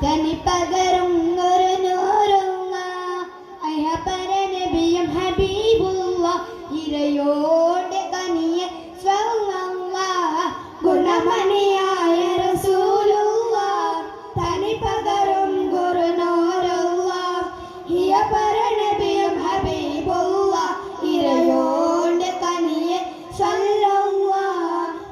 തനി പകരും ഒരു നൂറുങ്ങ അയ്യപ്പര നബിയും ഹബീബുള്ള ഇരയോടെ കനിയ സ്വങ്ങ ഗുണമണിയായ റസൂലുള്ള തനി പകരും ഒരു നൂറുള്ള അയ്യപ്പര നബിയും ഹബീബുള്ള ഇരയോടെ കനിയ സ്വല്ലള്ള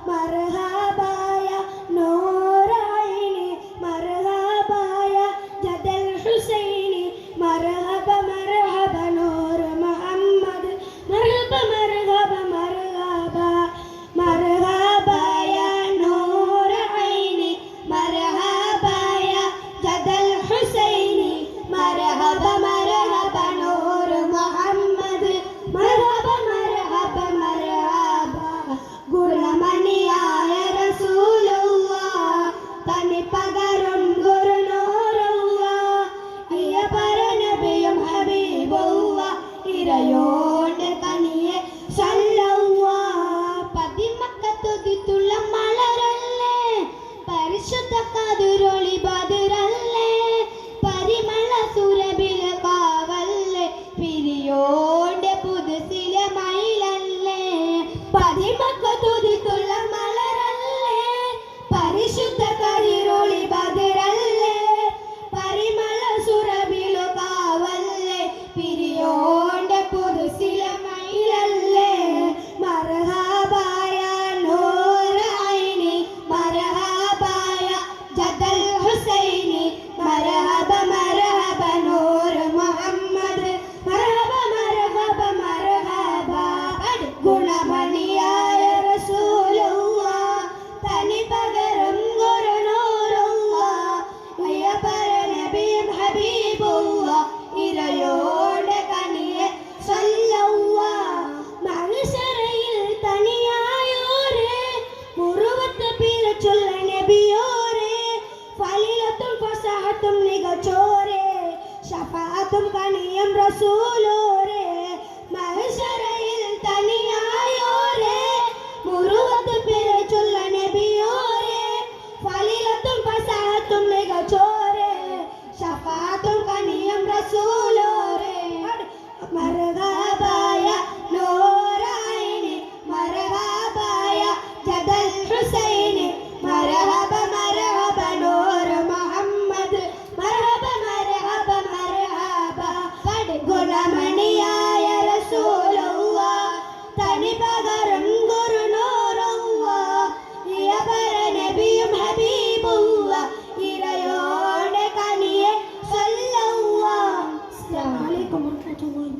മർഹബായ നൂറൈനി മർഹബായ ജദൽ ഹുസൈനി മർഹബ മർഹബ നൂർ മുഹമ്മദ് മർഹബ മർഹബ മർഹബ മർഹബായ നൂറൈനി മർഹബായ ജദൽ ഹുസൈനി മർഹബ മർഹബ നൂർ മുഹമ്മദ് മർഹബ മർഹബ മർഹബ ഗുണമണിയായ റസൂലുള്ള തനി പകരും ഗുരുനൂറുള്ള അയ്യപ്പര നബിയും ഹബീബുള്ള ഇരയോടെ കനിയെ സല്ലള്ള പതിമക്കത്തുതിത്തുള്ള മലരല്ലേ പരിശുദ്ധ കതിരൊളി ബദറല്ലേ പരിമള സുരഭില കാവല്ലേ പിരിയോടെ പുതുസിലെ മയിലല്ലേ പതിമക്കത്തുതിത്തുള്ള മലരല്ലേ പരിശുദ്ധ കതിരൊളി ബദറല്ലേ പരിമള സുരഭില കാവല്ലേ പിരിയോടെ പുതുസിലെ മയിലല്ലേ മർഹബായ നൂറൈനി മർഹബായ ജദൽ ഹുസൈനി മർഹബ മർഹബ നൂർ മുഹമ്മദ് മർഹബ മർഹബ മർഹബ ഗുണമണിയായ റസൂലുള്ള തനി പകരും ഗുരുനൂറുള്ള അയ്യപ്പര നബിയും ഹബീബുള്ള ഇരയോടെ കനിയെ സല്ലള്ള മഹ്ശറയിൽ തനിയായോരേ മുറുവത്ത് പിഴച്ചുള്ള നബിയോരേ ഫലിലത്തും ഫസഹത്തും മികച്ചോരേ ശഫാഅത്തും കനിയും റസൂലോരേ മഹ്ശറയിൽ തനിയായോരേ മുറുവത്ത് പിഴച്ചുള്ള നബിയോരേ ഫലിലത്തും ഫസഹത്തും മികച്ചോരേ ശഫാഅത്തും കനിയും റസൂലോരേ മർഹബായ നൂറൈനി മർഹബായ ജദൽ ഹുസൈനി മർഹബ മർഹബ നൂർ മുഹമ്മദ് മർഹബ മർഹബ മർഹബ ഗുണമണിയായ റസൂലുള്ള തനി പകരും ഗുരുനൂറുള്ള അയ്യപ്പര നബിയും ഹബീബുള്ള ഇരയോടെ കനിയെ സല്ലള്ള. അസ്സലാമു അലൈക്കും വറഹ്മത്തുള്ളാഹി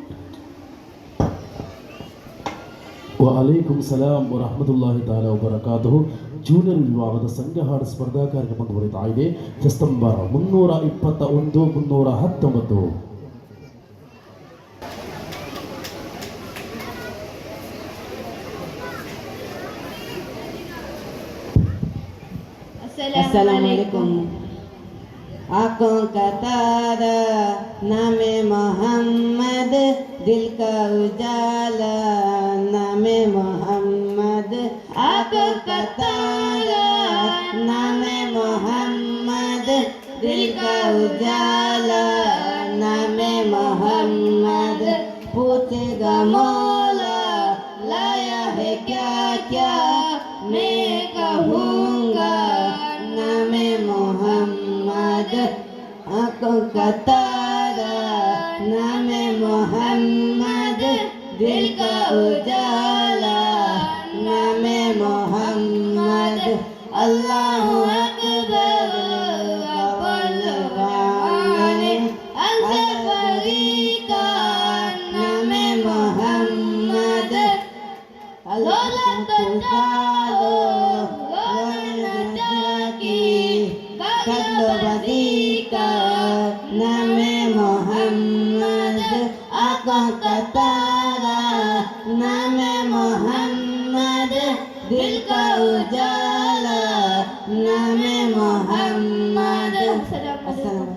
വഅലൈക്കും സലാം വറഹ്മത്തുള്ളാഹി തആല വബറകാതുഹു. ജൂനിയർ ವಿಭಾಗದ ಸಂಘಹಾಡ ಸ್ಪರ್ಧಾ ಕಾರ್ಯಕ್ರಮ ಕುರಿತ ಆಯ್ದೆ September 321 319. Assalamualaikum. Aku katada name Muhammad, dil ka ujala name Muhammad. Aku katada name Muhammad, dil ka ujala name Muhammad. पूछेगा मौला लाया है क्या क्या मैं कहूँगा नामे मोहम्मद. आँखों का तारा नामे मोहम्मद, दिल का उजाला नामे मोहम्मद. अल्लाहु अकबर बलवाने अज़फरी नामे मोहम्मद. लोला तो जालो कदलो बदीका नामे मोहम्मद. आँखों का तारा नामे मोहम्मद, दिल का उजाला नामे मोहम्मद. अस्सलाम.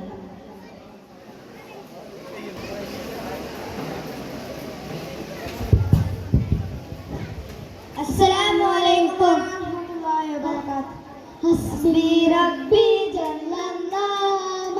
अस्सलामु अलैकुम वरहमतुल्लाहि वबरकातुहू. हस्बी रब्बी जल्लल्लाह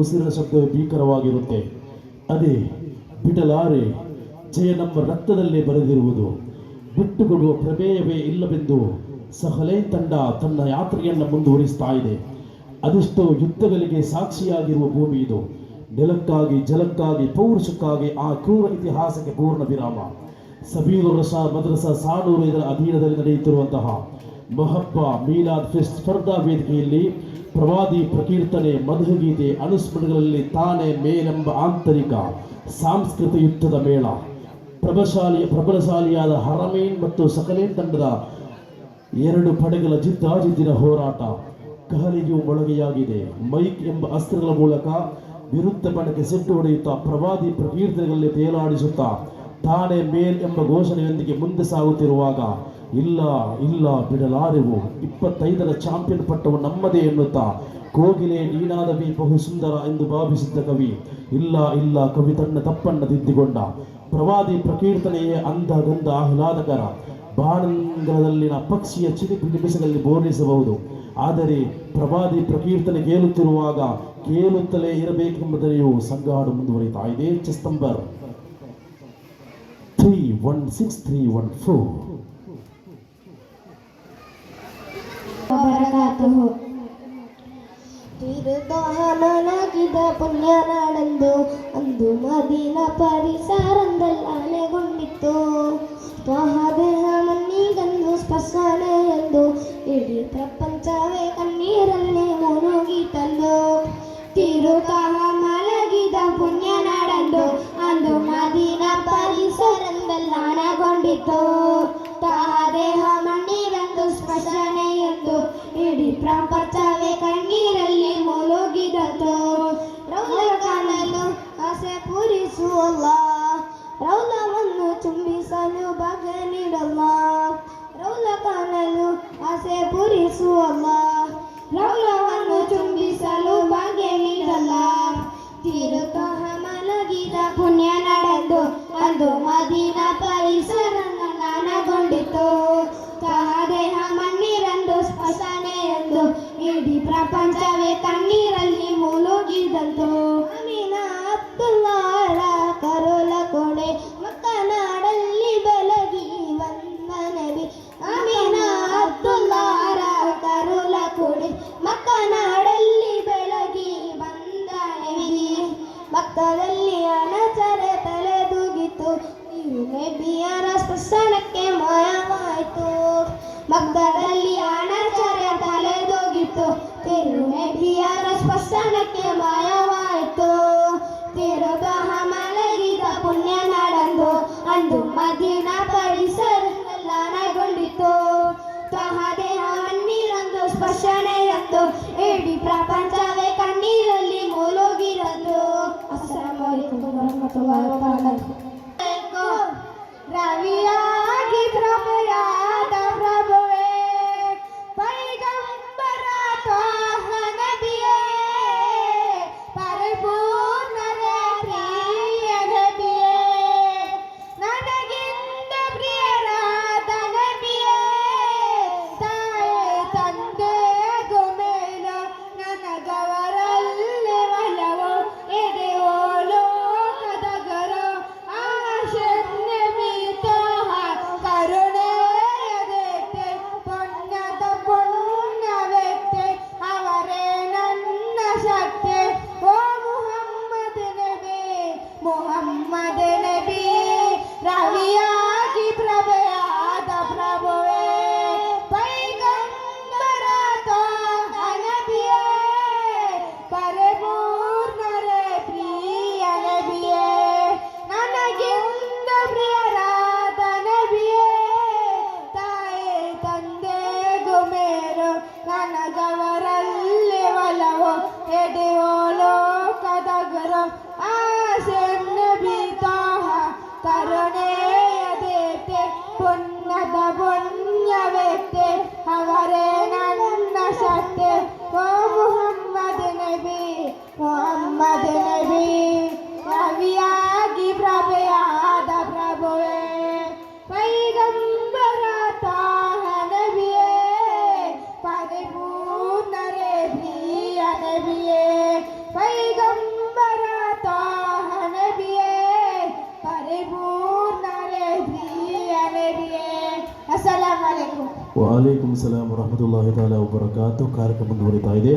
ಉಸಿರಿನ ಶಬ್ದವೇ ಭೀಕರವಾಗಿರುತ್ತೆ. ಅದೇ ಬಿಡಲಾರೆ ಜಯ ನಮ್ಮ ರಕ್ತದಲ್ಲೇ ಬರೆದಿರುವುದು. ಬಿಟ್ಟುಕೊಡುವ ಪ್ರಮೇಯವೇ ಇಲ್ಲವೆಂದು ಸಹಲೇನ್ ತಂಡ ತನ್ನ ಯಾತ್ರೆಯನ್ನು ಮುಂದುವರಿಸ್ತಾ ಇದೆ. ಅದೆಷ್ಟೋ ಯುದ್ಧಗಳಿಗೆ ಸಾಕ್ಷಿಯಾಗಿರುವ ಭೂಮಿ ಇದು. ನೆಲಕ್ಕಾಗಿ, ಜಲಕ್ಕಾಗಿ, ಪೌರುಷಕ್ಕಾಗಿ ಆ ಕ್ರೂರ ಇತಿಹಾಸಕ್ಕೆ ಪೂರ್ಣ ವಿರಾಮ. ಸಬೀಲುರ್ ರಶಾದ್ ಮದ್ರಸಾ ಸಾಣೂರು ಇದರ ಅಧೀನದಲ್ಲಿ ನಡೆಯುತ್ತಿರುವಂತಹ ಮೊಹಬ್ಬ ಮೀಲಾದ್ ಫೆಸ್ಟ್ ಸ್ಪರ್ಧಾ ವೇದಿಕೆಯಲ್ಲಿ ಪ್ರವಾದಿ ಪ್ರಕೀರ್ತನೆ, ಮಧುಗೀತೆ, ಅನುಸ್ಮರಣೆಗಳಲ್ಲಿ ತಾನೇ ಮೇಲೆಂಬ ಆಂತರಿಕ ಸಾಂಸ್ಕೃತಿಕ ಯುದ್ಧದ ಮೇಳ. ಪ್ರಬಲಶಾಲಿಯಾದ ಹರಮೈನ್ ಮತ್ತು ಸಕಲೇನ್ ತಂಡದ ಎರಡು ಪಡೆಗಳ ಜಿದ್ದಾಜಿದ್ದಿನ ಹೋರಾಟ ಕಹಲಿಗೂ ಮೊಳಗೆಯಾಗಿದೆ. ಮೈಕ್ ಎಂಬ ಅಸ್ತ್ರಗಳ ಮೂಲಕ ವಿರುದ್ಧ ಬಣಕ್ಕೆ ಸೆಟ್ಟು ಹೊಡೆಯುತ್ತಾ ಪ್ರವಾದಿ ಪ್ರಕೀರ್ತನೆಗಳಲ್ಲಿ ತೇಲಾಡಿಸುತ್ತಾ ತಾನೇ ಮೇಲ್ ಎಂಬ ಘೋಷಣೆಯೊಂದಿಗೆ ಮುಂದೆ ಸಾಗುತ್ತಿರುವಾಗ ಇಲ್ಲ ಇಲ್ಲ ಬಿಡಲಾರೆವು, 25ರ ಚಾಂಪಿಯನ್ ಪಟ್ಟವು ನಮ್ಮದೇ ಎನ್ನುತ್ತಾ ಕೋಗಿಲೆ ನೀನಾದವಿ ಬಹು ಸುಂದರ ಎಂದು ಭಾವಿಸಿದ್ದ ಕವಿ ಇಲ್ಲ ಇಲ್ಲ ಕವಿ ತನ್ನ ತಪ್ಪನ್ನು ತಿದ್ದಿಕೊಂಡ. ಪ್ರವಾದಿ ಪ್ರಕೀರ್ತನೆಯೇ ಅಂದ ಗಂಧ ಆಹ್ಲಾದಕರ. ಬಾಣಂಗಳದಲ್ಲಿನ ಪಕ್ಷಿಯ ಚಿಲಿಪಿ ನಿಮಿಷಗಳಲ್ಲಿ ಬೋರ್ಣಿಸಬಹುದು. ಆದರೆ ಪ್ರವಾದಿ ಪ್ರಕೀರ್ತನೆ ಕೇಳುತ್ತಿರುವಾಗ ಕೇಳುತ್ತಲೇ ಇರಬೇಕೆಂಬುದರೆಯೂ ಸಂಗಾಡು ಮುಂದುವರಿತಾ ಇದೆ. Chess number 316314. ತಿರುದಹನಗಿದ ಪುಣ್ಯ ನಾಡಂದು ಅಂದು ಮದೀನ ಪರಿಸರಂದಲ್ಲಾನೆಗೊಂಡಿತ್ತು. ತ್ವಹದೇಹ ಮಣ್ಣಿಗಂದು ಸ್ಪರ್ಶನೆ ಎಂದು ಇಡೀ ಪ್ರಪಂಚವೇ ಕಣ್ಣೀರಲ್ಲಿ ಮುಳುಗಿತಂದು. ತಿರುದಹ ಮಲಗಿದ ಪುಣ್ಯ ನಾಡಂದು ಅಂದು ಮದೀನ ಪರಿಸರಂದಲ್ಲಾನೆಗೊಂಡಿತ್ತು. ತ್ವಹದೇಹ ಮಣ್ಣಿಗಂದು ಸ್ಪರ್ಶನೆ ಎಂದು ಇಡೀ ಪ್ರಪಂಚವೇ ಕಣ್ಣೀರಲ್ಲಿ ಮುಳುಗಿದಂತು. ರೌಲ ಕಾಣಲು ಆಸೆ ಪೂರಿಸುವಲ್ಲ, ರೌಲವನ್ನು ಚುಂಬಿಸಲು ಭಾಗ್ಯ ನೀಡಲ್ಲ. ರೌಲ ಕಾಣಲು ಆಸೆ ಪೂರಿಸುವಲ್ಲ, ರೌಲವನ್ನು ಚುಂಬಿಸಲು ಭಾಗ್ಯ ನೀಡಲ್ಲ. ತಿರುತಃ ಮಲಗಿದ ಪುಣ್ಯ ನಡೆದು ಅಂದು ಮದೀನ ಪರಿಸರ ನನಗೊಂಡಿತು. ತಹದೇಹ ಮಣ್ಣಿರಂದು ಸ್ಪರ್ಶನೆ ಎಂದು ಇಡೀ ಪ್ರಪಂಚವೇ ಕಣ್ಣೀರಲ್ಲಿ ಮುಳುಗಿದಂತು. ಅಮೀನಾ ಅಬ್ದುಲ್ಲಾರ ಕರುಳ ಕೊಡೆ ಮಕ್ಕನಾಡಲ್ಲಿ ಬೆಳಗಿ ಬಂದ ನಬಿ. ಅಮೀನಾ ಅಬ್ದುಲ್ಲಾರ ಕರುಳ ಕೊಡೆ ಮಕ್ಕನಾಡಲ್ಲಿ ಬೆಳಗಿ ಬಂದ ನಬಿ. ಭಕ್ತದಲ್ಲಿ ಅನಚರೆ ತಲೆದೂಗಿತು, ನಬಿಯರ ಸ್ಪರ್ಶನಕ್ಕೆ ಮಾಯವಾಯಿತು. ಭಕ್ತರಲ್ಲಿ ಅನಚರೆ ತಲೆದೂಗಿತು, ನಬಿಯರ ಸ್ಪರ್ಶನಕ್ಕೆ ಮಾಯವಾಯಿತು. ತಿರುದಹ ಮಲಗಿದ ಪುಣ್ಯ ನಾಡಂದು ಅಂದು ಮದೀನ ಪರಿಸರಗೊಂಡಿತು. ತಹದೇಹ ಮಣ್ಣಿರಂದು ಸ್ಪರ್ಶನೆ ಎಂದು ಇಡೀ ಪ್ರಪಂಚವೇ ಕಣ್ಣೀರಲ್ಲಿ ಮುಳುಗಿರಂದು. ಅಸ್ಸಲಾಮು ಅಲೈಕುಂ ವರಹಮತುಲ್ಲಾಹಿ ವಬರಕಾತುಹು. ರವಿಯಾಗಿ ಪ್ರಭುಯಾದ ಪ್ರಭುವೇ, ಪೈಗಂಬರ ತ್ವಾಹ ನಬಿಯೇ, ಪರಿಪೂರ್ಣರೇ ಪ್ರಿಯ ನಬಿಯೇ, ನನಗಿಂತ ಪ್ರಿಯರಾದ ನಬಿಯೇ, ತಾಯೇ ತಂದೆ ಗುಮೇಲ ನನಗವರಲ್ಲಿ ಒಲವು ಎದೆಯೋ ಲೋಕದಗರ ಆಶೆ ಕರುಣೆಯದೆತ್ತೆ ಪುಣ್ಯದ ಪುಣ್ಯ ವ್ಯಕ್ತಿ ಅವರೇ ನನ್ನ ಶಕ್ತಿ. ಓ ಮುಹಮ್ಮದ್ ನಬಿ, ಮುಹಮ್ಮದ್ ನಬಿ, ರವಿಯಾಗಿ ಪ್ರಭೆಯಾದ ಪ್ರಭುವೇ, ಪೈಗಂಬರ ತ್ವಾಹ ನಬಿಯೇ, ಪರಿಪೂರ್ಣರೇ ಪ್ರಿಯ ನಬಿಯೇ, ನನಗಿಂತ ಪ್ರಿಯರಾದ ನಬಿಯೇ, ತಾಯೇ ತಂದೆ ಗುಮೇರು ನನಗವರಲ್ಲಿ ಒಲವು ಎದೆಯೋ ಲೋಕದ ಗುರು ಆಸೆ ನಬಿ ತ್ವಾಹ ವಾಲೇಕುಂ ಸಲಾಂ ವರಹಮತುಲ್ಲಾಹಿ ತಾಲಾ ವಬರಕಾತು. ಕಾರ್ಯಕ್ರಮ ಮುಂದುವರಿತಾ ಇದೆ.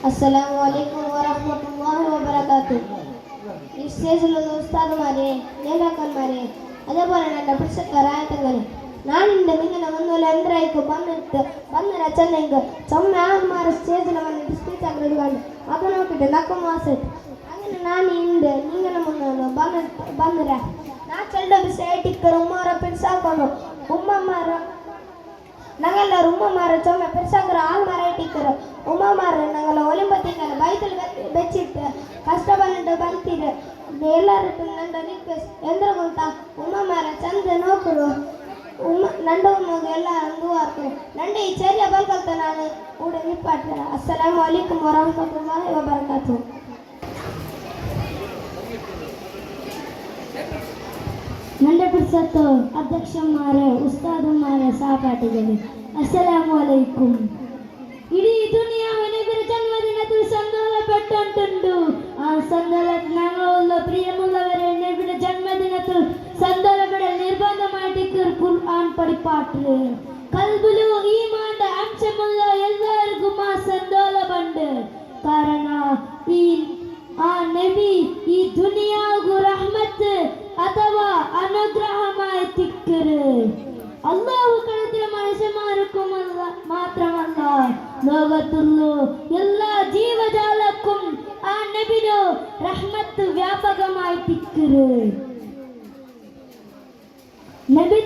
അസ്സലാമു വറഹ്മത്തുള്ളാഹി വബറകാതുഹു. ഈ സ്റ്റേജിലുള്ള ഉസ്താദുമാരെ, നേതാക്കന്മാരെ, അതേപോലെ എൻ്റെ പിടിച്ചക്കാരായ തങ്ങളെ, ನಾನಿಂದ ನಿಂಗನ ಒಂದು ಎಂದ್ರಾಯ್ಕು ಬಂದಿತ್ತು ಬಂದರೆ ಚೆನ್ನಂಗ ಚೊಮ್ಮೆ ಆರು സ്റ്റേജിൽ വന്നിട്ട് സ്പീച്ച് ആഗ്രഹിക്കാണ്ട് അത് നോക്കിയിട്ട് നക്ക മാസം അങ്ങനെ ನಾನು ಹಿಂದೆ ನಿಂಗನ ಮುನ್ನ ಬಂದರೆ ನಾ ಚೆಲ್ಡ ಬಿಸಿ ಟಿಕ್ಕರು ಉಮ್ಮಾರ ಪಿಡ್ಸಾಕೊಂಡು ಉಮ್ಮಮ್ಮಾರ ഞങ്ങളെല്ലാവരും ഉമ്മമാരെ ചുമ പെരുസാക്കറ ആൾമാരെ ടിക്കറ് ഉമ്മമാരെ ഞങ്ങളെ ഒലിമ്പത്തിങ്ങനെ ബൈത്തിൽ വെച്ചിട്ട് കഷ്ടപ്പെട്ട് ಬಂತಿರು ಎಲ್ಲರೂ ನನ್ನ ರಿಕ್ವೆಸ್ಟ್ ಎಂದ್ರೆ ಗೊತ್ತಾ ಉಮ್ಮಮಾರೆ ಚಂದ ನೋಕರು ನಂಡ ಉಮ್ಮಗೆ ಎಲ್ಲ ಅಂದುವಾರ್ಕು ನಂಡ ಈ ಚರ್ಯ ಬಲ್ಕಲ್ತ ನಾನು ಕೂಡ ನಿಪ್ಪಾಡ್ತಾರೆ. ಅಸ್ಸಲಾಮು ಅಲೈಕುಂ ವರಹಮತುಲ್ಲಾಹಿ ವಬರಕಾತು. ಮಂಡ್ಯ ಪರಿಷತ್ತು ಅಧ್ಯಕ್ಷಮಾರೆ ಉಸ್ತಾದಮಾರೆ ಸಹಪಾಠಿಗಳು ಅಸ್ಸಲಾಮು ಅಲೈಕುಂ. ಇಡೀ ದುನಿಯಾವನೆಗುರ ಜನ್ಮದಿನത്തിൽ സന്തോഷപ്പെട്ടുണ്ട്. ആ സന്തോഷത്തിൽ ഞങ്ങളുള്ള പ്രിയമുള്ളവരെ നബിയുടെ ജന്മദിനത്തിൽ സന്തോഷപ്പെടൽ നിർബന്ധമായിട്ട് ഖുർആൻ പഠിപ്പാട്ട് കൽബിലു ഈമാന്റെ അംശമുള്ള എല്ലാവർക്കും ആ സന്തോഷമുണ്ട്. കാരണം ആ നബി ഈ ദുനിയാവു റഹ്മത്ത് അഥവാ അനുഗ്രഹമായി തിക്കറ് അല്ലാഹു കടത്തിയ മനുഷ്യന്മാർക്കും മാത്രമല്ല ലോകത്തുള്ള എല്ലാ ജീവജാലക്കും ആ നബിയുടെ റഹ്മത്ത് വ്യാപകമായി തിക്കറ്. നബി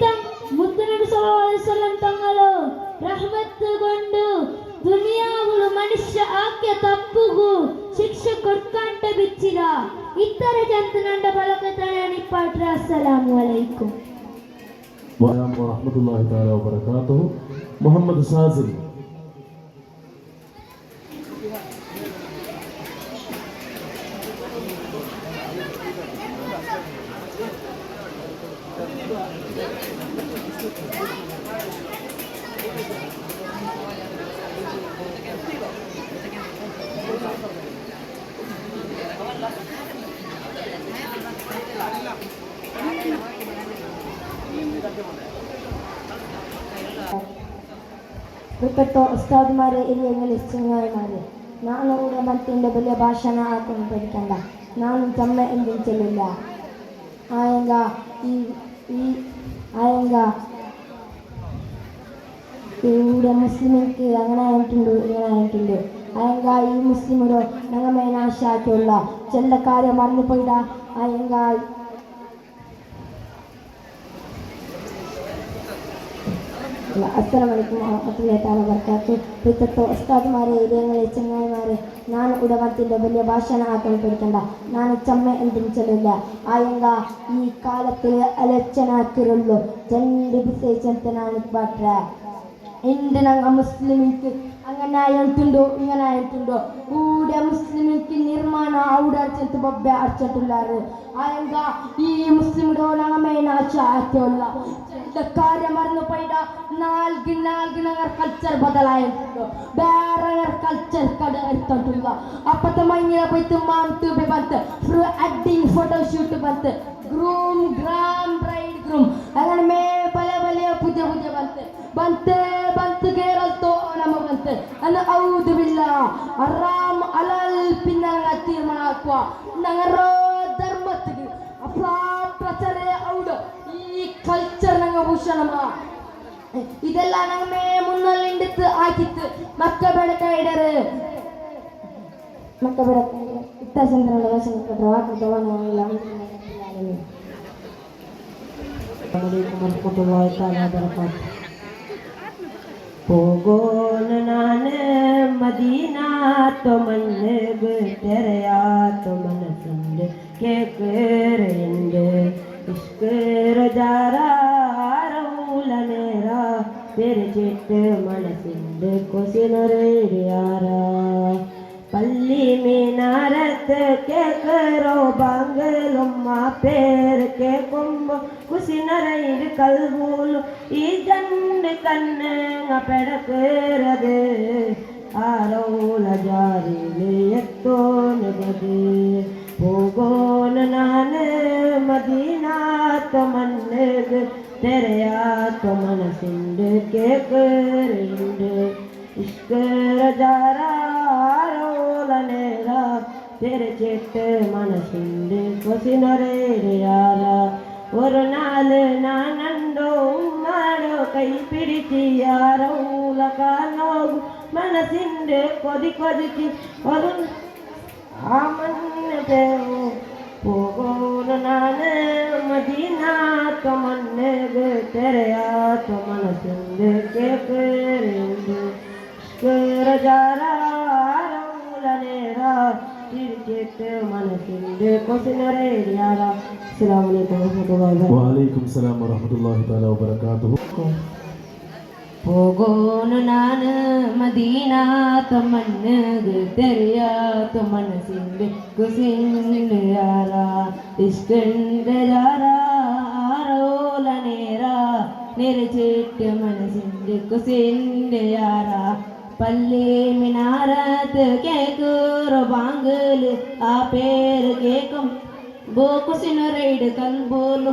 മുത്തുനബി സല്ലല്ലാഹു അലൈഹി വസല്ലം തങ്ങളു റഹ്മത്ത് കൊണ്ട് ದುನಿಯಾವುಲು ಮನುಷ್ಯ ಆಕೆ ತಪ್ಪುಗು ಶಿಕ್ಷೆ ಕೊಡ್ಕಂಟ ಬಿಚ್ಚಿರ ಇತರ ಜಂತನಂಡ ಬಲಕತನ ನಿಪ್ಪಾಟ್ರ. ಅಸ್ಸಲಾಮು ಅಲೈಕುಂ ವರಹಮತುಲ್ಲಾಹಿ ತಾಲಾ ವಬರಕಾತುಹು. ಮೊಹಮ್ಮದ್ ಸಾಜಿಲ್ പ്രിയപ്പെട്ട ഉസ്താദുമാരെ, ഇനി ഞങ്ങൾ ചങ്ങായിമാരെ, ನಾನು ಕೂಡ ಬಂತಿಂದ ಬೆಲೆ ಭಾಷಣ ಹಾಕೊಂಡು പഠിക്കണ്ട ನಾನು ಚಮ್ಮ എന്തും ചെല്ലില്ല ആയങ്ക ഈ ആയങ്ക ഇവിടെ മുസ്ലിമിക്ക് അങ്ങനെ ആയിട്ടുണ്ട് ആയങ്ക ഈ മുസ്ലിമരോ ഞങ്ങൾ നാശാക്കിയുള്ള ചെല്ല കാര്യം മറന്നു പോയിട ആയങ്ക അസ്സലാമലൈക്കും വറഹ്മത്തുള്ളാഹി തആല വബറകാതുഹു. പ്രിയപ്പെട്ട ഉസ്താദുമാരെ, ഇടയങ്ങളെ, ചങ്ങായിമാരെ, ನಾನು ഉടമത്തിൻ്റെ വലിയ ഭാഷണ ആക്കാൻ പഠിക്കണ്ട ನಾನು ചമ്മ എന്തും ചെല്ലില്ല ആയങ്ക ഈ കാലത്തിൽ അലച്ചനാക്കിരുള്ളൂ ജണ്ട് വിശേഷത്തെ ನಾನು ಬಾಟ್ರೆ എൻ്റെ ഞങ്ങൾ മുസ്ലിമിക്ക് അങ്ങനെ ആയിട്ടുണ്ടോ ഇങ്ങനെ ആയിട്ടുണ്ടോ കൂടെ മുസ്ലിമിക്ക് നിർമ്മാണം അവിടെ അടച്ചിട്ട് ബൊബ്ബ അടച്ചിട്ടുള്ളാറ് ആയങ്ക ഈ മുസ്ലിമിടോ ഞങ്ങൾ മെയിനാച്ച ആറ്റുള്ള കാര്യം മറന്നു പോയിട നാൽക്ക് ഞങ്ങൾ കൾച്ചർ ബദലായിട്ടുണ്ടോ വേറെ കൾച്ചർ കട എടുത്തിട്ടുള്ള അപ്പത്തെ മഞ്ഞ പോയിട്ട് മാമത്ത് ಬಂತು ಅಡ್ಡಿಂಗ್ ಫೋಟೋಶೂಟ್ ಬಂತು ಗ್ರಾಮ್ ಬ್ರೈಡ್ ಗ್ರೂಮ್ അങ്ങനെ മേ പല വലിയ പുതിയ ಬಂತು കേരളത്തോ നമ്മ ಬಂತು അന്ന് ഔദുബില്ല അറാം അലൽ പിന്നെ ഞങ്ങൾ തീരുമാനമാക്കുക ഞങ്ങളുടെ ധർമ്മത്തിന് പ്രചാര ഔഡ് ഈ കൾച്ചർ ഞങ്ങൾ ഭൂഷണമാ ಇದೆಲ್ಲ ನಮ್ಮೆ ಮುನ್ನಲ್ಲಿಂಡಿತ್ತು ಆಕಿತ್ತು ಮಕ್ಕ ಬೆಳಕ ಇಡರು ಮಕ್ಕ ಬೆಳಕ ಇತ್ತಸಂದ್ರನ ವಚನ ಕೊಟ್ಟರು ವಾಕದವನ ಇಲ್ಲ പോകോന നാന് മദീന तो मन तेरया तो मन सुंद के करेंद इश्क रजारा रऊलनेरा तेरे चित मन सिंध को सिनरेरियारा पल्ली मीनारत के करो बांगलुम्मा पैर के कुंभ कुसिनरैर कलबूल ई जन्म कन्न पेड़करदे आरोल जारी एत्तो नगदे ಹೋಗೋನ ನಾನು ಮದೀನಾ ತಮನ್ನಗ ತೆರೆಯ ತಮನಸಿಂದ ಕೇಕರಿಂದ ಇಷ್ಕರ ಜಾರೋಲನೇರ ತೆರೆ ಚೆಟ್ಟ ಮನಸಿಂದ ಕೊಸಿನರೇರಿಯಾರ ஒரு நாள் நான் நண்டோ மாடோ கை பிடிச்சி யாரோ உலகானோகு மனசிண்டு கொதிச்சு ஒரு ஆமன்னதேவோ போகோன நானு மதீனா தமன்னகு தெரையா தமனசிந்து கேக்கறிந்து ரஜாரூலனேரா തിരിച്ചിട്ട് മനസ്സിൻ്റെ കൊസിനറേരിയാറാ. അസ്സലാമു അലൈക്കും വറഹ്മത്തുള്ളാഹി വബറകാതുഹു. വഅലൈക്കും സലാം വറഹ്മത്തുള്ളാഹി തആല വബറകാതുഹു. ಹೋಗೋನು ನಾನು ಮದೀನಾ ತಮನ್ನಗ ತೆರೆಯ ತಮನಸಿಂದ ಕುಸಿಂದ ಯಾರ ಇಸ್ಕಂದ ಯಾರ ಆರೋಲನೇರ ನೆರೆಚಿಟ್ಟ ಮನಸಿಂದ ಕುಸಿಂದ ಯಾರ पल्ली मिनारत के कुर बांगल आ पेर के कम बो कुसिन रेड कल बोलो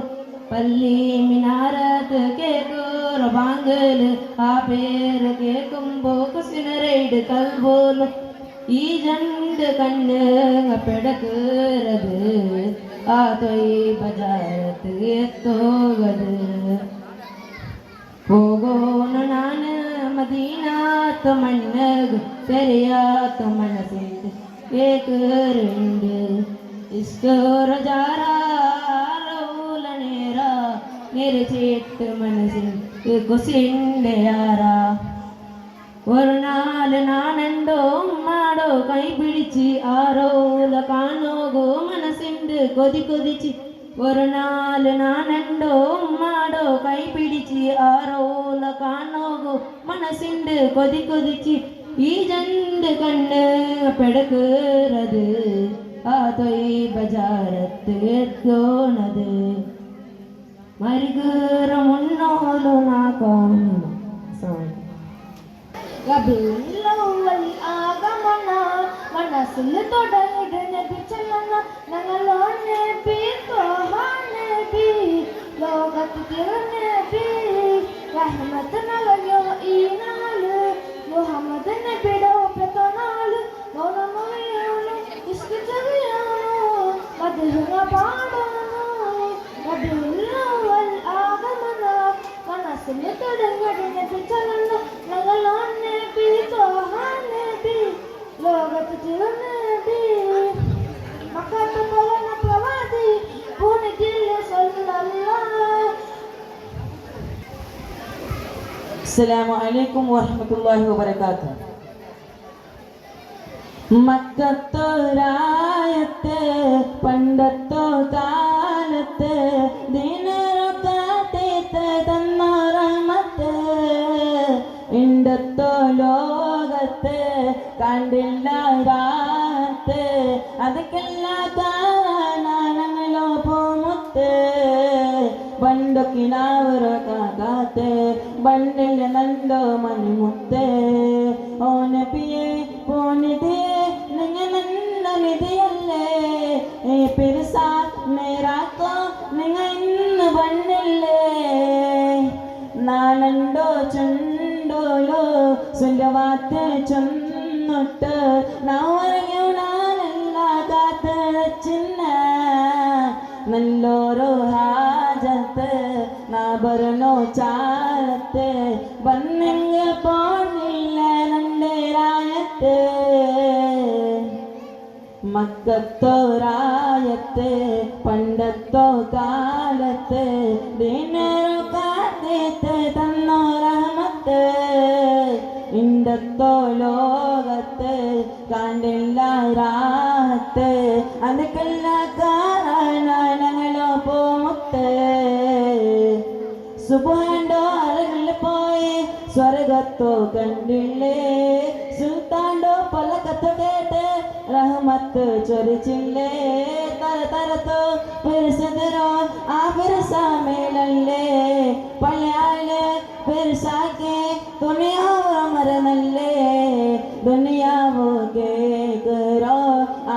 पल्ली मिनारत के कुर बांगल आ पेर के कम बो कुसिन रेड कल बोलो ई जंड कन्न पेड़करद आ तोई बजारत एत्तोगद ಹೋಗೋಣ ನಾನು ಮದೀನಾ ತಮನ್ನಗ ತೆರೆಯ ತಮನಸಿಂದ ಏಕರಿಂಡ ಇಸ್ಕರ ಜಾರೂಲನೇರ ನೆರೆ ಚೇಟ್ಟ ಮನಸಿಂದ ಕೊಸಿಂಡ ಯಾರ ஒரு நாள் நானண்டோ மாடோ கை பிடிச்சி ஆரோல காணோகோ மனசிண்டு கொதிச்சு ஒரு நாள் நானண்டோ மாடோ கை பிடிச்சி ஆரோல காணோகோ மனசிண்டு கொதிச்சு ಈ ಜಂಡು ಕಣ್ಣು ಪೆಡಕರದು ಆ ತೊಯ್ ಬಜಾರತ್ತು ಎತ್ತೋಣದು ಮರಿಗರ ಮುನ್ನೋಲು ನಾ ಕಾಣು ഗബീലൗവൽ ആഗമന മനസ്സിൽ തുടങ്ങിടുന്ന പിച്ചലന ഞങ്ങളോനെ ബി തോഹാനെ ബി ലോകത്ത് തിരുനെ ബി റഹ്മത്ത് നൽകിയോ ഈ നാല് മുഹമ്മദ് നബിയുടെ പെത്തനാല് മധുര പാടാനായി നബിയുൽ ആഗമന മനസ്സിൽ തുടങ്ങിയ ചലന നഗലോൻ നബി തോഹ നബി ലോകത്ത് തിരുനബി മക്കത്ത് പവന പ്രവാദി പൂനിക്കില്ല സല്ലല്ലാഹു. അസ്സലാമു അലൈക്കും വറഹ്മത്തുള്ളാഹി വബറകാതുഹു. മക്കത്തൊരായത്ത് പണ്ടത്തോ കാലത്ത് ദിനറൊക്കാത്തേത്ത് തന്നോ റഹ്മത്ത് ഇണ്ടത്തോ ലോകത്ത് കണ്ടില്ല രാത്ത് അതൊക്കെല്ലാം കാണാനോ പോമുത്ത് ബണ്ടൊക്കിനാവറോ കാകാത്ത് ബണ്ടിൽ നണ്ടോ മണിമുത്ത് ഓനപ്പിയെ പോനിതേ നിങ്ങൾ നന്നനിതയല്ലേ പെരുസ നേരാക്കോ നിങ്ങൾ ഇന്ന് ബണ്ണില്ലേ നാലുണ്ടോ ചുണ്ടോലോ സുലവാത്ത് ചൊന്നിട്ട് നാവറങ്ങോ നാനല്ല കാത്ത് ചിന്ന നല്ലോരോ ഹാജത്ത് നാ ബരണോ ചാരത്ത് ബന്നെങ്ക പോണില്ല നന്റെ രായത്ത് മക്കത്തോരായത്ത് പണ്ടത്തോ കാലത്ത് ദിനരോ കാത്തേത്ത് തന്നോ റഹ്മത്ത് ഇണ്ടത്തോ ലോകത്ത് കണ്ടില്ല രാത്ത് അതൊക്കെല്ല കാരണങ്ങളോ പോമുത്ത് സുബാണ്ടോ അരകളിൽ പോയി സ്വർഗത്തോ കണ്ടില്ലേ സുൽത്താണ്ടോ പലകത്തോ കേട്ട് റഹ്മത്ത് ചൊരിച്ചില്ലേ തരതരത്തോ പിരിസതരോ ആ പിരിസാമേലല്ലേ പലയാള് പിരിസാക്കെ ദുനിയാവോ മരനല്ലേ ദുനിയാവോ കേക്കറോ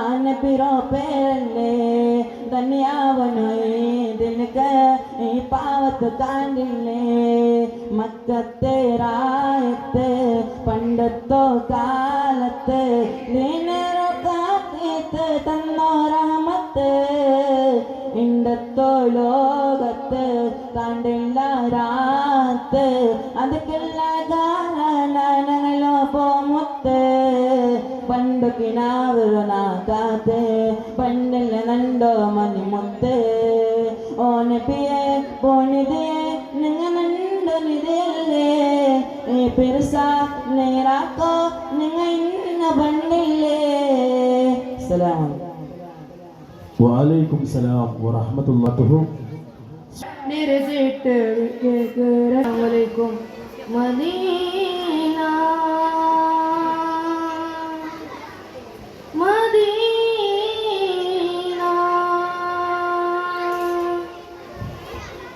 ആന പിറോ പേരല്ലേ ദുനിയാവനോ ദിനക്ക് ഈ പാവത്ത് കാണ്ടില്ലേ മക്കത്തെ രായത്ത് പണ്ടത്തോ കാലത്ത് ദിനരോ കാത്തേത്ത് തന്നോ റഹ്മത്ത് ഇണ്ടത്തോ ലോകത്ത് കണ്ടില്ല രാത്ത് അതൊക്കെല്ല കാരണങ്ങളോ പോമുത്ത് പണ്ടു കിനാവറോ നാക്കാത്ത് പണ്ടില്ല നണ്ടോ മണിമുത്ത് ഓനപ്പിയെ പോണിതേ നിങ്ങൾ നണ്ടോ നിതയല്ലേ പെരുസ നേരാക്കോ നിങ്ങൾ ഇന്ന് ബണ്ണില്ലേ. അസ്സലാമു വഅലൈക്കും സലാം വറഹ്മത്തുള്ളാഹി. मेरे सेठ के वालेकुम മദീന മദീന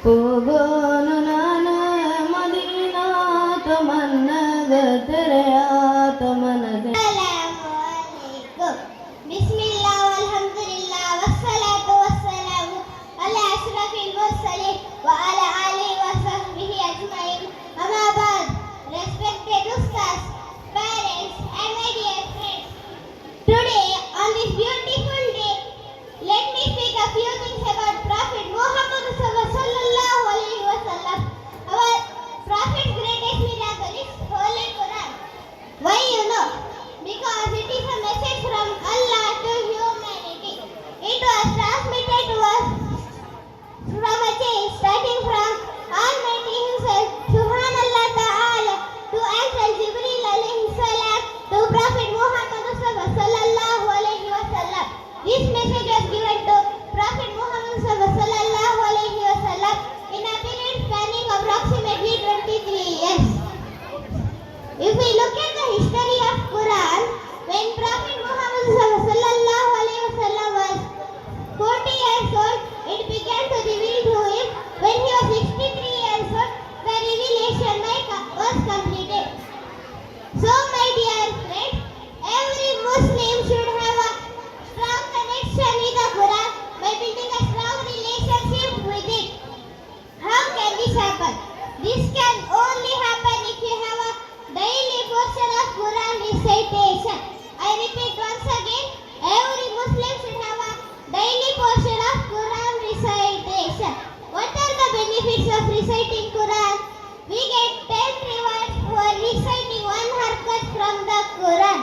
പോകോನು ನಾನು ಮದೀನ ತಮನ್ನದ ತೆರೆಯ ತಮನದ. بسم الله والحمد لله والصلاة والسلام على أشرف المرسلين وعلى آله وصحبه أجمعين. أما بعد, respected ustads, parents, and my dear friends, today on this beautiful day, let me speak a few things about Prophet Muhammad sallallahu alaihi wasallam. Our Prophet's greatest miracle is Holy Quran. Why you know? Because it is a message from Allah to humanity. It was transmitted to us from a chain starting from Almighty Himself, Subhanallah Ta'ala, to Angel Jibreel alayhi salam, to Prophet Muhammad sallallahu alayhi wa sallam. This message was given to Prophet Muhammad sallallahu alayhi wa sallam in a period spanning approximately 23 years. If we look at the history of Quran, when Prophet Muhammad sallallahu alaihi wasallam was 40 years old, it began to reveal to him. When he was 63 years old, the revelation was completed. So, my dear friends, every Muslim should have a strong connection with the Quran by building a strong relationship with it. How can this happen? This can only happen if you have a daily portion of Quran recitation. I repeat once again, every Muslim should have a daily portion benefits of reciting Quran. We get 10 rewards for reciting one harkat from the Quran.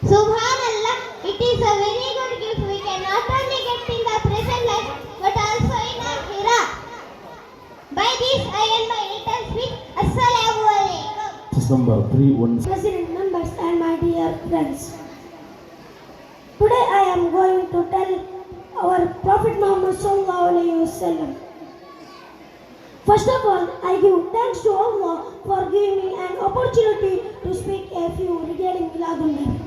Subhanallah, it is a very good gift we can not only get in the present life but also in Akhirah. By this I end my little speech. Assalamu alaikum. Test number 316. President members and my dear friends, today I am going to tell our Prophet Muhammad sallallahu alaihi wasallam. First of all, I give thanks to Allah for giving me an opportunity to speak a few regarding Miladun Nabi.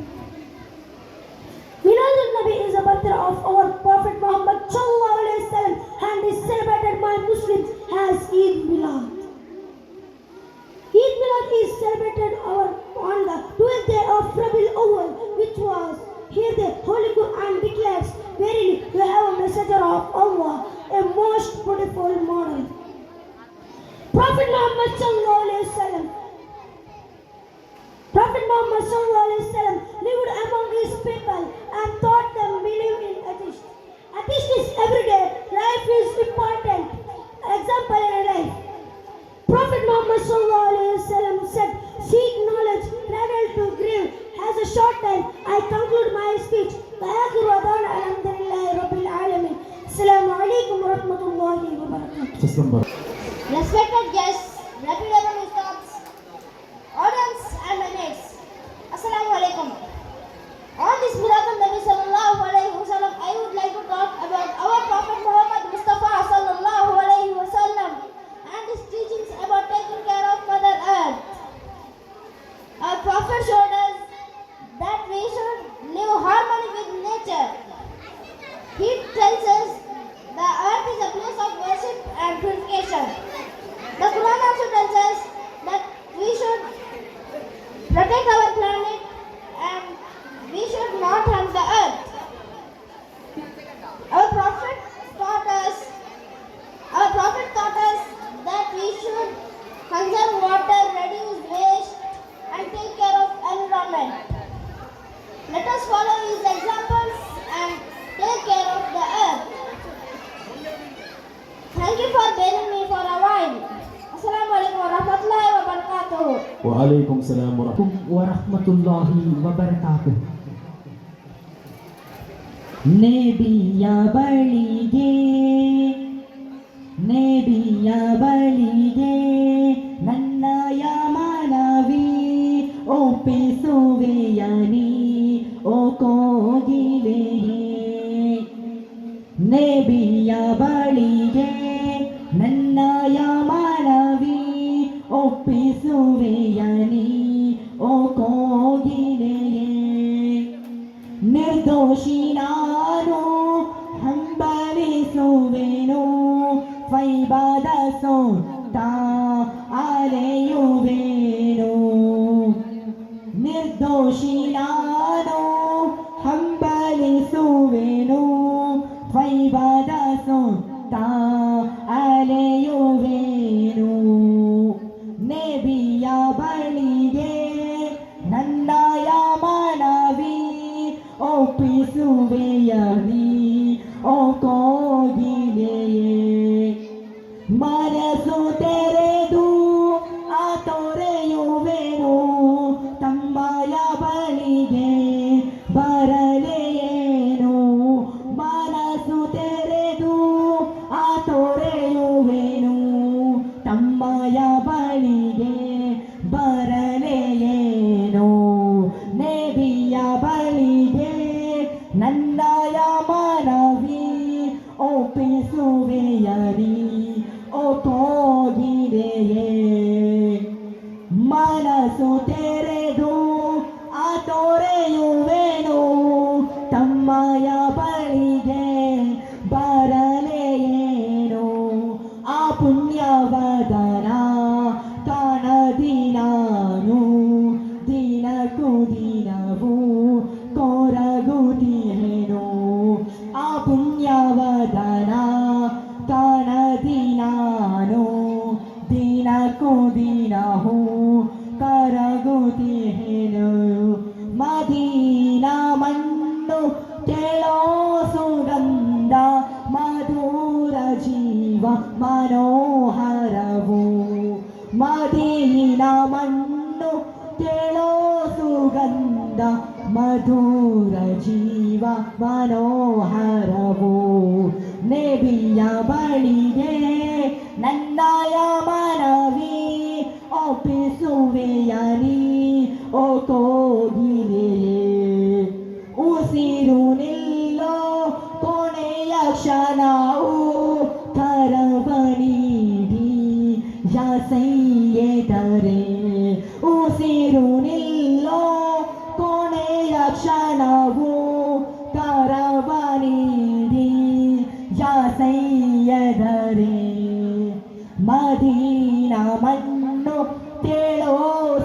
Miladun Nabi is a birthday of our Prophet Muhammad sallallahu alaihi wasallam and is celebrated by Muslims as Eid Milad. Eid Milad is celebrated on the 12th day of Rabiul Awwal, which was here the Holy Quran declares, verily we have a messenger of Allah, a most beautiful model. Prophet Muhammad sallallahu alaihi wasallam lived among his people and taught them believe in atheist. Atheist is everyday life is important. Example in a life. Prophet Muhammad sallallahu alaihi wasallam said, "Seek knowledge, travel to grave." As a short time, I conclude my speech. Alhamdulillahi Rabbil Alamin. Assalamu alaikum wa rahmatullahi wa barakatuh. Test number. Respected guests, reputable ustads, audience and my mates, Assalamu alaikum. On this Miladun Nabi sallallahu alaihi wasallam, I would like to talk about our Prophet Muhammad Mustafa sallallahu alaihi wasallam and his teachings about taking care of Mother Earth. Our Prophet showed us that we should live harmony with nature. He tells us the earth is a place of worship and purification. The Quran also tells us that we should protect our planet and we should not harm the earth. Our Prophet taught us that we should conserve water, reduce waste and take care of environment. Let us follow his examples and take care of the earth. Thank you for bearing me for a while. Assalamu alaikum wa rahmatullahi wa barakatuh. Wa alaikum salam wa warahmatullahi wabarakatuh. ನಬಿಯ ಬಳಿಗೆ ನನ್ನಯ ಮನವಿ ಒಪ್ಪಿಸುವೆಯನಿ ಓ ಕೋಗಿಲೆಯೇ. ನಬಿಯ ಬಳಿಗೆ ನನ್ನಯ ಮನವಿ ಒಪ್ಪಿಸುವೆಯನಿ ಓ ಕೋಗಿಲೆಯೇ. ನಿರ್ದೋಷಿ ನಾನು ಹಂಬಲಿಸುವೆನು, ಫೈಬಾದ ಸೋಟ ಅಲೆಯುವೆನು. ನಿರ್ದೋಷಿ ನಾನು ಹಂಬಲಿಸುವೆನು, ಫೈಬಾದ ಸೋಟ ಅಲೆಯುವೆನು. ನಬಿಯ ಬಳಿಗೆ ನನ್ನಯ ಮನವಿ ಒಪ್ಪಿಸುವೆಯನಿ ಓ ಕೋಗಿಲೆಯೇ. ಮನಸ್ಸು ತೆರೆದು ಆ ತೊರೆಯುವೆನು, ತಮ್ಮಯ ಬಳಿಗೆ ಬರಲೆಯೇನು. ಮನಸ್ಸು ತೆರೆದು ಆ ತೊರೆಯುವೆನು, ತಮ್ಮಯ ಬಳಿಗೆ ಬರಲೆಯೇನು. ನಬಿಯ ಬಳಿಗೆ ನನ್ನಯ ಮನವಿ ಒಪ್ಪಿಸುವೆಯನಿ ಓ ಕೋಗಿಲೆಯೇ. ಮನಸ್ಸು ತೆರೆದು ಆ ತೊರೆಯುವೆನು, ತಮ್ಮಯ ಬಳಿಗೆ ಬರಲೆಯೇನು. ಆ ಪುಣ್ಯವದನ ಕಾಣದಿ ನಾನು, ದಿನಕ್ಕೂ ದಿನವೂ ಕೊರಗುತ್ತಿಹೆನು. ಆ ಪುಣ್ಯವದನ ಕಾಣದಿ ನಾನು, ದಿನಕ್ಕೂ ದಿನವೂ ಕರಗುತ್ತಿಹೆನು. ಮದೀನಾ ಮಣ್ಣು ಕೇಳೋ ಸುಗಂಧ ಮಧುರ ಜೀವ ಮದೀನ ಮಣ್ಣು ಕೇಳೋ ಸುಗಂಧ ಮಧುರ ಜೀವ ಮನೋಹರವು ನಬಿಯ ಬಳಿಗೆ ನನ್ನಯ ಮನವಿ ಒಪ್ಪಿಸುವೆಯ ನೀ ಓ ಕೋಗಿಲೆಯೇ ಉಸಿರು ನಿಲ್ಲೋ ಕೊನೆಯ ಕ್ಷಣವು ಕರವ ನೀಡಿ ಯಾಸೆಯೆದರೆ ಉಸಿರು ನಿಲ್ಲೋ ಕೊನೆಯ ಕ್ಷಣವು ಕರವ ನೀಡಿ ಯಾಸೆಯದರೆ ಮದೀನ ಮಣ್ಣು ತೇಳೋ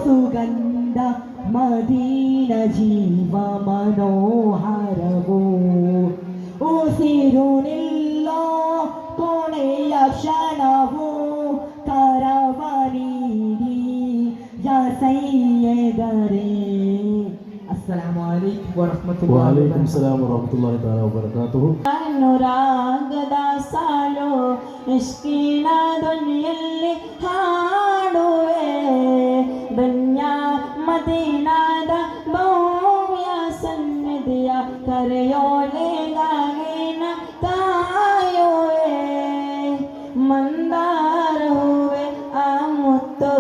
ಸುಗಂಧ ಮದೀನ ಜೀವ ಮನೋಹರವು ಉಸಿರು ನಿಲ್ಲೋ ಕೊನೆಯ ಕ್ಷಣವು ಕರವ ನೀಡಿ ಯಾಸೆಯೆದರೆ. ಅಸ್ಸಲಾಮು ಅಲೈಕುಂ ವರಹ್ಮತುಲ್ಲಾಹಿ ವಾಲೈಕುಂ ಸಲಾಂ ವರಹ್ಮತುಲ್ಲಾಹಿ ತಾಲಾ ವಬರಕಾತುಹು. ಅನುರಾಗದ ಸಾಲು ಇಷ್ಕಿನ ಧ್ವನಿಯಲ್ಲಿ ಹಾಡುವೆ ದುನ್ಯಾ ಮದೀನಾದ ಭವ್ಯ ಸನ್ನಿಧಿಯ ಕರೆಯೋಲೆಗಾಗಿನ ಕಾಯುವೆ ಮಂದಾರ ಹೂವೆ ಆ ಮುತ್ತು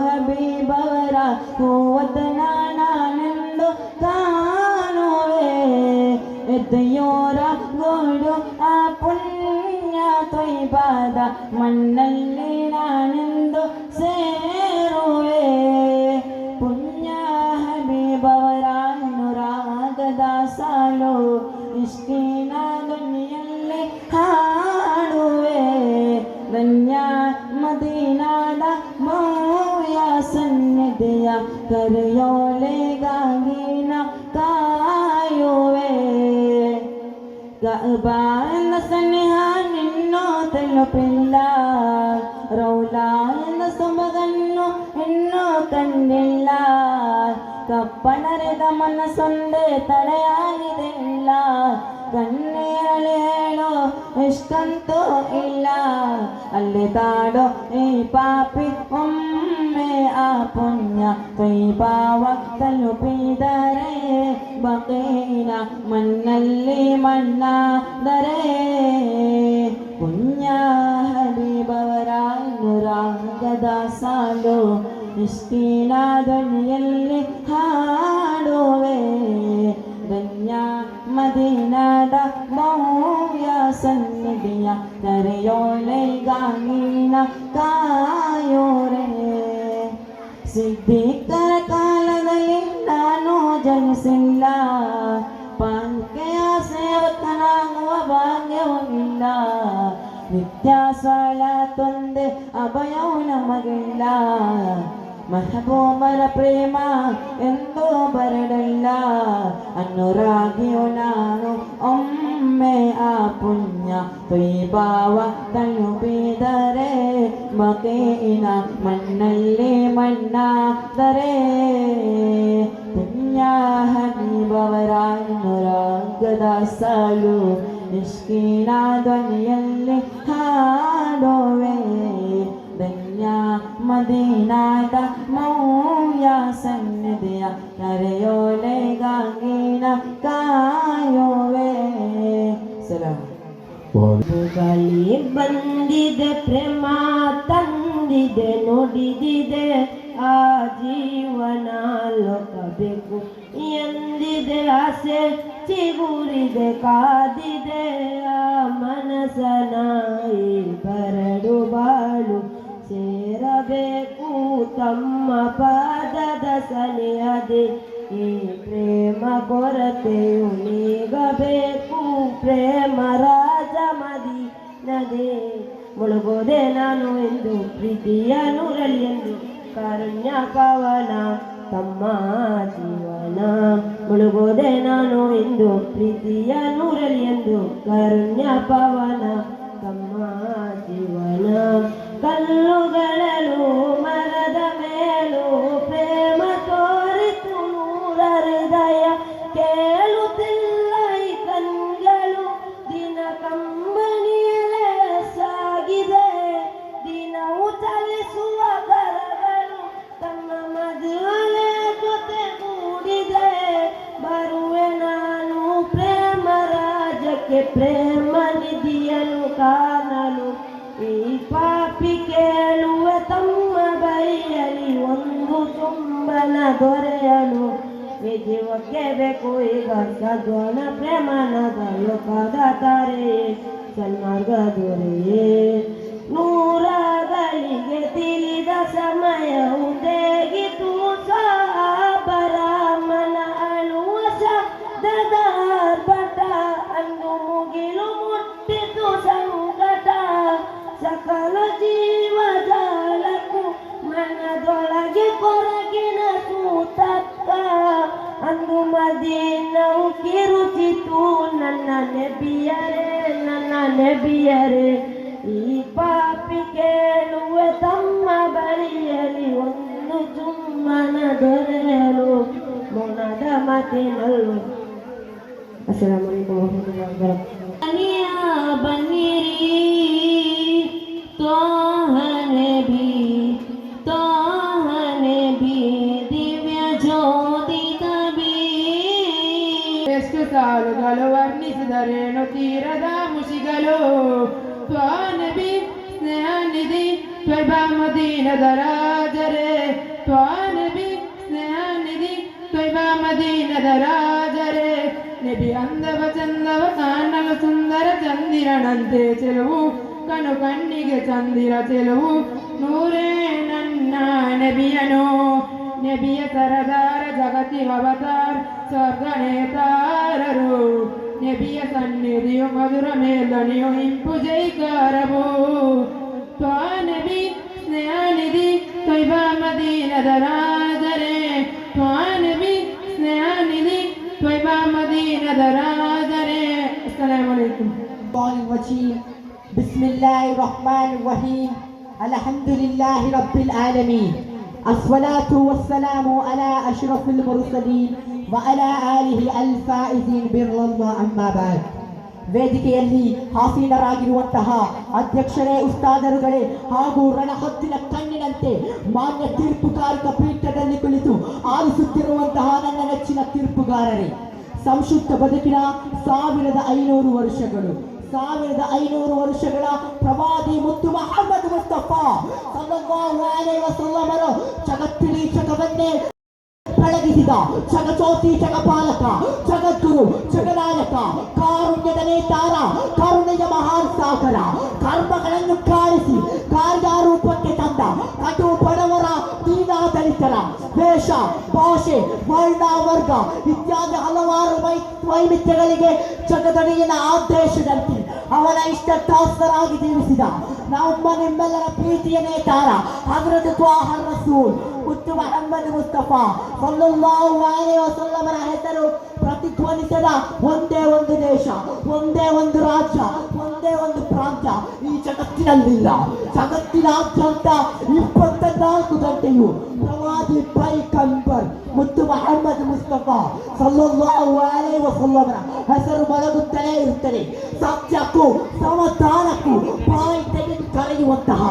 ಹಬೀಬವರ ಹೂವತನ ನಾನೆಂದು ಕಾಣುವೆ ಎದೆಯೋರ ಗೋಡು ಆ ಪುಣ್ಯ ತೊಯ್ಬಾದ ಮಣ್ಣಲ್ಲಿ ನಾನೆಂದು ಸೇರುವೆ ಪುಣ್ಯ ಹಬೀಬವರ ಅನುರಾಗದ ಸಾಲು ಇಷ್ಕಿನ ಧ್ವನಿಯಲ್ಲಿ ಹಾಡುವೆ ಧನ್ಯ ಮದೀನಾದ ಭವ್ಯ ಸನ್ನಿಧಿಯ ಕರೆಯೋಲೆಗಾಗಿನ ಕಾಯುವೆ ಗಬಾನ ಸನಿಹ ನಿನ್ನೋ ತಲುಪಿಲ್ಲ ರೌಲಾನ ಸೊಬಗನ್ನು ಇನ್ನೂ ಕಂಡಿಲ್ಲ ಕಪ್ಪನರೆದ ಮನಸ್ಸೊಂದೇ ತಡೆಯಾಗಿದೆ ಇಲ್ಲ ಕಣ್ಣೀರಳಿ ಹೇಳೋ ಇಷ್ಟಂತೂ ಇಲ್ಲ ಅಲ್ಲಿ ತಾಡೋ ಈ ಪಾಪಿ ಒಮ್ಮೆ ಆ ಪುಣ್ಯ ತೈಬಾವ ತಲುಪಿದರೆ ಬಕೀನ ಮಣ್ಣಲ್ಲಿ ಮಣ್ಣಾದರೆ ಪುಣ್ಯ ಹಬೀಬವರ ಅನುರಾಗದ ಸಾಲು ಇಷ್ಕಿನ ಧ್ವನಿಯಲ್ಲಿ ಹಾಡುವೆ ಧನ್ಯ ಮದೀನಾದ ಭವ್ಯ ಸನ್ನಿಧಿಯ ಕರೆಯೋಲೆಗಾಗಿನ ಕಾಯೋರೆ ಸಿದ್ಧಿಕರ ಕಾಲದಲ್ಲಿ ನಾನು ಜನಿಸಿಲ್ಲ ಪಾಂಕೆಯ ಸೇವಕನಾಗುವ ಭಾಗ್ಯವಿಲ್ಲ ನಿತ್ಯ ಸ್ವಳ ತೊಂದೆ ಅಭಯವು ನಮಗಿಲ್ಲ ಮಹಬೂಬರ ಪ್ರೇಮ ಎಂದೂ ಬರಡಲ್ಲ ಅನುರಾಗಿಯು ನಾನು ಒಮ್ಮೆ ಆ ಪುಣ್ಯ ತೊಯ್ಬಾವ ತಲುಪಿದರೆ ಬಕೀನ ಮಣ್ಣಲ್ಲಿ ಮಣ್ಣಾದರೆ ಪುಣ್ಯ ಹಬೀಬವರ ಅನುರಾಗದ ಸಾಲು ಇಷ್ಕಿನ ಧ್ವನಿಯಲ್ಲಿ ಹಾಡುವೆ ಧನ್ಯ ಮದೀನಾದ ಭವ್ಯ ಸನ್ನಿಧಿಯ ಕರೆಯೋಲೆಗಾಗಿನ ಕಾಯುವೆ. ಸಲಾಮ್. ಗಾಳಿ ಬಂದಿದೆ ಪ್ರೇಮ ತಂದಿದೆ ನೋಡಿದಿದೆ ಆ ಜೀವನ ಲೋಕಬೇಕು ಎಂದಿದೆ ಆಸೆ ಚಿಗುರಿದೆ ಕಾದಿದೆ ಆ ಮನಸನ ಈ ಬರಡು ಬಾಳು ಸೇರಬೇಕು ತಮ್ಮ ಪಾದದ ಸನಿಹದೆ ಈ ಪ್ರೇಮ ಕೊರತೆಯು ನೀಗಬೇಕು ಪ್ರೇಮ ರಾಜ ಮದೀನದೆ ಮುಳುಗೋದೆ ನಾನು ಎಂದು ಪ್ರೀತಿಯ ನೂರಲ್ಲಿ ಎಂದು ಕಾರುಣ್ಯ ಪವನ ತಮ್ಮ ಜೀವನ ಮುಳುಗೋದೆ ನಾನು ಎಂದು ಪ್ರೀತಿಯ ನೂರಲ್ಲಿ ಎಂದು ಕಾರುಣ್ಯ ಪವನ ತಮ್ಮ ಜೀವನ ಕಲ್ಲುಗಳಲು ಮರದ ಮೇಲೂ ಪ್ರೇಮ ತೋರಿತು ನೂರ ಹೃದಯ ಕೇಳುತ್ತಿಲ್ಲ ಈ ಕಣ್ಗಳು ದಿನ ಕಂಬನಿಯಲೇ ಸಾಗಿದೆ ದಿನವು ಚಲಿಸುವ ಕರ ಜಗಕ್ಕೆ ಪ್ರೇಮ ನಿಧಿಯನು ಕಾಣಲು ಈ ಪಾಪಿ ಕೇಳುವ ತಮ್ಮ ಬೈಯಲಿ ಒಂದು ಚುಂಬನ ದೊರೆಯಲು ಈ ಜೀವಕ್ಕೆ ಬೇಕು ಈಗ ಸದ್ವನ ಪ್ರೇಮನದ ಲೋಕದ ತಾರೆ ಸನ್ಮಾರ್ಗ ದೊರೆಯೇ ನೂರಗಳಿಗೆ ತಿಳಿದ ಸಮಯವು ತೆಗಿತು ಸಾಬರಾಮನ ಅಳುವ ಶಬ್ದದ ಆರ್ಭಟ ಅಂದು ಮುಗಿಲು ಮುಟ್ಟಿತು ಸಂಕಟ ಸಕಲ ಜೀವಜಾಲಕ್ಕೂ ಮನದೊಳಗೆ ಕೊರಗಿನ ಸೂತಕ್ಕ ಅಂದು ಮದೀನವು ಕಿರುಚಿತು ನನ್ನ ನೆಬಿಯರೇ ಈ ಪಾಪಿ ಕೇಳುವ ತಮ್ಮ ಬಳಿಯಲಿ ಒಂದು ಚುಮ್ಮನ ದೊರೆಯಲು ಮೊಣದ ಮಾತಿನಲ್ಲೂ. ಅಸ್ಸಲಾಮು ಅಲೈಕುಂ ವರಹಮತುಲ್ಲಾಹಿ ವಬರಕಾತುಹು. ಬನ್ನಿರಿ ತೋಹನೆ ಭಿ ದಿವ್ಯ ಜ್ಯೋತಿ ಕಬಿ. ಎಷ್ಟು ಸಾಲುಗಳು ವರ್ಣಿಸಿದರೇನು ತೀರದ ಮುಷಿಗಳು ತ್ವಾನಬಿ ಸ್ನೇಹನಿಧಿ ತ್ವಯ್ಬಾ ಮದೀನದ ರಾಜರೇ ತ್ವಾನಬಿ ಸ್ನೇಹನಿಧಿ ತ್ವಯ್ಬಾ ಮದೀನದ ರಾಜರೇ ನಬಿ ಅಂದವ ಚಂದವ ಕಾಣಲು ಸುಂದರ ಚಂದಿರನಂತೆ ಚೆಲುವು ಕಣ್ಣು ಕಣ್ಣಿಗೆ ಚಂದಿರ ಚೆಲುವು ನೂರೇ ನನ್ನ ನಬಿಯನು ನಬಿಯ ಸರದಾರ ಜಗತಿ ಅವತಾರ ಸ್ವರ್ಗ ನೇತಾರರು ನಬಿಯ ಸನ್ನಿಧಿಯು ಮಧುರ ಮೇಲನಿಯು ಇಂಪು ಜೈಕಾರವು ತ್ವಾನಬಿ ಸ್ನೇಹನಿಧಿ ತ್ವಯ್ಬಾ ಮದೀನದ ರಾಜರೇ ತ್ವಾನಬಿ ಸ್ನೇಹನಿಧಿ ತ್ವಯ್ಬಾ ಮದೀನದ ರಾಜರೇ. ಅಸ್ಸಲಾಮು ಅಲೈಕುಂ. بسم الله الرحمن الرحيم الحمد لله رب العالمين الصلاة والسلام على أشرف المرسلين وعلى آله الفائزين برضا الله أما بعد. ವೇದಿಕೆಯಲ್ಲಿ ಆಸೀನರಾಗಿರುವಂತಹ ಅಧ್ಯಕ್ಷರೇ, ಉಸ್ತಾದರುಗಳೇ ಹಾಗೂ ರಣಹದ್ದಿನ ಕಣ್ಣಿನಂತೆ ಮಾನ್ಯ ತೀರ್ಪುಗಾರಿಕ ಪೀಠದಲ್ಲಿ ಕುಳಿತು ಆಲಿಸುತ್ತಿರುವಂತಹ ನನ್ನ ನೆಚ್ಚಿನ ತೀರ್ಪುಗಾರರೇ, ಸಂಶುದ್ಧ ಬದುಕಿನ 1500 ವರ್ಷಗಳು 1500 ವರ್ಷಗಳ ಪ್ರವಾದಿ ಮುತ್ತು ಮುಹಮ್ಮದ್ ಮುಸ್ತಫಾ ಸಲ್ಲಲ್ಲಾಹು ಅಲೈಹಿ ವಸಲ್ಲಮರು ಜಗತ್ತಿಡೀ ಜಗವನ್ನೇ ಬೆಳಗಿಸಿದ ಜಗಜ್ಯೋತಿ, ಜಗಪಾಲಕ, ಜಗದ್ಗುರು, ಜಗನಾಯಕ, ಕಾರುಣ್ಯದ ನೇತಾರ, ಕರುಣೆಯ ಮಹಾನ್ ಸಾಗರ, ಕರ್ಮಗಳನ್ನು ಕಾಣಿಸಿ ಕಾರ್ಯರೂಪಕ್ಕೆ ತಂದ ಕಟು ಬಡವರ, ದೀನ ದಲಿತರ, ವೇಷ, ಭಾಷೆ, ವರ್ಣ, ವರ್ಗ ಇತ್ಯಾದಿ ಹಲವಾರು ವೈವಿಧ್ಯಗಳಿಗೆ ಜಗದೊಡೆಯನ ಆದೇಶದಂತೆ ಅವನ ಇಷ್ಟ ದಾಸರಾಗಿ ಜೀವಿಸಿದ ನಮ್ಮ ನಿಮ್ಮೆಲ್ಲರ ಪ್ರೀತಿಯ ನೇತಾರ ಹಜರತ್ ತ್ವಾಹ ರಸೂಲ್ ಮುತ್ತು ಮುಹಮ್ಮದ್ ಮುಸ್ತಫಾ ಸಲ್ಲಲ್ಲಾಹು ಅಲೈಹಿ ವಸಲ್ಲಮರ ಹೆಸರು ಪ್ರತಿಧ್ವನಿಸದ ಒಂದೇ ಒಂದು ದೇಶ, ಒಂದೇ ಒಂದು ರಾಜ್ಯ, ಒಂದೇ ಒಂದು ಪ್ರಾಂತ್ಯ ಈ ಜಗತ್ತಿನಲ್ಲಿಲ್ಲ. ಜಗತ್ತಿನಾದ್ಯಂತ 24 ಗಂಟೆಯು ಪ್ರವಾದಿ ಪೈಗಂಬರ್ ಮುತ್ತು ಮುಹಮ್ಮದ್ ಮುಸ್ತಫಾ ಸಲ್ಲಲ್ಲಾಹು ಅಲೈಹಿ ವಸಲ್ಲಮರ ಹೆಸರು ಮೊಳಗುತ್ತಲೇ ಇರುತ್ತದೆ. ಸತ್ಯಕ್ಕೂ ಸಮಾಧಾನಕ್ಕೂ ಬಾಯಿ ತೆಗೆದು ಕರೆಯುವಂತಹ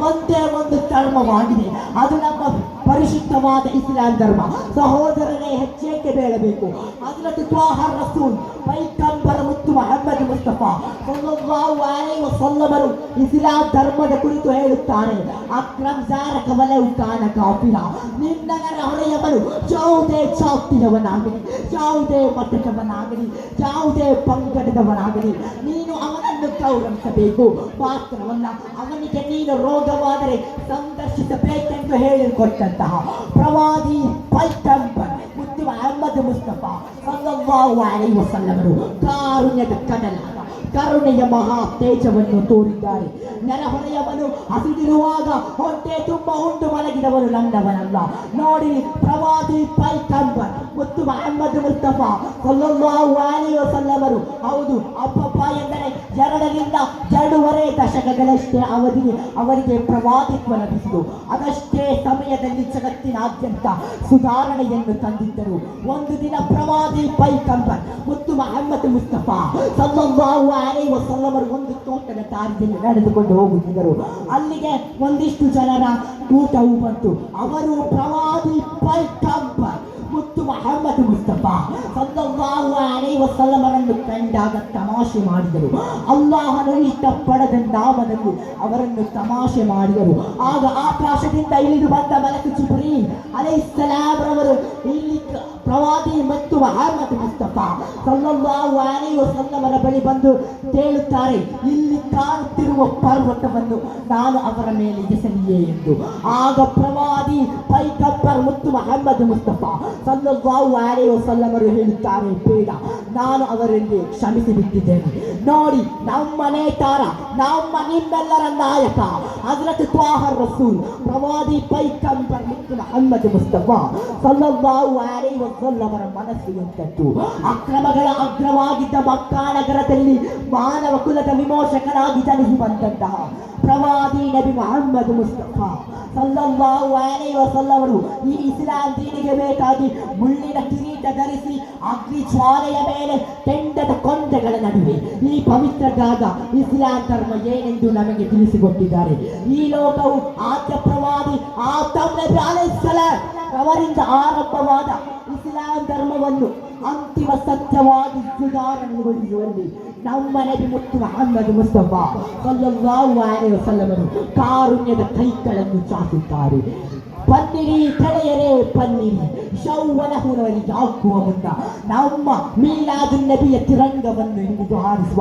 ಒಂದೇ ಒಂದು ಧರ್ಮವಾಗಿದೆ, ಅದು ನಮ್ಮ ಪರಿಶುದ್ಧವಾದ ಇಸ್ಲಾಂ ಧರ್ಮ. ಸಹೋದರನೇ, ಹೆಜ್ಜೆಗೆ ಬೀಳಬೇಕು. ಹಜರತ್ ತ್ವಾಹ ರಸೂಲ್ ಪೈಗಂಬರ್ ಮುತ್ತು ಮುಹಮ್ಮದ್ ಮುಸ್ತಫಾ ಸಲ್ಲಲ್ಲಾಹು ಅಲೈಹಿ ವಸಲ್ಲಮರು ಇಸ್ಲಾಂ ಧರ್ಮದ ಕುರಿತು ಹೇಳುತ್ತಾರೆ, ಅಕ್ರಮ್ ಜಾರಕ ವಲೌ ಕಾನ ಕಾಫಿರ, ನಿನ್ನ ಹೊರೆಯವನು ಯಾವುದೇ ಜಾತಿಯವನಾಗಲಿ, ಯಾವುದೇ ಮತದವನಾಗಲಿ, ಯಾವುದೇ ಪಂಗಡದವನಾಗಲಿ ನೀನು ಅವನನ್ನು ಗೌರವಿಸಬೇಕು. ಮಾತ್ರವಲ್ಲ, ಅವನಿಗೆ ನೀನು ರೋಗವಾದರೆ ಸಂದರ್ಶಿಸಬೇಕೆಂದು ಹೇಳಿಕೊಟ್ಟಂತಹ ಪ್ರವಾದಿ ಪೈಗಂಬರ್ ಮುತ್ತು ಮುಹಮ್ಮದ್ ಮುಸ್ತಫಾ ಸಲ್ಲಲ್ಲಾಹು ಅಲೈಹಿ ವಸಲ್ಲಮರು ಕಾರುಣ್ಯದ ಕಡಲಾದ ಕರುಣೆಯ ಮಹಾ ತೇಜವನ್ನು ತೋರಿದ್ದಾರೆ. ನೆರೆಹೊರೆಯವನು ಹಸಿದಿರುವಾಗ ಹೊಟ್ಟೆ ತುಂಬ ಉಂಡು ಮಲಗಿದವನು ನನ್ನವನಲ್ಲ. ನೋಡಿ, ಪ್ರವಾದಿ ಪೈಗಂಬರ್ ಮುತ್ತು ಮುಹಮ್ಮದ್ ಮುಸ್ತಫಾ ಸಲ್ಲಲ್ಲಾಹು ಅಲೈಹಿ ವಸಲ್ಲಮರು ಹೌದು, ಅಪ್ಪಪ್ಪ ಎಂದರೆ 2ರಿಂದ 2.5 ದಶಕಗಳಷ್ಟೇ ಅವರಿಗೆ ಪ್ರವಾದಿತ್ವ ಲಭಿಸಿತು. ಅದಷ್ಟೇ ಸಮಯದಲ್ಲಿ ಜಗತ್ತಿನಾದ್ಯಂತ ಸುಧಾರಣೆಯನ್ನು ತಂದಿದ್ದರು. ಒಂದು ದಿನ ಪ್ರವಾದಿ ಪೈಗಂಬರ್ ಮುತ್ತು ಮುಹಮ್ಮದ್ ಮುಸ್ತಫಾ ಸಲ್ಲಲ್ಲಾಹು ಅಲೈಹಿ ವಸಲ್ಲಮರು ಒಂದು ತೋಟದ ದಾರಿಯಲ್ಲಿ ನಡೆದುಕೊಂಡು ಹೋಗುತ್ತಿದ್ದರು. ಅಲ್ಲಿಗೆ ಒಂದಿಷ್ಟು ಜನರ ಊಟವು ಬಂತು. ಅವರು ಪ್ರವಾದಿ ಪೈಗಂಬರ್ ಮುತ್ತು ಮುಹಮ್ಮದ್ ಮುಸ್ತಫಾ ಸಲ್ಲಲ್ಲಾಹು ಅಲೈಹಿ ವಸಲ್ಲಮರನ್ನು ಕಂಡಾಗ ತಮಾಷೆ ಮಾಡಿದರು. ಅಲ್ಲಾಹನು ಇಷ್ಟಪಡದ ನಾಮದಲ್ಲಿ ಅವರನ್ನು ತಮಾಷೆ ಮಾಡಿದರು. ಆಗ ಆಕಾಶದಿಂದ ಇಳಿದು ಬಂದ ಮಲಕು ಜಿಬ್ರೀಲ್ ಅಲೈಹಿಸ್ಸಲಾಂ ರವರು ಇಲ್ಲಿ ಪ್ರವಾದಿ ಮತ್ತು ಮುಹಮ್ಮದ್ ಮುಸ್ತಫಾ ಸಲ್ಲಲ್ಲಾಹು ಅಲೈಹಿ ವಸಲ್ಲಮರ ಬಳಿ ಬಂದು ತೇಳುತ್ತಾರೆ, ಇಲ್ಲಿ ಕಾಣುತ್ತಿರುವ ಪರ್ವತವನ್ನು ನಾನು ಅವರ ಮೇಲೆ ಎಸೆಯೇ ಎಂದು. ಆಗ ಪ್ರವಾದಿ ಪೈಗಂಬರ್ ಮತ್ತು ಮುಹಮ್ಮದ್ ಮುಸ್ತಫಾ ಸಲ್ಲಲ್ಲಾಹು ಅಲೈಹಿ ವಸಲ್ಲಮರು ಹೇಳುತ್ತಾರೆ, ಬೇಡ, ನಾನು ಅವರಿಗೆ ಕ್ಷಮಿಸಿ ಬಿಟ್ಟಿದ್ದೇನೆ. ನೋಡಿ, ನಮ್ಮ ನೇತಾರ, ನಮ್ಮ ನಿಮ್ಮೆಲ್ಲರ ನಾಯಕ ಹಜರತ್ ತ್ವಾಹ ರಸೂಲ್ ಪ್ರವಾದಿ ಪೈಗಂಬರ್ ಮತ್ತು ಮುಹಮ್ಮದ್ ಮುಸ್ತಫಾ ಸಲ್ಲಲ್ಲಾಹು ಅಲೈಹಿ ವಸಲ್ಲಮರ ಮನಸ್ಸು ಎಂತದ್ದು. ಅಕ್ರಮಗಳ ಅಗ್ರವಾಗಿದ್ದ ಮಕ್ಕಾ ನಗರದಲ್ಲಿ ಮಾನವ ಕುಲದ ವಿಮೋಚಕನಾಗಿ ಜನಿಸಿ ಬಂದಂತಹ ಪ್ರವಾದಿ ನಬಿ ಮುಹಮ್ಮದ್ ಮುಸ್ತಫಾ ಸಲ್ಲಲ್ಲಾಹು ಅಲೈಹಿ ವಸಲ್ಲಮರು ಈ ಇಸ್ಲಾಂ ದೀನಿಗೆ ಬೇಕಾಗಿ ಮುಳ್ಳಿನ ಕಿರೀಟ ಧರಿಸಿ ಅಗ್ನಿ ಜ್ವಾಲೆಯ ಮೇಲೆ ತೆಂಡದ ಕೊಂಡೆಗಳ ನಡುವೆ ಈ ಪವಿತ್ರ ಜಾಗ ಇಸ್ಲಾಂ ಧರ್ಮ ಏನೆಂದು ನಮಗೆ ತಿಳಿಸಿಕೊಟ್ಟಿದ್ದಾರೆ. ಈ ಲೋಕವು ಆದ್ಯ ಪ್ರವಾದಿ ಆದಮ್ ನಬಿ ಅಲೈಹಿಸ್ಸಲಾಂ ಅವರಿಂದ ಆರಂಭವಾದ ಇಸ್ಲಾಂ ಧರ್ಮವನ್ನು ಅಂತಿಮ ಸತ್ಯವಾಗಿ ಸುಧಾರಣೆಗೊಳಿಸುವಲ್ಲಿ ನಮ್ಮ ನಬಿ ಮುತ್ತು ಮುಹಮ್ಮದ್ ಮುಸ್ತಫಾ ಸಲ್ಲಲ್ಲಾಹು ಅಲೈಹಿ ವಸಲ್ಲಮರು ಕಾರುಣ್ಯದ ಕೈಗಳನ್ನು ಚಾಚುತ್ತಾರೆ. ಬನ್ನಿರಿ ಗೆಳೆಯರೇ, ಬನ್ನಿರಿ, ಯೌವನವರಿಗಾಗುವ ಮುನ್ನ ನಮ್ಮ ಮೀಲಾದು ನಬಿಯ ತಿರಂಗವನ್ನು ಹಿಡಿದು ಹಾರಿಸುವ.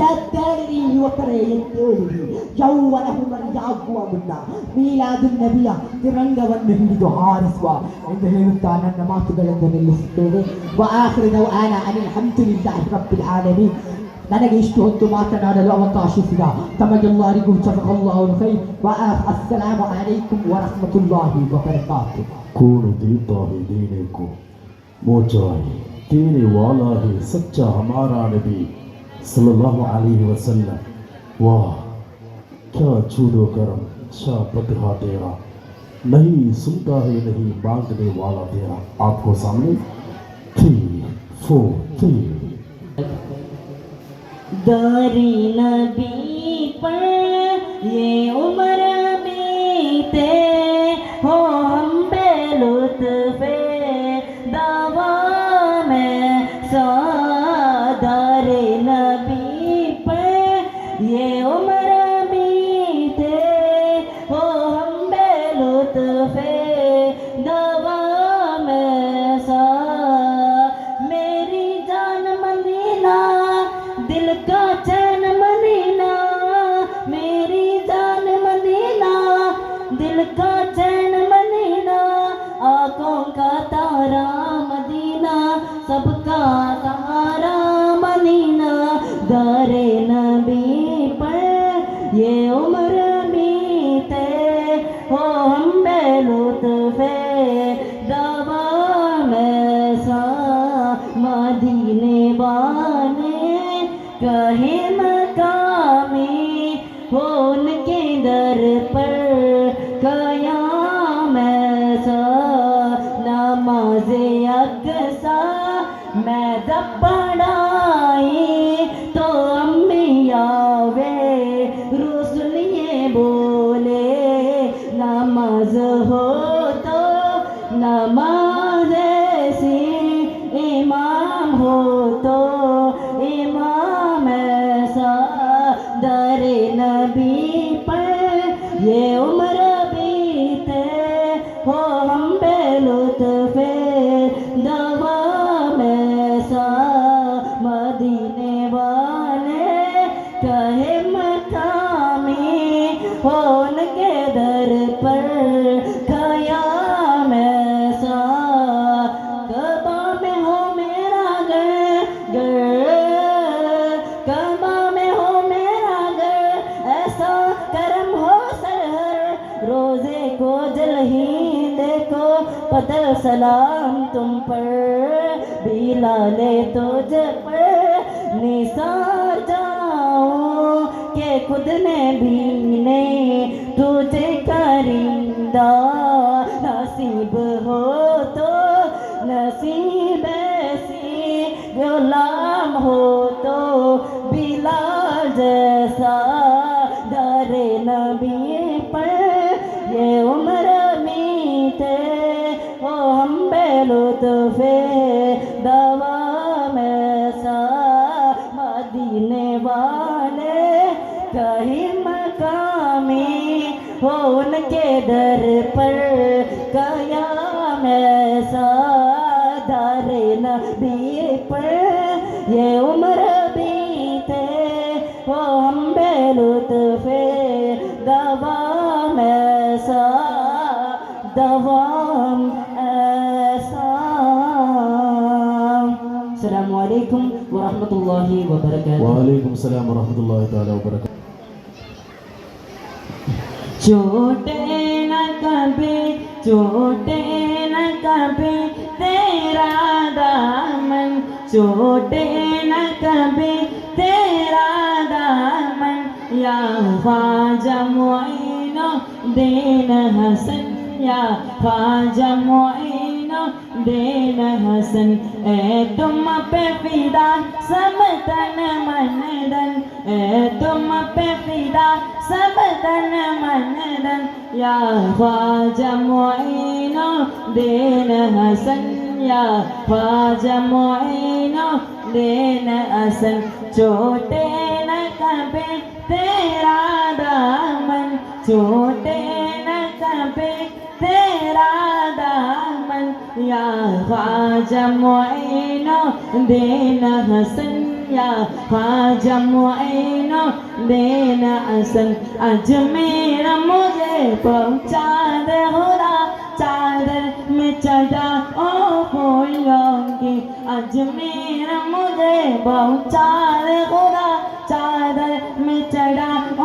ಎದ್ದೇಳಿರಿ ಯುವಕರೇ, ಎದ್ದೇಳಿರಿ, ಯೌವನವರಿಗಾಗುವ ಮುನ್ನ ಮೀಲಾದು ನಬಿಯ ತಿರಂಗವನ್ನು ಹಿಡಿದು ಹಾರಿಸುವ ಎಂದು ಹೇಳುತ್ತಾ ನನ್ನ ಮಾತುಗಳನ್ನು ನಿಲ್ಲಿಸುತ್ತೇವೆ. ವಆಖಿರು ದಅವಾನಾ ಅನಿಲ್ ಹಮ್ದುಲಿಲ್ಲಾಹಿ ರಬ್ಬಿಲ್ ಆಲಮೀನ್. ನನಗೆ ಇಷ್ಟು ಹೊತ್ತು ಮಾತನಾಡಲು ಅವಕಾಶಿಸಿದ ತಮಗೆಲ್ಲರಿಗೂ ಜಜಾಕಲ್ಲಾಹು ಖೈರ್. ಅಸ್ಸಲಾಮು ಅಲೈಕುಂ ವರಹ್ಮತುಲ್ಲಾಹಿ ವಬರಕಾತುಹು. कौन देता है देने को, मोचाए देने वाला है सच्चा हमारा नबी सल्लल्लाहु अलैहि वसल्लम. वाह क्या जूदो करम, अच्छा बदहा तेरा, नहीं सुनता है नहीं मांगने वाला तेरा. आपको सामने 3 4 3 दारी नबी पर ये उम्र बीते हो हम बेलुत्फे दवा में सादारे नबी पर ये उम्र बीते हो हम बेलुत्फे दवा में सा. मेरी जान मदीना दिल का चैन मदीना, मेरी जान मदीना दिल का चैन मदीना, आंखों का तारा मदीना सबका तारा मदीना. दारे नबी पर ये उम्र बीते हो हम बेलुत्फे दवा में सा. मदीने वाले कहे मकामी हो उनके दर पर कयाम ऐसा. नमाज़े अक़सा मैं जब पढ़ाई तो अम्बिया वे रुसूल ये बोले, नमाज हो तो नमाज ऐसी, इमाम हो तो इमाम ऐसा. दरे नबी पर ये उम्र बीते हो हम बेलुत्फे दवा में सा. मदीने वाले कहे मकामी हो उनके दर पर कयाम ऐसा. कबा में हो मेरा कबा में हो मेरा घर, ऐसा करम हो सरहर रोजे को जल ही देखो पदर सलाम तुम पर. बिलाले तुझ पर निसार जाऊं के खुद ने भी नहीं तुझे करींदा. नसीब हो तो नसीब ऐसी, गुलाम हो तो बिलाल जैसा. दरे नबी पर ये उम्र बीते हो हम लुत्फ़े दवा में सा मदीने वाले कहीं मकामी हो उनके दर पर कयाम ऐसा दारे नबी पर ये उम्र बीते हो हम बेलुत्फ़े दवाम ऐसा दवाम ऐसा। अस्सलामु अलैकुम वरहमतुल्लाहि वबरकातुहू। वालेकुम सलाम वरहमतुल्लाहि ताला वबरकातुहू। छूटे न कभी छूटे न कभी तेरा दामन, छूटे न कभी तेरा दामन, या ख्वाजा मुईनुद्दीन हसन, या ख्वाजा मुईनुद्दीन हसन। ए तुम पे फिदा सब तन मन धन, ए तुम पे फिदा सब तन मन धन, या ख्वाजा मुईनुद्दीन हसन, या ख्वाजा मुईनुद्दीन हसन। छोटे न कभी तेरा दामन, छोटे न कभी तेरा दामन, या ख्वाजा मुईनुद्दीन हसन, या ख्वाजा मुईनुद्दीन हसन। अजमेर मुझे पहुँचा दे खुदा, चादर में चढ़ा ओ फूलों की। अजमेर मुझे पहुँचा दे खुदा, चादर में चढ़ा ओ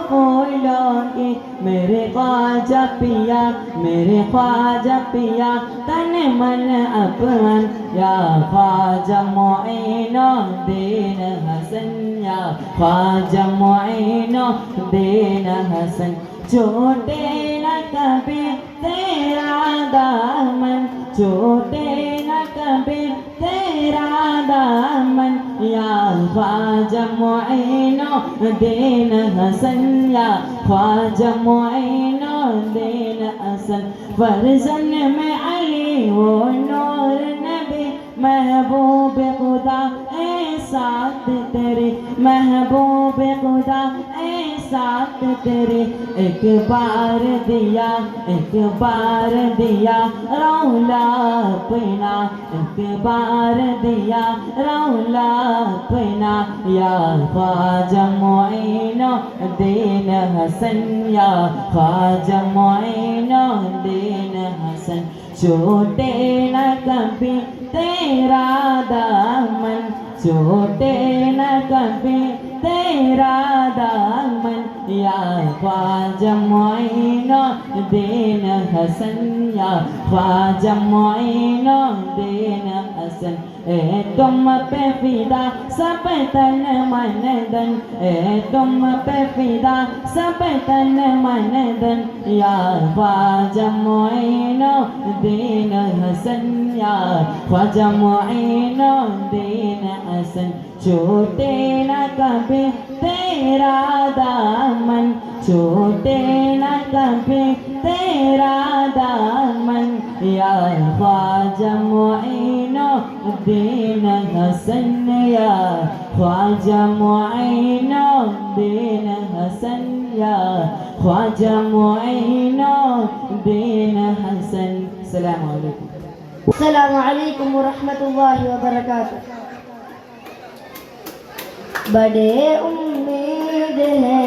फूलों की। मेरे ख्वाजा पिया, मेरे ख्वाजा पिया तन मन अपन, या ख्वाजा मुईनुद्दीन हसन, या ख्वाजा मुईनुद्दीन हसन। छोटे न कभी तेरा दामन, छोटे न कभी तेरा दामन, या ख्वाजा मुईनुद्दीन हसन, या ख्वाजा मुईनुद्दीन हसन। फर्जन में अली वो नूर नबी, महबूब खुदा ए साथ तेरे, महबूब खुदा ए साथ तेरे। एक बार दिया, एक बार दिया रौला अपना, एक बार दिया रौला अपना, या ख्वाजा मुईनुद्दीन हसन, या ख्वाजा मुईनुद्दीन हसन। छोटे न कभी तेरा दामन, छोटे न कभी तेरा दामन, या ख्वाजा मुईनुद्दीन हसन, या ख्वाजा मुईनुद्दीन हसन। ए तुम पे फिदा सब तन मन धन, ए तुम पे फिदा सब तन मन धन, या ख्वाजा मुईनुद्दीन हसन, या ख्वाजा मुईनुद्दीन हसन। छोटे न कभी तेरा दामन, छोटे न कभी तेरा दामन, या ख्वाजा मुईनुद्दीन हसन, या ख्वाजा मुईनुद्दीन हसन, या ख्वाजा मुईनुद्दीन हसन। अस्सलामु अलैकुम। अस्सलामु अलैकुम वरहमतुल्लाहि वबरकातुहू। बड़े उम्मीद है,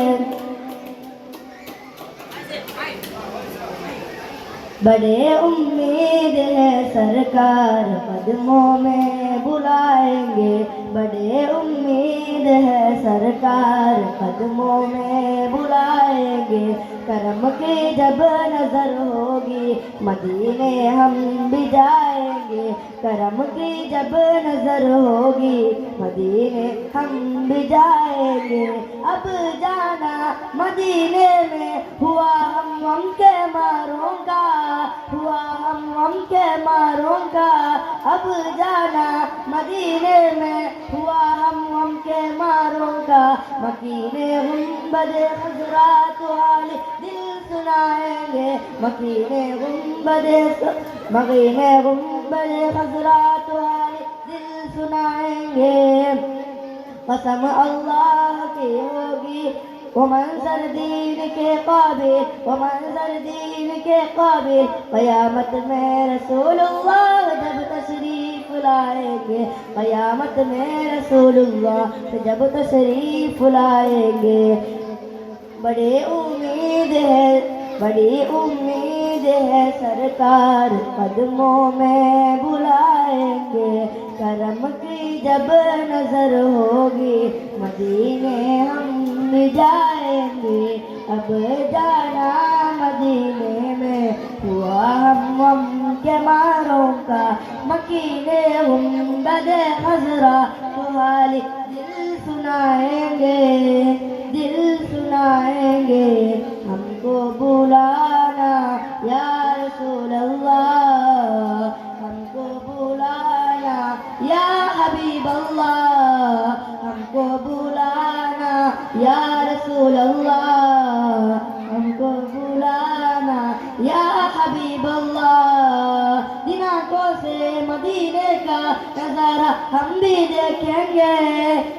बड़े उम्मीद है सरकार कदमों में बुलाएंगे, बड़े उम्मीद है सरकार कदमों में बुलाएंगे। करम की जब नजर होगी मदीने हम भी जाएंगे, करम की जब नजर होगी मदीने हम भी जाएंगे। अब जाना मदीने में हुआ हम के मारों का, हुआ हम के मारों का। अब जाना मदीने में हुआ हम के मारों का। मकीने गुंबदे हज़रात वाले दिल सुनाएंगे, मकीने गुंबदे गुंबद खजरा तुम्हारे दिल सुनाएंगे कसम अल्लाह की होगी वो मंजर दीन के काबिल वो मंजर दीन के काबिल क़यामत में रसूलुल्लाह जब तशरीफ लाएंगे क़यामत में रसूलुल्लाह जब तशरीफ लाएंगे बड़ी उम्मीद है सरकार कदमों में बुलाएंगे करम की जब नजर होगी मदीने हम जाएंगे अब जाना मदीने में हुआ हम के मारों का मकीने गुंबद खजरा तुम्हारी दिल सुनाएंगे हमको बुलाना या रसूल अल्लाह हमको बुलाना या हबीब अल्लाह हमको बुलाना या रसूल अल्लाह हमको बुलाना या हबीब अल्लाह दिनांकों से मदीने का नजारा हम भी देखेंगे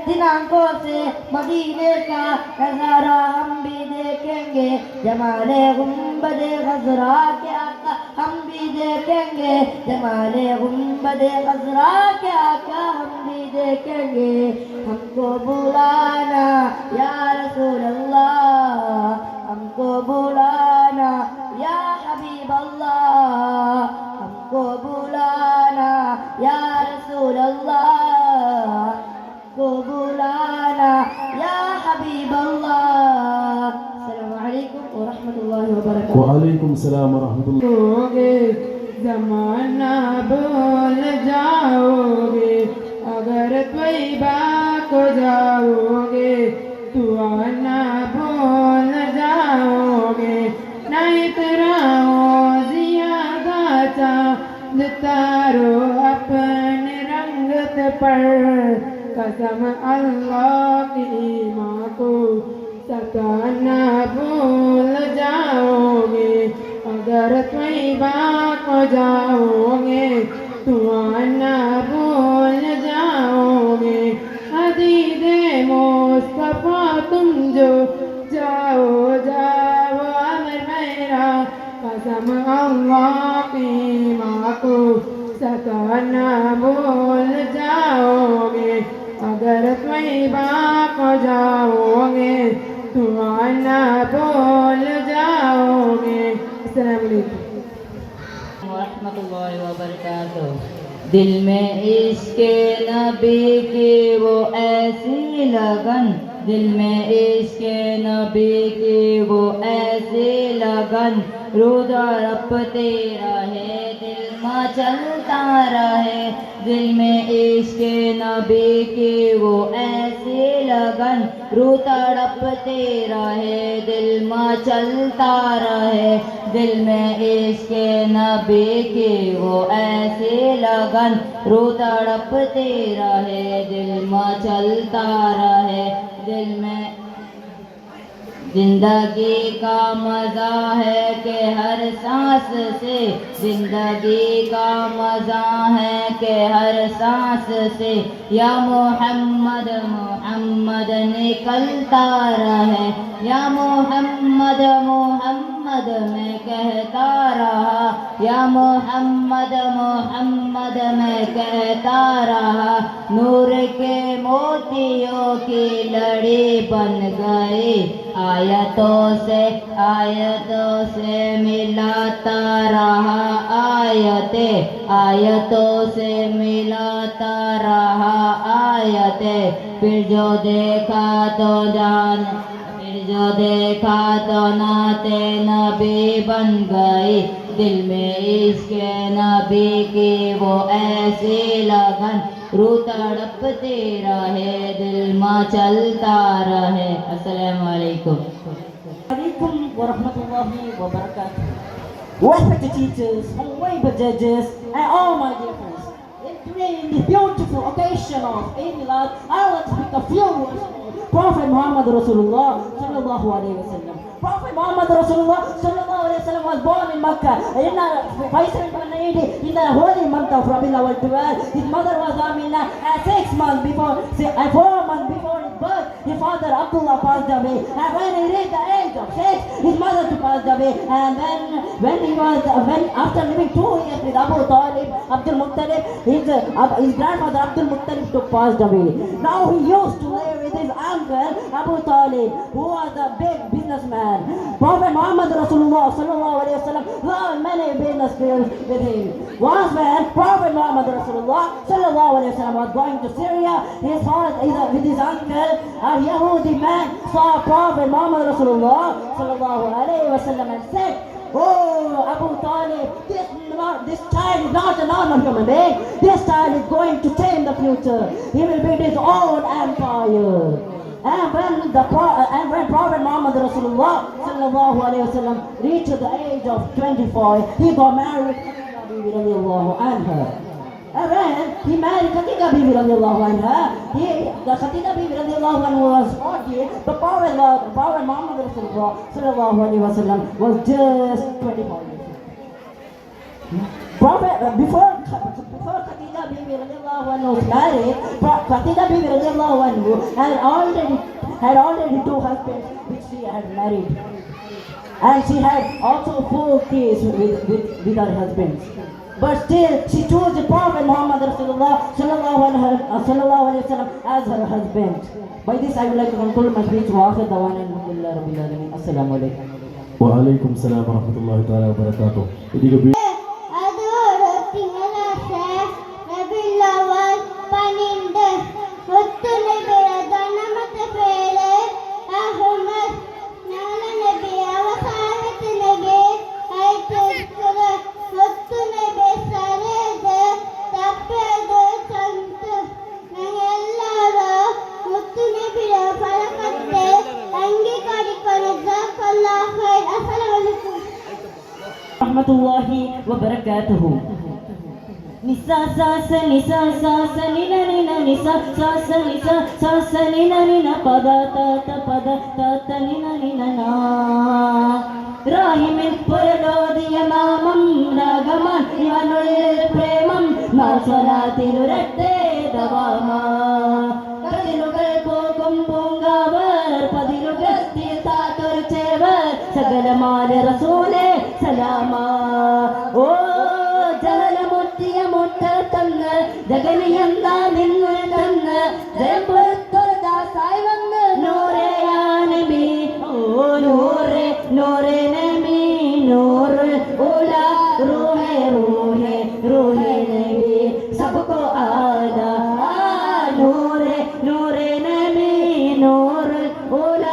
दिनांकों से मदीने का नजारा हम भी देखेंगे जमाले गुंबद खजरा के आका हम भी देखेंगे जमाले गुंबद खजरा के आका हम भी देखेंगे हमको बुलाना या रसूल अल्लाह हमको बुलाना या हबीब अल्लाह हमको बुलाना या रसूल अल्लाह को बुलाना या हबीब अल्लाह अस्सलामु अलैकुम व रहमतुल्लाहि व बरकातहू वालेकुम सलाम व रहमतुल्लाह। होगे जमाना भूल जाओगे अगर तैयबा को जाओगे तू आना भूल जाओगे नहीं तेरा जियादा चांद तारो अपने रंगत पर कसम अल्लाह की माँ को सताना भूल जाओगे अगर तैयबा को जाओगे तू आना भूल जाओगे हदीदे मुस्तफा तुम जो जाओ अमर मेरा कसम अल्लाह की माँ को सताना भूल जाओगे अगर तैयबा को जाओगे तो आना भूल जाओगे। अस्सलाम वालेकुम रहमतुल्लाहि व बरकातहू। दिल में इश्क़ नबी की वो ऐसी लगन दिल में इश्क़ नबी की वो ऐसी लगन रोज़ा रपते रहे दिल में चलता रहे दिल में इश्क़ नबी की वो ऐसी लगन रू तड़पते रहे दिल में चलता रहे दिल में इश्क़ नबी की वो ऐसी लगन रू तड़पते रहे दिल में चलता रहे दिल में जिंदगी का मज़ा है कि हर सांस से जिंदगी का मज़ा है कि हर सांस से या मोहम्मद मोहम्मद निकलता रहे या मोहम्मद मोहम्मद मैं कहता रहा या मोहम्मद मोहम्मद मैं कहता रहा नूर के मोतियों की लड़ी बन गई आयतों से मिलाता रहा आयतों से मिलाता रहा आयतें फिर जो देखा तो नाते नबी बन गई दिल में इश्क़ नबी की वो ऐसी लगन रू तड़पते रहे दिल में चलता रहे। अस्सलामु अलैकुम wa rahmatullahi wa barakatuh. Respected teachers, honorable judges, and all my dear friends. Today, in this beautiful occasion of Eid Milad, I want to speak a few words of Prophet Muhammad Rasulullah sallallahu alaihi wasallam. Prophet Muhammad Rasulullah sallallahu alaihi wasallam was born in Makkah in 580 in the holy month of Rabiul Awwal 12. His mother was Amina, and 4 months before his birth, his father Abdullah passed away. And when he reached the age of 6, his mother too passed away. And when after living 2 years with Abu Talib, Abdul Muttalib, his grandfather Abdul Muttalib too passed away. Now he used to live with his uncle Abu Talib, who was a big businessman. Prophet Muhammad Rasulullah sallallahu alaihi wasallam learned many business skills with him. Once when Prophet Muhammad Rasulullah sallallahu alaihi wasallam was going to Syria, with his uncle, a Yahudi man saw Prophet Muhammad Rasulullah sallallahu alaihi wasallam and said, "Oh, Abu Talib, this child is not a normal human being. This child is going to change the future. He will build his own empire." And when Prophet Muhammad Rasulullah sallallahu alaihi wasallam reached the age of 24, he got married to Khadija Bibi radiallahu anha. And when he married Khadija Bibi radiallahu anha, the Khadija Bibi radiallahu anha was 40, the Prophet Muhammad Rasulullah sallallahu alaihi wasallam was just 24 years. Before Khadija Bibi radiallahu anhu was married, Khadija Bibi radiallahu anhu had already 2 husbands which she had married, and she had also 4 kids with her husbands. But still, she chose the Prophet Muhammad Rasulullah sallallahu alaihi wasallam as her husband. By this, I would like to conclude my speech. Wa akhir dawana alhamdulillah rabbil alamin. Assalamu alaikum. Wa alaikum salam wa rahmatullahi ta'ala wa barakatuh. ಇದೀಗ அதோடு திங்களாச நபில்லவல் பனிந்து ஒத்துணை பிறந்த நமது பேரு அஹ்மத் நால நபி அவசானத்து நபி ஐத்திருக்கிற ஒத்துணை பேசறது தப்பது சந்து நாங்கெல்லாரும் ஒத்துணை பிற பழக்கத்தை அங்கீகரிக்கிறது அல்லாஹ் அஸ்ஸலாமு அலைக்கும் rahmatullahi wa barakatuhu. Nisa sa nisa nina nina nisa sa nisa nina nina pada ta nina nina na rahimin purlodiya mamam ragaman ivanul premam nasalatiruratte davama kadilugal pogum bungavar padilugal tirthatur chevar sagalamale rasule salama o ജലമുത്തിയ മുട്ട തന്ന് ജഗനിയന്ത നിന്ന് തന്ന് ജയപുരത്തൊരുദാസായി വന്ന് നൂറേ യാ നബി ഓ നൂറേ നൂറേ നബി നൂറ് ഉല റൂഹേ റൂഹേ റൂഹേ നബി സബ്കോ ആദാ നൂറേ നൂറേ നബി നൂറ് ഉല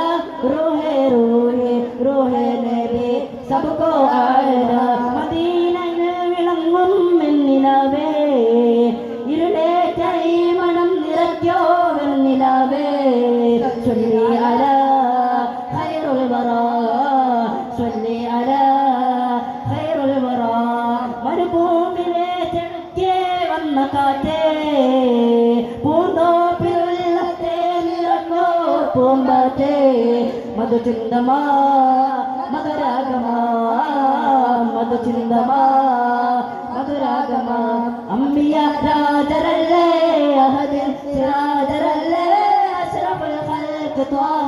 റൂഹേ റൂഹേ റൂഹേ നബി സബ്കോ ആദാ നിലാവേ ഇരുളേറ്റ ഈ മണം നിറയ്ക്കോ വെണ്ണിലാവേ ചൊല്ലി അലാ ഖൈറുൽ വറാ ചൊല്ലി അലാ ഖൈറുൽ വറാ മരുഭൂമിയിലെ ചെടുക്കേ വന്ന കാറ്റേ പൂന്തോപ്പിലുള്ളത്തെ നിറക്കോ പൂമ്പാറ്റേ മധുചിന്തമാ മധുരാഗമാ മധുചിന്തമാ മധുരാഗമാ അമ്പിയ രാജരല്ലേ അഹദിൽ സിറാജരല്ലേ അശ്റഫുൽ ഖൽഖ് ത്വാഹ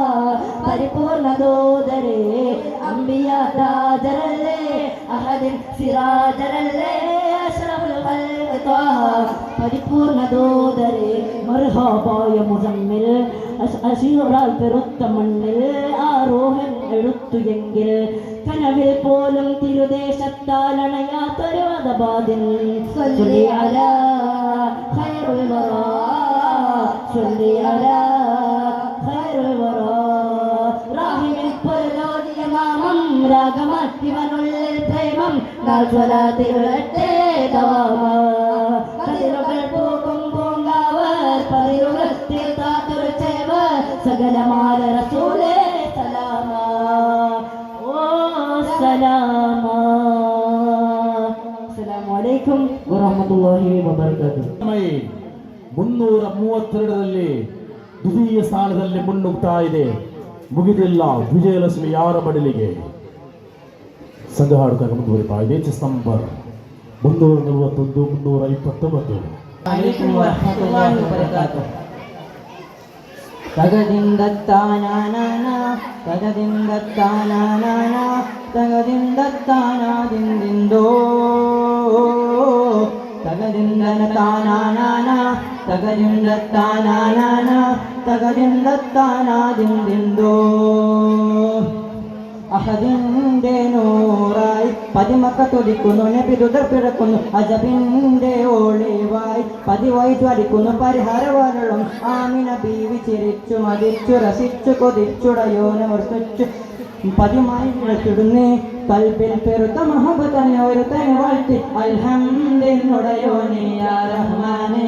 പരിപൂർണ ദൂതരേ അമ്പിയ രാജരല്ലേ അഹദിൽ സിറാജരല്ലേ അശ്റഫുൽ ഖൽഖ് ത്വാഹ പരിപൂർണ ദൂതരേ മർഹബായ മുസമ്മിൽ അശീറാൽ പെരുത്ത മണ്ണിൽ ആരോഹൻ എഴുത്തു എങ്കിൽ കനവിൽ പോലും തിരുദേശത്താലണയാത്തൊരു അദബാദിൻ ചൊല്ലി അലാ ഖൈറുൽ വറാ ചൊല്ലി അലാ ഖൈറുൽ വറാ റാഹിമിൽ പൊരുലോദിയ നാമം രാഗമാറ്റിവനുള്ളിൽ പ്രേമം നാൽസ്വലാത്തിലുള്ളട്ടെ ദവാമ കതിരുകൾ പൂക്കും പൂങ്കാവർ പതിരുകൾ തീർത്താത്തൊരു ചേവർ സകലമാല റസൂലേ സലാമ സലാമ അസ്സലാമു അലൈക്കും വറഹ്മത്തുള്ളാഹി വബറകാതുഹു. 332ರಲ್ಲಿ ದ್ವಿತೀಯ ಸ್ಥಾನದಲ್ಲಿ ಮುನ್ನುಗ್ತಾ ಇದೆ. ಮುಗಿದಿಲ್ಲ ವಿಜಯಲಕ್ಷ್ಮಿ ಯಾರ ಮಡಿಲಿಗೆ. ಸಂಘ ಹಾಡುತ್ತಾರೆ ಮುಂದುವರಿತಾ ಇದೆ. Chess number 341 329. عليكم ورحمة الله وبركاته. തകദിന്ദത്താനാനാനാ തകദിന്ദത്താനാനാനാ തകദിന്ദത്താനാദിന്ദിന്ദോ തകദിന്ദനത്താനാനാനാ തകദിന്ദത്താനാനാനാ തകദിന്ദത്താനാദിന്ദിന്ദോ അഹദിന്റെ നൂറായി പതിമക്ക തുടിക്കുന്നു നബിദുദർ പിറക്കുന്നു അജബിന്റെ ഒളിവായി പതിവായി ജ്വലിക്കുന്നു പരിഹാരവരളും ആമിന ബീവി ചിരിച്ചു മതിച്ചു രസിച്ചു കൊതിച്ചുടയോനെ വർത്തിച്ചു പതിമായി വിളച്ചിടുന്നേ കൽബിൽ പെരുത്ത മഹബത്തനെ ഒരു തന്നെ വാഴ്ത്തി അൽഹംദുലില്ലാഹി യാ റഹ്മാനേ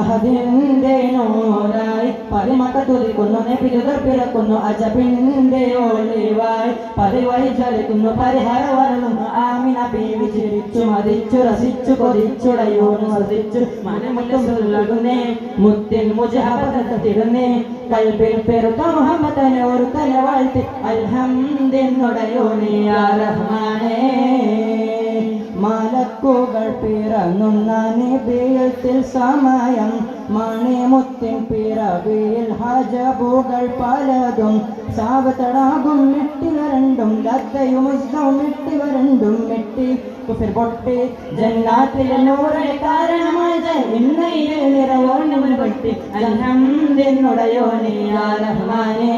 അഹദിന്റെ നൂറായി പതിമക്ക തുടിക്കുന്നു നബിദുദർ പിറക്കുന്നു അജബിന്റെ ഒളിവായി പതിവായി ജ്വലിക്കുന്നു പരിഹാരവരളും ആമിന ബീവി ചിരിച്ചു മതിച്ചു രസിച്ചു കൊതിച്ചുടയോനെ വർത്തിച്ചു മനമുല്ലസുലകുന്നേ മുത്തിൽ മുജഹബത്തിടുന്നേ കൽബിൽ പെരുത്ത മുഹമ്മദനെ ഒരു തന്നെ വാഴ്ത്തി അൽഹംദുലില്ലാഹി യാ റഹ്മാനേ മലക്കുകൾ പിറങ്ങുന്ന നിബിയത്തിൽ സമയം മണിമുത്തിൻ പിറവിയിൽ ഹജബുകൾ പലതും സാവതടാകും മെട്ടിവരണ്ടും ലത്തയും മെട്ടിവരണ്ടും മെട്ടി കുഫിർ പൊട്ടി ജന്നാത്തിലെ നൂറിന് കാരണമായ ഇന്നയിലെ നിറവോണം പൊട്ടി അൽഹംദുലില്ലാഹി യാ റഹ്മാനേ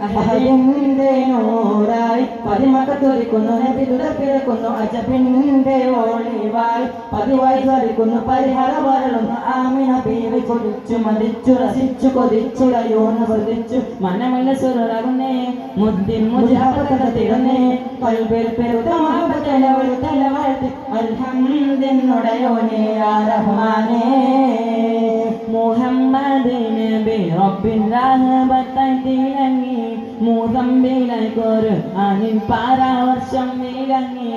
അഹദിന്റെ നൂറായി പതിമക്ക തുറിക്കുന്നു നബിദുദർ പിറക്കുന്നു അജബിന്റെ ഒളിവായി പതിവായി ജ്വലിക്കുന്നു പരിഹാരവരളും ആമിന ബീവി കൊതിച്ചു മതിച്ചു രസിച്ചു കൊതിച്ചുടയോന്ന് വർദ്ധിച്ചു മനമുള്ള സുരളകുന്നേ മുദ്ദിൻ മുജഹബത്തിടുന്നേ കൽബിൽ പെരുത്ത മഹബത്തനെ ഒരു തല വാഴ്ത്തി അൽഹംദുലില്ലാഹി യാ റഹ്മാനേ മുഹമ്മദ് നബി റബ്ബിൻ റഹബത്തായി തിളങ്ങി മൂതമ്പിലായി ഖുർആനിൻ പരാവർഷം വിളങ്ങി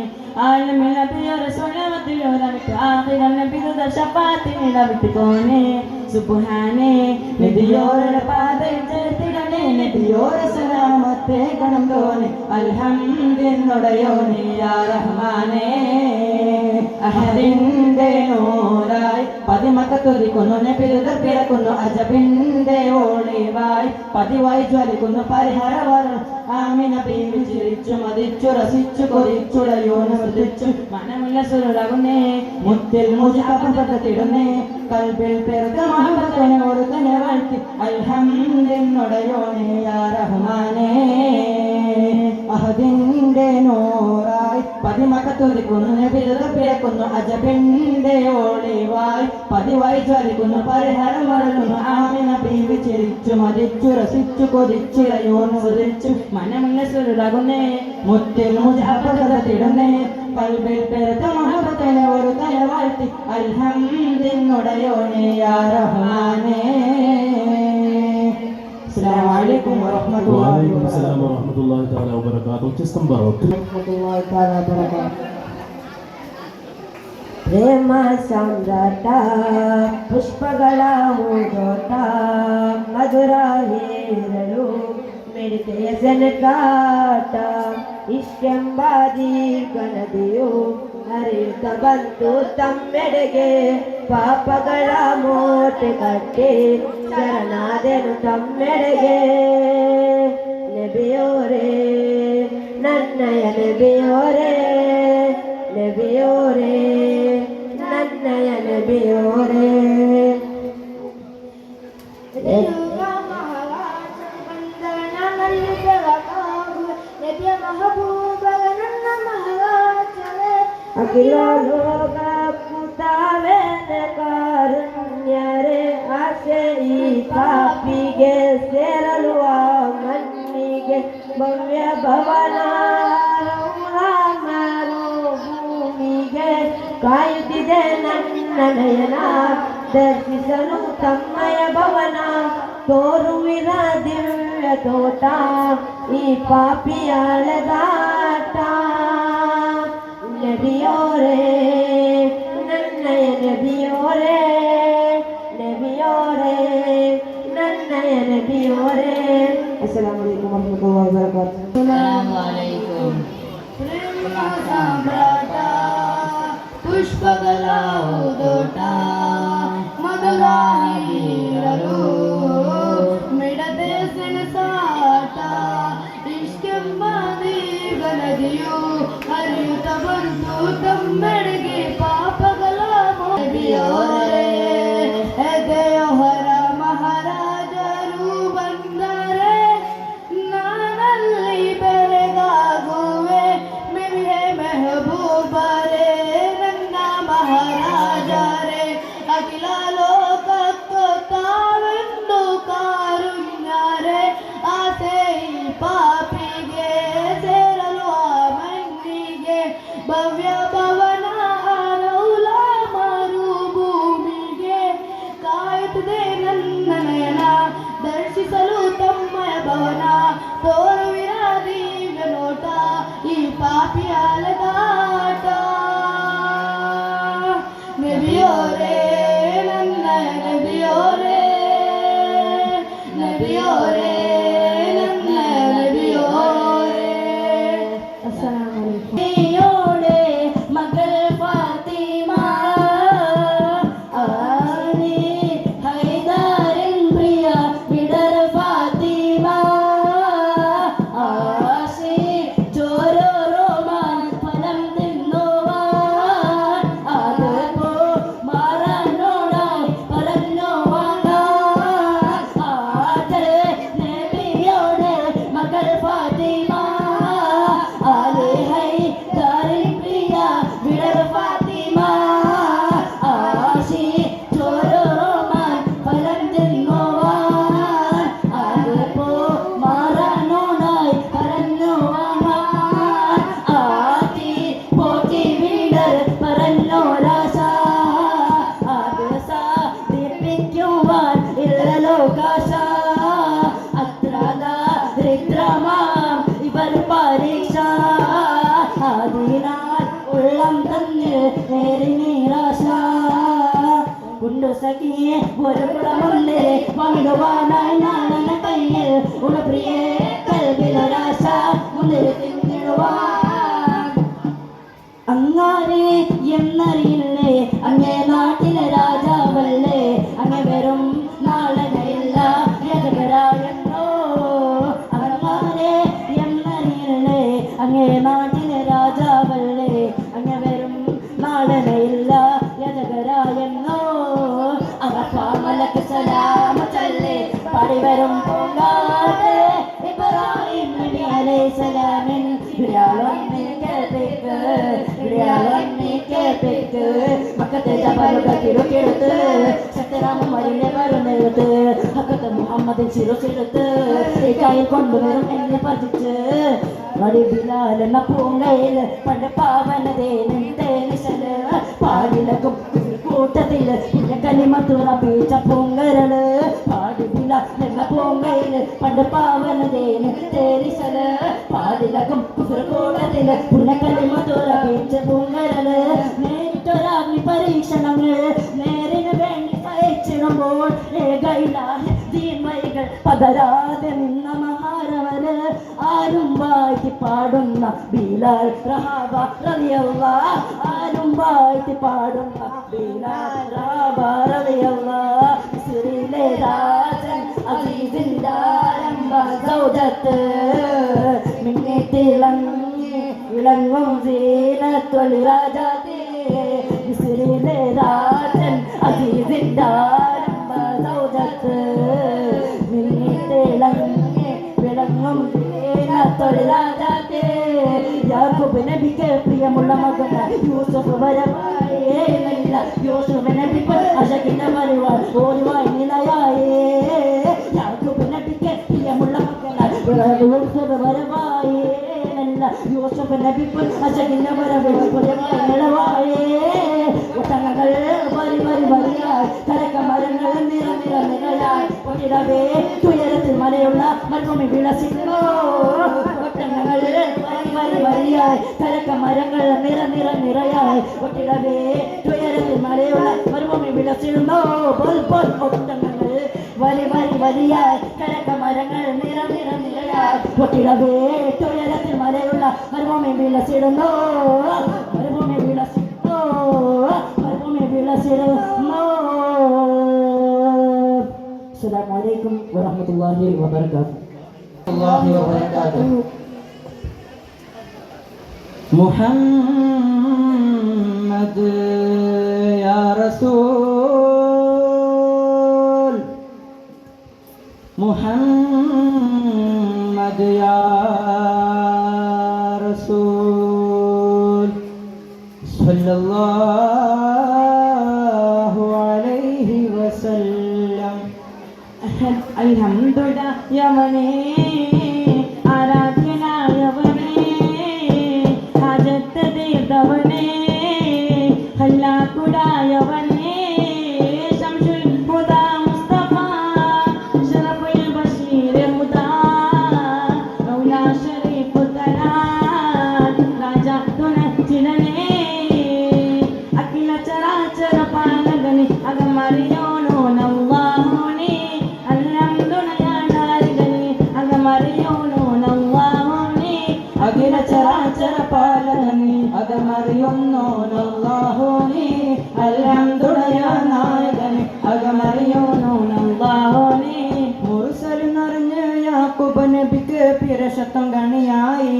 ആലമിൽ നബിയുടെ സ്വലാത്തിൽ ഒരമിട്ട് ആഖിറൽ നബിയുടെ ശഫാഅത്തിനിടവിട്ട് കോനെ സുബ്ഹാനേ നബിയോരുടെ പാതയിൽ ചേർത്തിടണേ നബിയോരുടെ സലാമത്തെ ഗണം തോനെ അൽഹംദുലില്ലാഹി യാ റഹ്മാനേ അഹദിന്റെ നൂറായി പതിമക്ക തുറിക്കുന്നു നബിദുദർ പിറക്കുന്നു അജബിന്റെ ഒളിവായി പതിവായി ജ്വലിക്കുന്നു പരിഹാരവരളും ആമിന ബീവി ചിരിച്ചു മതിച്ചു രസിച്ചു കൊതിച്ചുടയോന് വർദ്ധിച്ചു മനമുള്ള സുരളകുന്നേ മുത്തിൽ മുജഹബത്തിടുന്നേ കൽബിൽ പെരുത്ത മഹബത്തനെ ഒരു തന്നെ വാഴ്ത്തി അൽഹംദുലില്ലാഹി യാ റഹ്മാനേ അഹദിന്റെ നൂറായി പതിമക്ക തുറിക്കുന്നു നബിദുദർ പിറക്കുന്നു അജബിന്റെ ഒളിവായി പതിവായി ജ്വലിക്കുന്നു പരിഹാരവരളും ആമിന ബീവി ചിരിച്ചു മതിച്ചു രസിച്ചു കൊതിച്ചുടയോന് വർദ്ധിച്ചു മനമുള്ള സുരളകുന്നേ മുത്തിൽ മുജഹബത്തിടുന്നേ കൽബിൽ പെരുത്ത മഹബത്തനെ ഒരു തല വാഴ്ത്തി അൽഹംദുലില്ലാഹി യാ റഹ്മാനേ. അസ്സലാമു അലൈക്കും വറഹ്മത്തുള്ളാഹി വബറകാതുഹു. Chess number 3. ಪ್ರೇಮ ಸಂಗಟ ಪುಷ್ಪಗಳ ಹೂದೋಟ ಮಧುರ ಹೀರಲು ಮಿಡಿತೆಯ ಸೆನಕಾಟ ಇಷ್ಟೆಂಬಾದಿ ಗಣದಿಯು ಹರಿಯುತ್ತ ಬಂತು ತಮ್ಮೆಡೆಗೆ ಪಾಪಗಳ ಮೂಟೆ ಕಟ್ಟಿ ಶರಣಾದೆನು ತಮ್ಮೆಡೆಗೆ ನಬಿಯೋರೇ ನನ್ನಯ ನಬಿಯೋರೇ ನಬಿಯೋರೇ ನನ್ನಯ ನಬಿಯೋರೇ ಅಖಿಲ ಲೋಕ ಕುತಾವೇನ ಕಾರುಣ್ಯರೆ ಆಸೆ ಈ ಪಾಪಿಗೆ ಸೇರಲು ಆ ಮಣ್ಣಿಗೆ ಭವ್ಯ ಭವನ ಭೂಮಿಗೆ ಕಾಯುತ್ತಿದೆ ನನ್ನ ನಯನ ದರ್ಶಿಸಲು ತಮ್ಮಯ ಭವನ ತೋರುವಿರ ದಿವ್ಯ ತೋಟ ಈ ಪಾಪಿಯಾಳದಾಟ ನಬಿಯೋರೇ ನನ್ನಯ ನಬಿಯೋರೇ ನಬಿಯೋರೇ ನನ್ನಯ ನಬಿಯೋರೇ ಸಾಮ್ರಾಟ ಪುಷ್ಪಗಳ ಹೂದೋಟ ಮಧುರಾಗಿರಲು ಮಿಡತೆ ಸೆಣಸಾಟ ಇಷ್ಕೆಂಬ ನದಿಯು ಹರಿಯುತ್ತ ಬಂತು ತಮ್ಮೆಡೆಗೆ ಪಾಪಗಳ ಮೋದಿಯೋರೆ ಎದೆಯೋ ಹೊರ ಮಹಾರಾಜರು ಬಂದರೆ ನಾನಲ್ಲಿ ಬೆರೆಗಾಗುವೆ ಮಿಲ್ಹೆ ಮೆಹಬೂಬರೇ ನನ್ನ ಮಹಾರಾಜರೇ ಅಖಿಲ ಲೋಕಕ್ಕೂ ತಾವೆಂದು ಕಾರುಣ್ಯರೇ ಆಸೆ ಈ ಪಾಪಿಗೆ ಸೇರಲು ಆ ಮಣ್ಣಿಗೆ ಭವ್ಯ ಭವನ ರೌಲ ಮರುಭೂಮಿಗೆ ಕಾಯುತ್ತದೆ ನನ್ನ ನಯನ ದರ್ಶಿಸಲು ತಮ್ಮಯ ಭವನ ತೋರುವಿರ ದಿವ್ಯ ನೋಟ ಈ ಪಾಪಿ ಅಲೆದಾಟ ನಬಿಯೋರೇ ನನ್ನ ನಬಿಯೋರೇ ನಬಿಯೋರೇ ನನ್ನ ನಬಿಯೋರೇ ಅಸ್ಸಲಾಮು ಅಲೈಕುಂ നീയോടെ മകൾ ഫാത്തിമ ആനി ഹൈദറിൻ പ്രിയ വിടർ ഫാത്തിമ ആശി ചോരോ റോമാൻ ഫലം തിന്നുവാൻ അതപ്പോ മാറാനോടായി പറഞ്ഞു വാങ്ങാൻ ആദർ നബിയോടെ മകൾ ഫാത്തിമ ആലി ഹൈദറിൻ പ്രിയ വിടർ ഫാത്തിമ ആശി ചോരോ റോമാൻ ഫലം തിന്നുവാൻ അതപ്പോ മാറാനോടായി പറഞ്ഞു വാങ്ങാൻ ആറ്റി പോറ്റി വിടർ പറഞ്ഞോരാശ അത് സാധിപ്പിക്കുവാൻ ഇല്ലലോകാശ അത്ര ദാരിദ്ര്യമാം ഇവർ പരീക്ഷ അതിനാൽ ഉള്ളം തന്നെ നേരി നിരാശ ഉണ്ടു സഖിയെ ഒരു കുളമുണ്ട് പങ്കിടുവാനായി നാളെ കയ്യിൽ ഉണപ്രിയെ കൽവിലൊരാശ മുന്നിൽ തിന്നിടുവാൻ അങ്ങാരെ എന്നറിയില്ലേ അങ്ങേ നാട്ടിലെ രാജാവല്ലേ അങ്ങ് വെറും നാളകയില്ല യജകരായെന്നോ അങ്ങാരെ എന്നറിയില്ലേ അങ്ങേ നാട്ടിലെ രാജാവല്ലേ അങ്ങ് വെറും നാളകയില്ല യജകരായെന്നോ അറഫാമലക്ക് സലാമ ചൊല്ലി പടിവരും പൂങ്കാറ്റ് ഇബ്രാഹിം നബി അലൈഹിസ്സലാമിൻ വിരലൊന്നി കേൾപ്പിക്ക് മക്കത്തെ ജബലുകൾ തിരുക്കെടുത്ത് ശക്തരാമ മരിനെ വരുന്നെടുത്ത് ഹക്കത്ത് മുഹമ്മദിൻ ശിരസെടുത്ത് കയ്യിൽ കൊണ്ടുവരും എന്നെ പതിച്ച് വടി ബിലാൽ എന്ന പൂങ്കയിൽ പണ്ട് പാവനതേനും തേനിശല് പാടിലക്കും കൂട്ടത്തില് പിന്നെ കലിമത്തുറപ്പിച്ച പൊങ്കരള് പാടി ബിലാൽ എന്ന പൂങ്കയിൽ പണ്ട് പാവനതേന് തേനിശല് പാടിലക്കും കൂട്ടത്തില് പിന്നെ കലിമത്തുറപ്പിച്ച പൊങ്കരള് നേരിട്ടൊരാഗ്നി പരീക്ഷണങ്ങൾ നേരിന് വേണ്ടി സഹിച്ചിടുമ്പോൾ ഏകയിലായ ദീമൈകൾ പതരാതെ നിന്ന മഹാരവര് ആരും വാഴ്ത്തി പാടുന്ന ബിലാൽ റഹാബ റളിയല്ലാഹ് ആരും വാഴ്ത്തി പാടുന്ന ബിലാൽ റഹാബ റളിയല്ലാഹ് മിസ്രിലെ രാജൻ അസീസിന്റെ ആരംഭ സൗദത്ത് മിന്നി തിളങ്ങി വിളങ്ങും സീനത്തൊളി രാജാതേ മിസ്രിലെ രാജൻ അസീസിന്റെ ആരംഭ സൗദത്ത് മിന്നി തിളങ്ങി വിളങ്ങും സീനത്തൊളി രാജാതേ യാക്കൂബ് നബിക്ക് പ്രിയമുള്ള മകൻ യൂസുഫ് വരവായേ നല്ല യൂസുഫ് നബിക്ക് അശകിന്റെ വരുവാൻ ഓരുവായി നിലയായേ യാക്കൂബ് നബിക്ക് പ്രിയമുള്ള മകൻ യൂസുഫ് വരവായേ നല്ല യൂസുഫ് നബിക്ക് അശകിന്റെ വരവായി നിലവായേ ഒട്ടകങ്ങൾ വരി വരി വരിയായി കരക്ക മരങ്ങൾ നിറ നിറ നിറയായി ഒരിടവേ തുയരത്തിൽ മലയുള്ള മരുഭൂമി വിളസിക്കുന്നു ഒട്ടകങ്ങൾ വരി വരി വരിയായി കരക്ക മരങ്ങൾ നിറ നിറ നിറയായി ഒട്ടിടവേ തുയരത്തിൽ മലയുള്ള മരുഭൂമി വിളസിടുന്നു പോൽ പോൽ ഒട്ടകങ്ങൾ വരി വരി വരിയായി കരക്ക മരങ്ങൾ നിറ നിറ നിറയായി പൊട്ടിടവേ തൊഴിലത്തിൽ മലയുള്ള മരുഭൂമി വിളസിടുന്നു മരുഭൂമി വിളസിടുന്നു മരുഭൂമി വിളസിടുന്നു. അസ്സലാമു അലൈക്കും വറഹ്മത്തുള്ളാഹി വബറകാതുഹു. മുഹമ്മദ് യാ റസൂൽ മുഹമ്മദ് യാ റസൂൽ സല്ലല്ലാഹു അലൈഹി വസല്ലം. അൽഹംദുലില്ലാഹ് ആരാധ്യനായവനേ ഹാജത്ത് തീർത്തവനേ ഹല്ലാക്കുടായവനേ ശംസുൽ ഹുദാ മുസ്തഫ ശറഫുൽ ബശീർ ഹുദാ മൗലാ ശരീഫ് തലാൽ രാജാ തുനച്ചിലനേ അഖില ചരാചര പാലകനെ അകമറിയോനോ നല്ലാഹുനേ അൽഹംദുലില്ലാഹി അകമറിയോനോ നല്ലാഹുനേ അഖില ചരാചര പാലകനെ അകമറിയോനോനല്ലാഹുനേ അൽഹംദുലില്ലാഹി നായകനെ അകമറിയോനോ നല്ലാഹുനേ. മുർസലിനറിഞ്ഞ യാക്കൂബ് നബിക്ക് പിരശത്തം കണിയായി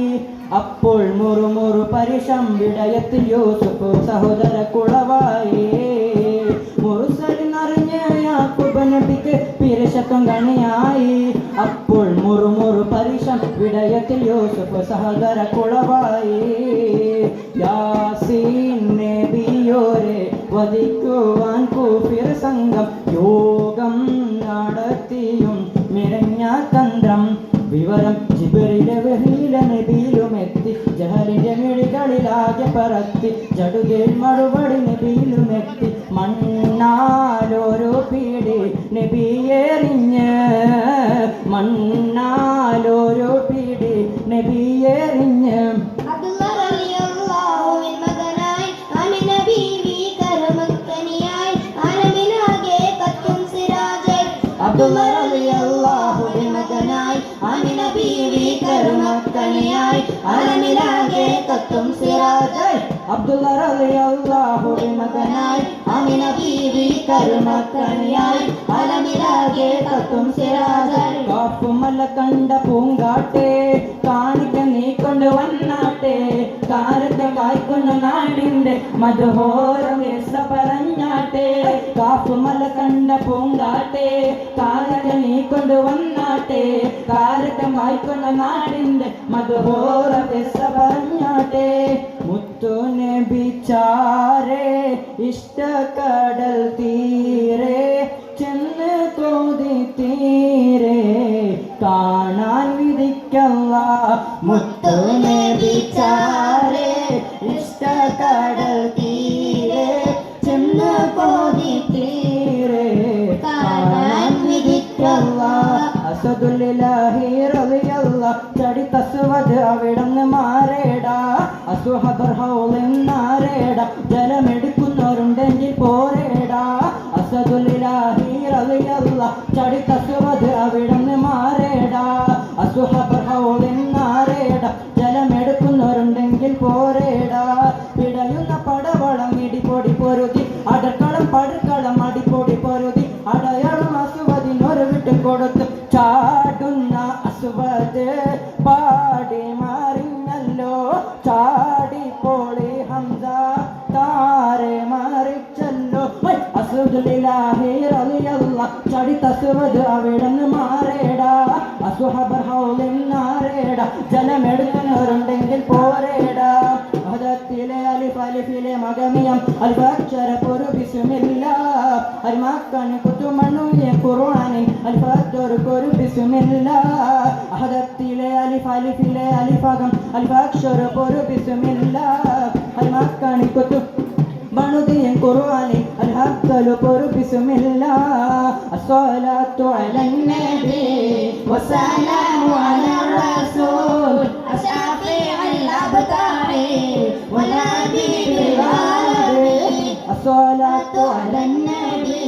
അപ്പോൾ മുറുമുറു പരിശം വിടയത്തിൽ യൂസുഫ് സഹോദര കുളവായി. മുർസലിനറിഞ്ഞ യാക്കൂബ് നബിക്ക് പിരശത്തം കണിയായി അപ്പോൾ മുറുമുറു പരിശം വിടയത്തിൽ യൂസുഫ് സഹോദര കുളവായി. യാസീൻ നബിയോരെ വധിക്കുവാൻ കൂഫിർ സംഘം യോഗം നടത്തിയും മിരഞ്ഞ തന്ത്രം വിവരം ജിബ്രീൽ വഹീല നബിയിലുമെത്തി ജഹലിന്റെ മിഴികളിലാകെ പറത്തി ജടുകേൽ മറുപടി നബിയിലുമെത്തി മണ്ണാലോരോ പീടി നബിയേറിഞ്ഞ് മണ്ണാലോരോ പീടി നബിയേറിഞ്ഞ് അബ്ദുള്ള റളിയല്ലാഹുവിൻ മകനായി ആമിന ബീവി കരമക്കനിയായി ആലമിലാകെ കത്തും സിരാജായി. അബ്ദുള്ള റളിയല്ലാഹുവിൻ മകനായി ആമിന ബീവി കരമക്കനിയായി ആലമിലാകെ കത്തും സിരാജായി. അബ്ദുള്ള റളിയല്ലാഹുവിൻ മകനായി ആമിന ബീവി കരമക്കനിയായി ആലമിലാകെ കത്തും സിരാജായി. കാപ്പുമല കണ്ട പൂങ്കാട്ടെ കാണിക്ക നീ കൊണ്ട് വന്നാട്ടെ കാരത്തെ കായ്ക്കുന്ന നാടിന്റെ മധുഹോരം എസ് പറഞ്ഞാട്ടെ. കാപ്പുമല കണ്ട പൂങ്കാട്ടെ കാരക്ക നീ കൊണ്ട് വന്നാട്ടെ കാരക്ക കായ്ക്കുന്ന നാടിന്റെ മധുഹോരം എസ് പറഞ്ഞാട്ടെ. മുത്തു നബിച്ചാരെ ഇഷ്ടക്കടൽ തീരെ ചെന്ന് തോതി തീരെ കാണാൻ വിധിക്കല്ല. മുത്തു നബിച്ചാരെ ഇഷ്ടക്കടൽ തീരെ ചെന്ന് തോതി തീരെ കാണാൻ വിധിക്കല്ല. അസദുലില്ലാഹി റളിയല്ലാഹ് ചടി തസ്വദ് അവിടന്ന് മാറേടാ അസുഹബർ ഹൗലെന്നാരേടാ ജലമെടുക്കുന്നവരുണ്ടെങ്കിൽ പോരേടാ. അസദുലില്ലാഹി റളിയല്ലാഹ് ചടി തസ്വദ് അവിടന്ന് മാറേടാ അസുഹബർ ഹൗലെന്നാരേടാ ജലമെടുക്കുന്നവരുണ്ടെങ്കിൽ പോരേടാ. പിടയുന്ന പടവളം ഇടിപൊടി പൊരുതി അടക്കളം പടുക്കളം അടിപ്പൊടി പൊരുതി അടയാളം അസുവദിനൊരു വിട്ട് കൊടുത്ത് ചാടുന്ന അസുവദ് പാടി മാറിഞ്ഞല്ലോ ചാടി പോളി ഹംസ താരെ മാറിച്ചല്ലോ. അസുദുലില്ലാഹി റളിയല്ലാഹ് ചടി തസ്വദ് അവിടന്ന് മാറേടാ അസുഹബർ ഹൗലെന്നാരേടാ ജലമെടുക്കുന്നവരുണ്ടെങ്കിൽ പോരേടാ. മഹദത്തിലെ അലിഫ് അലിഫിലെ മഗമിയം അൽഫക്ഷര പൊരു ബിസ്മില്ലാ അൽമാക്കണി കുത്തുമണ്ണുയെ ഖുർആനിൽ അൽഫത്തൊരു പൊരു ബിസ്മില്ലാ. മഹദത്തിലെ അലിഫ് അലിഫിലെ അലിഫകം അൽഫക്ഷര പൊരു ബിസ്മില്ലാ അൽമാക്കണി കുത്തു ബണുദിയ ഖുർആനിൽ അൽഹഖ്ലു പൊരു ബിസ്മില്ലാ. അസ്സലാത്തു അലൻ നബി വസ്സലാമു അലാ റസൂൽ അശഫീഉൽ അബ്താരി വനബി ബിലാദി. അസ്സലാത്തു അലൻ നബി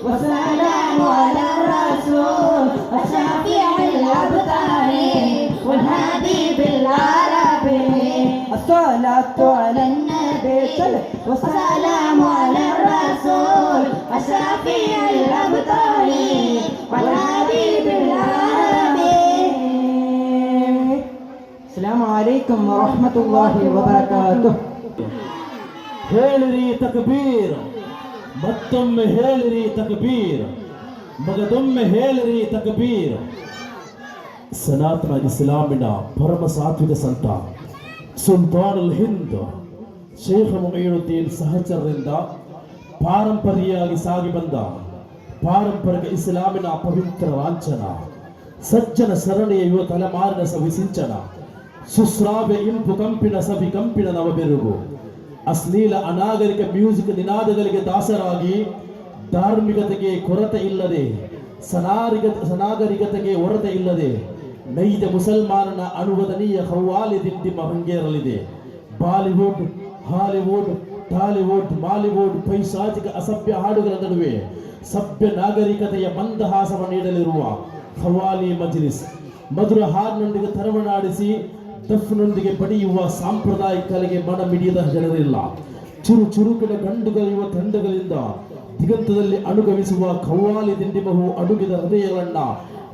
വസ്സലാമു അലാ റസൂൽ അശഫീഉൽ അബ്താരി والحبيب العربي الصلاة على النبي والسلام على الرسول الشفيع الأبطال والحبيب العربي. السلام عليكم ورحمة الله وبركاته. ಹೇಳಿರಿ ತಕ್ಬೀರ್, ಮತ್ತೊಮ್ಮೆ ಹೇಳಿರಿ ತಕ್ಬೀರ್, ಮಗದೊಮ್ಮೆ ಹೇಳಿರಿ ತಕ್ಬೀರ್. ಸನಾತನ ಇಸ್ಲಾಮಿನ ಪರಮ ಸಾತ್ವಿಕ ಸಂತ ಸುಲ್ತಾನುಲ್ ಹಿಂದ್ ಶೇಖ್ ಮುঈನುದ್ದೀನ್ ಸಹಚರರಿಂದ ಪಾರಂಪರ್ಯವಾಗಿ ಸಾಗಿ ಬಂದ ಪಾರಂಪರಿಕ ಇಸ್ಲಾಮಿನ ಪವಿತ್ರ ಲಾಂಛನ, ಸಜ್ಜನ ಸರಣಿಯ ಯುವ ತಲೆಮಾರಿನ ಸವಿಸಿಂಚನ, ಸುಶ್ರಾವ್ಯ ಇಂಪು ಕಂಪಿನ ಸವಿ ಕಂಪಿನ ನವಬೆರುಗು, ಅಶ್ಲೀಲ ಅನಾಗರಿಕ ಮ್ಯೂಸಿಕ್ ನಿನಾದಗಳಿಗೆ ದಾಸರಾಗಿ ಧಾರ್ಮಿಕತೆಗೆ ಕೊರತೆ ಇಲ್ಲದೆ ಸನಾಗರಿಕತೆಗೆ ಹೊರತೆ ಇಲ್ಲದೆ ನೈಜ ಮುಸಲ್ಮಾನನ ಅನುವದನೀಯ qawwali ದಿಟ್ಟಿಮ ಹಂಗೇರಲಿದೆ. Bollywood, Hollywood, Tollywood, Mollywood ಪೈಶಾಚಿಕ ಅಸಭ್ಯ ಹಾಡುಗಳ ನಡುವೆ ಸಭ್ಯ ನಾಗರಿಕತೆಯ ಮಂದಹಾಸವ ನೀಡಲಿರುವ ಖವ್ವಾಲಿ ಮಜ್ಲಿಸ್ ಮಧುರ ಹಾಡಿನೊಂದಿಗೆ ತರವನಾಡಿಸಿ ದಫ್ನೊಂದಿಗೆ ಬಡಿಯುವ ಸಾಂಪ್ರದಾಯಿಕ ಕಲೆಗೆ ಮನ ಮಿಡಿಯದ ಜನರಿಲ್ಲ. ಚುರುಕಿನ ಗಂಡುಗಲಿಯುವ ತಂಡಗಳಿಂದ ದಿಗಂತದಲ್ಲಿ ಅಣುಗವಿಸುವ ಖವ್ವಾಲಿ ದಿಂಡಿಮಹು ಅಡುಗಿದ ಹೃದಯಗಳನ್ನ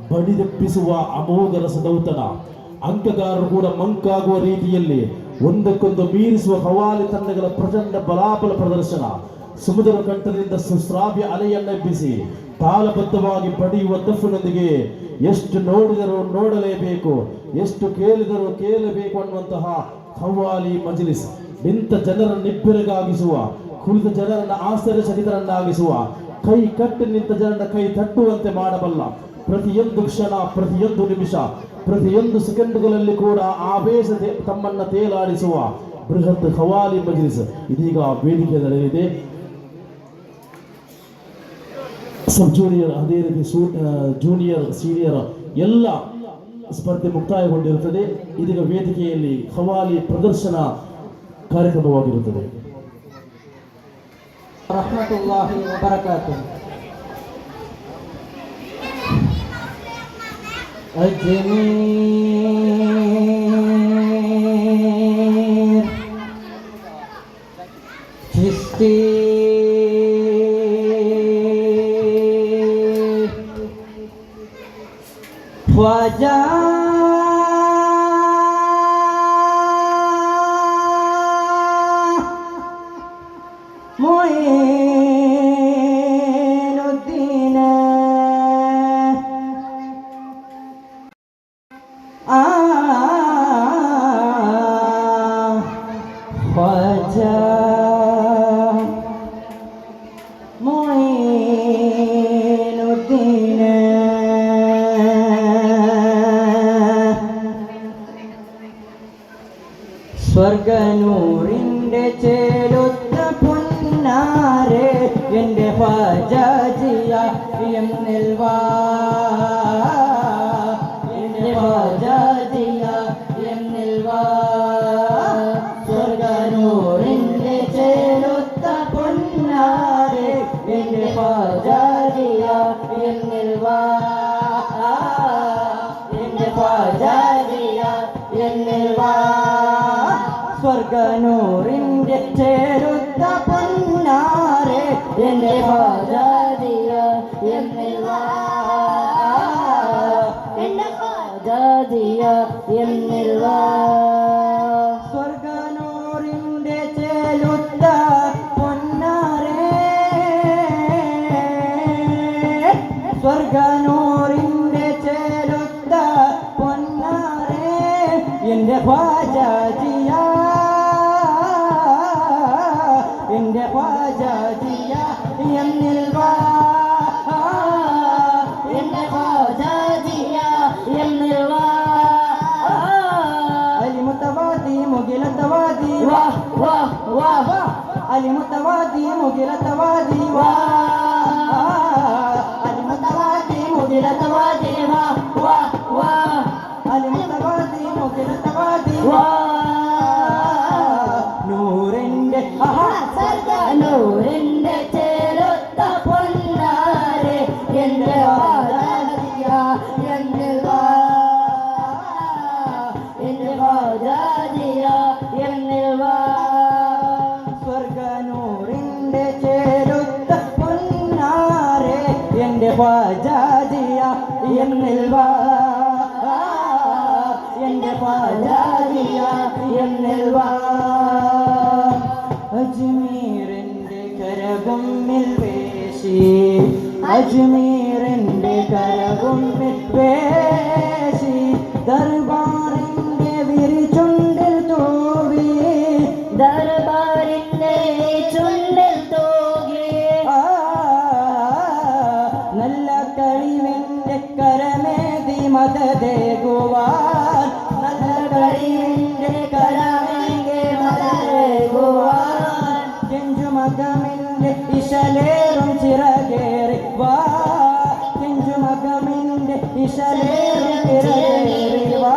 ಬಡಿದೆಪ್ಪಿಸುವ ಅಮೋಘ ರಸದೌತಣ. ಅಂಕಗಾರರು ಕೂಡ ಮಂಕಾಗುವ ರೀತಿಯಲ್ಲಿ ಒಂದಕ್ಕೊಂದು ಮೀರಿಸುವ ಖವ್ವಾಲಿ ತಂಡಗಳ ಪ್ರಚಂಡ ಬಲಾಬಲ ಪ್ರದರ್ಶನ. ಸಮುದ್ರ ಕಂಠದಿಂದ ಸುಶ್ರಾವ್ಯ ಅಲೆಯನ್ನೆಬ್ಬಿಸಿ ತಾಳಬದ್ಧವಾಗಿ ಬಡಿಯುವ ದಫ್ನೊಂದಿಗೆ ಎಷ್ಟು ನೋಡಿದರೂ ನೋಡಲೇಬೇಕು, ಎಷ್ಟು ಕೇಳಿದರೂ ಕೇಳಬೇಕು ಅನ್ನುವಂತಹ ಖವ್ವಾಲಿ ಮಜ್ಲಿಸ್ ನಿಂತ ಜನರನ್ನು ನಿಬ್ಬೆರಗಾಗಿಸುವ, ಕುಳಿತ ಜನರನ್ನು ಆಶ್ಚರ್ಯಚಕಿತರನ್ನಾಗಿಸುವ, ಕೈ ಕಟ್ಟಿ ನಿಂತ ಜನರನ್ನ ಕೈ ತಟ್ಟುವಂತೆ ಮಾಡಬಲ್ಲ. ಪ್ರತಿಯೊಂದು ಕ್ಷಣ, ಪ್ರತಿಯೊಂದು ನಿಮಿಷ, ಪ್ರತಿಯೊಂದು ಸೆಕೆಂಡುಗಳಲ್ಲಿ ಕೂಡ ಆವೇಶ ತಮ್ಮನ್ನ ತೇಲಾಡಿಸುವ ಬೃಹತ್ ಖವ್ವಾಲಿ ಮಜ್ಲಿಸ್ ಇದೀಗ ವೇದಿಕೆ ನಡೆಯಲಿದೆ. ಸಬ್ ಜೂನಿಯರ್, ಅದೇ ರೀತಿ ಜೂನಿಯರ್, ಸೀನಿಯರ್ ಎಲ್ಲ ಸ್ಪರ್ಧೆ ಮುಕ್ತಾಯಗೊಂಡಿರುತ್ತದೆ. ಇದೀಗ ವೇದಿಕೆಯಲ್ಲಿ ಖವ್ವಾಲಿ ಪ್ರದರ್ಶನ ಕಾರ್ಯಕ್ರಮವಾಗಿರುತ್ತದೆ. ರಹಮತುಲ್ಲಾಹಿ ವಬರಕಾತುಹು. अजमेर चिश्ती ख्वाजा मोइनुद्दीन ख्वाजा मोइनुद्दीन സ്വർഗനൂറിൻ്റെ ചേലുത്ത പൊന്നാരെ എൻ്റെ ഖ്വാജാജിയ എന്നിൽവാ, എൻ്റെ ഖ്വാജാജിയ എന്നിൽവാ. സ്വർഗനൂറിൻ്റെ ചേലുത്ത പൊന്നാരെ എൻ്റെ ഖ്വാജാജിയ എന്നിൽവാ, എൻ്റെ ഖ്വാജാജിയ എന്നിൽവാ. സ്വർഗനൂറിൻ്റെ ചേരുത്ത പൊന്നാരെ എൻ്റെ ഖ്വാജാജിയ എന്നിൽവാ, എൻ്റെ ഖ്വാജാജിയ എന്നിൽവാ. സ്വർഗനൂറിൻ്റെ ചേലുത്ത പൊന്നാരെ, സ്വർഗനൂറിൻ്റെ ചേലുത്ത പൊന്നാരെ എൻ്റെ ഖ്വാജാജിയ, എൻ്റെ ഖ്വാജാജിയ എന്നിൽവാ, എൻ്റെ ഖ്വാജാജിയ എന്നിൽവാ. അലിമുത്തവാദി മുകിലത്തവാദി വാ വാ വാ വാ, അലിമുത്തവാദി മുകിലത്തവാദി വാ, അലിമുത്തവാദി മുകിലത്തവാദി വാ വാ വാ, അലിമുത്തവാദി മുകിലത്തവാദി വാ. നൂറിൻ്റെ നൂറിൻ്റെ ചേരുത്ത പൊന്നാരെ എൻ്റെ ഖ്വാജാജിയ എന്നിൽവാ, ഖ്വാജാജിയ എന്നിൽ വാ എൻ്റെ ഖ്വാജാജിയ എന്നിൽ വാ അജ്മീറിൻ്റെ കരകുമ്മിൽ വേശി അജ്മീറിൻ്റെ കരകുമ്മിൽ വേശി ദർബാറിൻ്റെ വിരിചുണ്ടിൽ തൂവി ദർബാറിന്റെ ചുണ്ടിൽ തൂകി നല്ല കഴിവിൻ്റെ കരമേതി മതദേകുവാൻ നല്ല കഴിവിൻ്റെ കരമേകെ മതദേകുവാൻ കെഞ്ചുമകമിൻ്റെ ഇശലേറും ചിറകേറി വാ കെഞ്ചുമകമിൻ്റെ ഇശലേറും ചിറകേറി വാ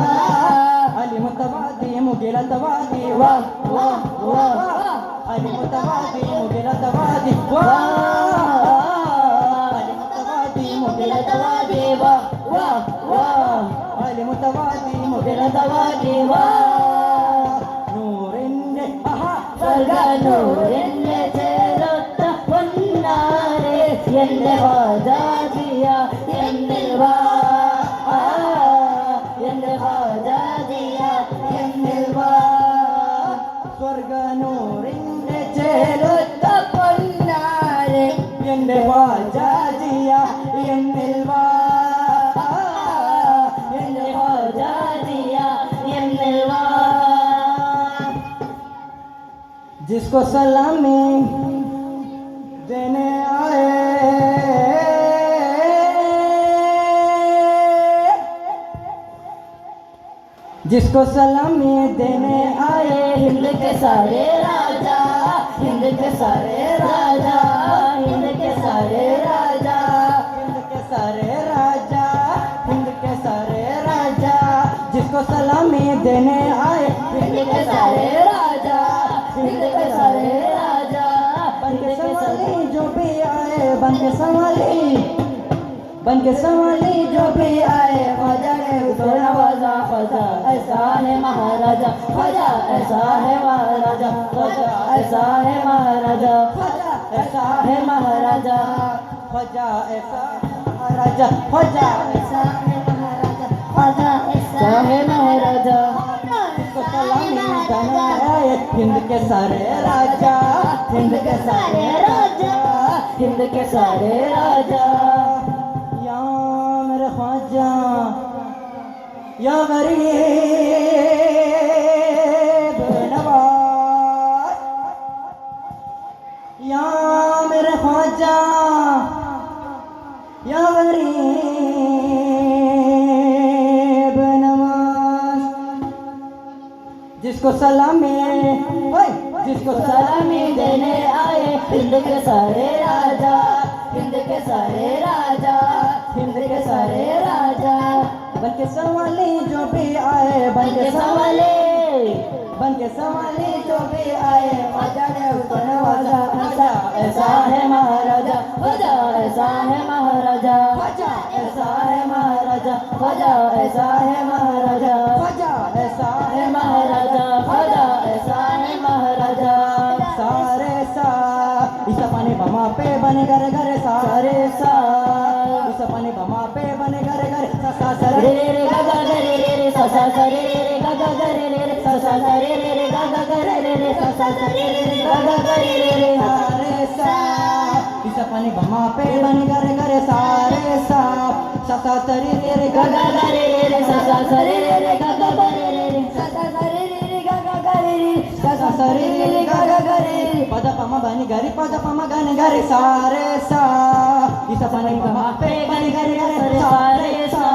അലിമുത്തവാദി മുകിലത്തവാദി വാ വാ വാ അലിമുത്തവാദി മുകിലത്തവാദി വാ അലിമുത്തവാദി മുകിലത്തവാദി വാ വാ വാ അലിമുത്തവാദി മുകിലത്തവാദി വാ നൂറിൻ്റെ സ്വർഗനൂരിന്റെ ചേരൊത്ത പൊന്നാരെ എന്റെ ഖ്വാജാജിയ എന്നിൽ വാ എന്റെ ഖ്വാജാജിയ എന്നിൽ വാ സ്വർഗനൂറിൻ്റെ ചേരൊത്ത പൊന്നാരെ എൻ്റെ ഖ്വാജാജിയ എന്നിൽ വാ എന്റെ ഖ്വാജാജിയ എന്നിൽ വാ जिसको सलामी देने आए जिसको सलामी देने आए हिंद के सारे राजा हिंद के सारे राजा हिंद के सारे राजा हिंद के सारे राजा हिंद के सारे राजा जिसको सलामी देने आए हिंद के सारे राजा हिंद के सारे राजा बन के संभाली जो भी आए बन के संभाली जो भी आए ख्वाजा ने उसको नवाजा ख्वाजा ऐसा है महाराजा ख्वाजा ऐसा है महाराजा ख्वाजा ऐसा है महाराजा ख्वाजा ऐसा है महाराजा ख्वाजा ऐसा महाराजा ख्वाजा ऐसा है महाराजा ख्वाजा ऐसा है महाराजा जिसको सलामी देने आए हिंद के सारे राजा हिंद के सारे राजा हिंद के सारे राजा या मेरे ख्वाजा या गरीब नवाज या मेरे ख्वाजा या गरीब नवाज जिसको सलामी जिसको सलामी देने आए हिंद के सारे राजा हिंद के सारे राजा हिंद के सारे राजा बन के संभाली जो भी आए बन के संभाले बन के संभाली जो भी आए ख्वाजा ने उसको नवाजा ख्वाजा ऐसा है महाराजा ख्वाजा ऐसा है महाराजा ख्वाजा ऐसा है महाराजा ख्वाजा ऐसा है महाराजा ख्वाजा ऐसा है महाराजा ख्वाजा ऐसा है महाराजा सारे सा इस पानी बमा पे बने घरे घरे सारे सा इस पानी बमा पे बने घरे घरे सा सा सा रे रे गा गा रे रे रे सा सा सा रे रे गा गा रे रे रे सा सा सा रे रे गा गा रे रे सा सा सा रे रे गा गा रे रे सारे सा इस पानी बमा पे बने घरे घरे सारे सा सा सा रे रे गा गा रे रे सा सा सा रे रे गा गा रे रे सा सा सा रे रे गा गा रे रे सा सा सा रे रे गा गा रे पद पमा बनी घरे पद पमा गने घरे सारे सा इस पानी बमा पे बने घरे घरे सारे सा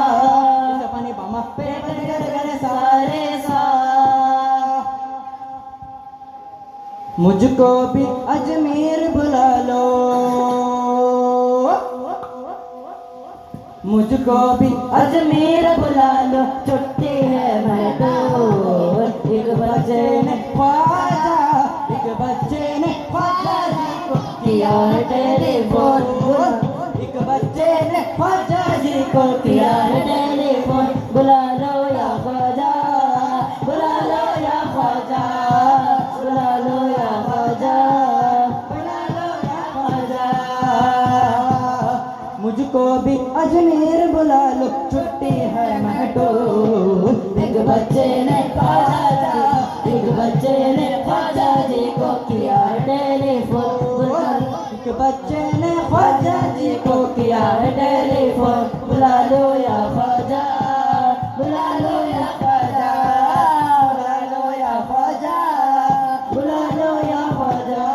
इस पानी बमा पे बने घरे घरे सारे सा मुझको भी अजमेर बुला लो मुझको भी अजमेर बुला लो छुट्टी है मैं तो एक बच्चे ने ख्वाजा एक बच्चे ने ख्वाजा जी को किया है टेलीफोन एक बच्चे ने ख्वाजा जी को किया है टेलीफोन बुला लो या ख्वाजा बुला लो या ख्वाजा बुला लो या ख्वाजा बुला लो या ख्वाजा मुझको अजमेर बुला लो छुट्टी है महटूर। एक बच्चे ने ख्वाजा जी को किया टेलीफोन, एक बच्चे ने ख्वाजा जी को किया टेलीफोन। बुला लो या ख्वाजा, बुला लो या ख्वाजा, बुला लो या ख्वाजा, बुला लो या ख्वाजा।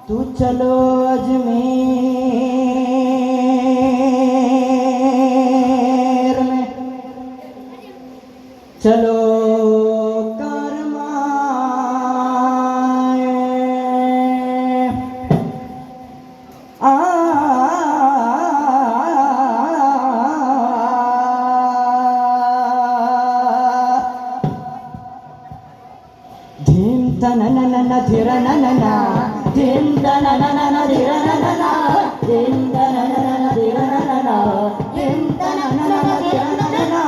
तू चलो अजमेर में, चलो करमाए आ धीम तनननन धिरननना, धीम तनननन धिरननना, धीम तनननन धिरननना, धीम तनननन धिरननना,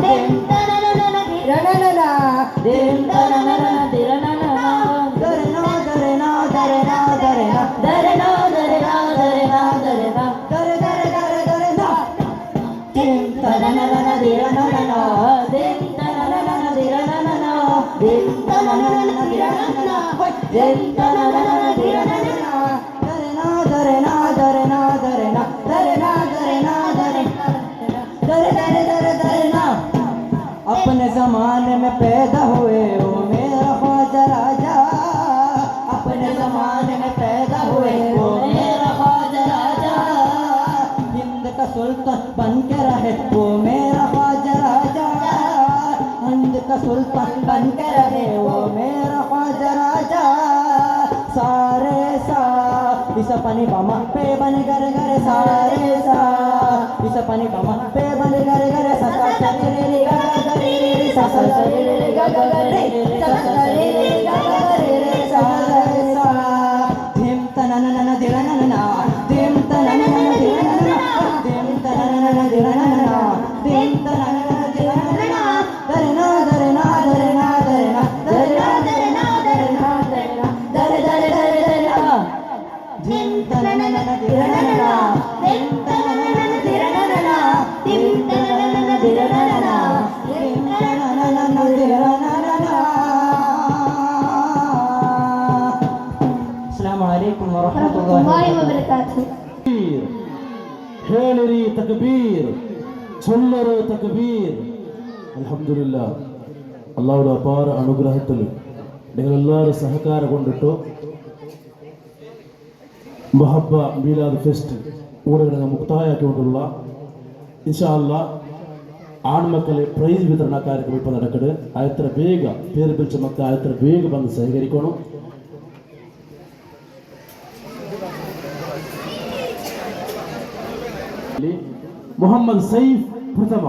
धीम तनननन धिरननना, धीम तनननन धिरननना। दरना दरना दरना दरना दरना दरना दरना दरना दर दर दर दरना। धीम तनननन धिरननना, धीम तनननन धिरननना, धीम तनननन धिरननना, धीम तनननन धिरननना। दरना दरना दरना दरना दरना दरना दरना दर दर दर दरना। अपने जमाने में पैदा हुए ओ मेरा ख्वाजा राजा, अपने जमाने में पैदा हुए ओ मेरा ख्वाजा राजा। हिंद का सुल्तान बन के रहे वो मेरा ख्वाजा राजा, हिंद का सुल्तान बन के रहे वो मेरा ख्वाजा राजा। सारे सा इस पानी बामा पे बन गर गर, सारे सा इस पानी बामा पे बन गर गर। ससा शरीर गा गा रे रे, ससा शरीर गा गा रे, ससा शरीर गा गा रे रे। सारे सा धीम तनननन धिरननना, धीम तनननन धिरननना, धीम तनननन धिरननना, धीम तनननन धिरननना। दरना दरना दरना दरना दरना दरना दरना दरना दर दर दर दरना। धीम तनननन धिरननना, धीम तनननन धिरननना, धीम तनननन धिरननना, धीम तनननन धिरननना। अस्सलामु अलैकुम व रहमतुल्लाहि व बरकातुहू। ಹೇಳಿರಿ ತಕ್ಬೀರ್, ചൊല്ലರು തക്ബീർ. അൽഹംദുലില്ലാ, അള്ളാഹുടെ അപാര അനുഗ്രഹത്തിൽ നിങ്ങളെല്ലാവരും സഹകാരം കൊണ്ടിട്ട് മഹബ്ബ മീലാദ് ഫെസ്റ്റ് ഊരുകളെ മുക്തായാക്കിക്കൊണ്ടുള്ള ഇൻഷാ അല്ലാ ആൺമക്കളെ പ്രൈസ് വിതരണ ಕಾರ್ಯಕ್ರಮ ഇപ്പോൾ നടക്കട്. എത്ര ಬೇಗ പേര് പിടിച്ച മക്കൾ എത്ര ಬೇಗ ಬಂದು സഹകരിക്കണം. മുഹമ്മദ് സൈഫ് പ്രഥമ,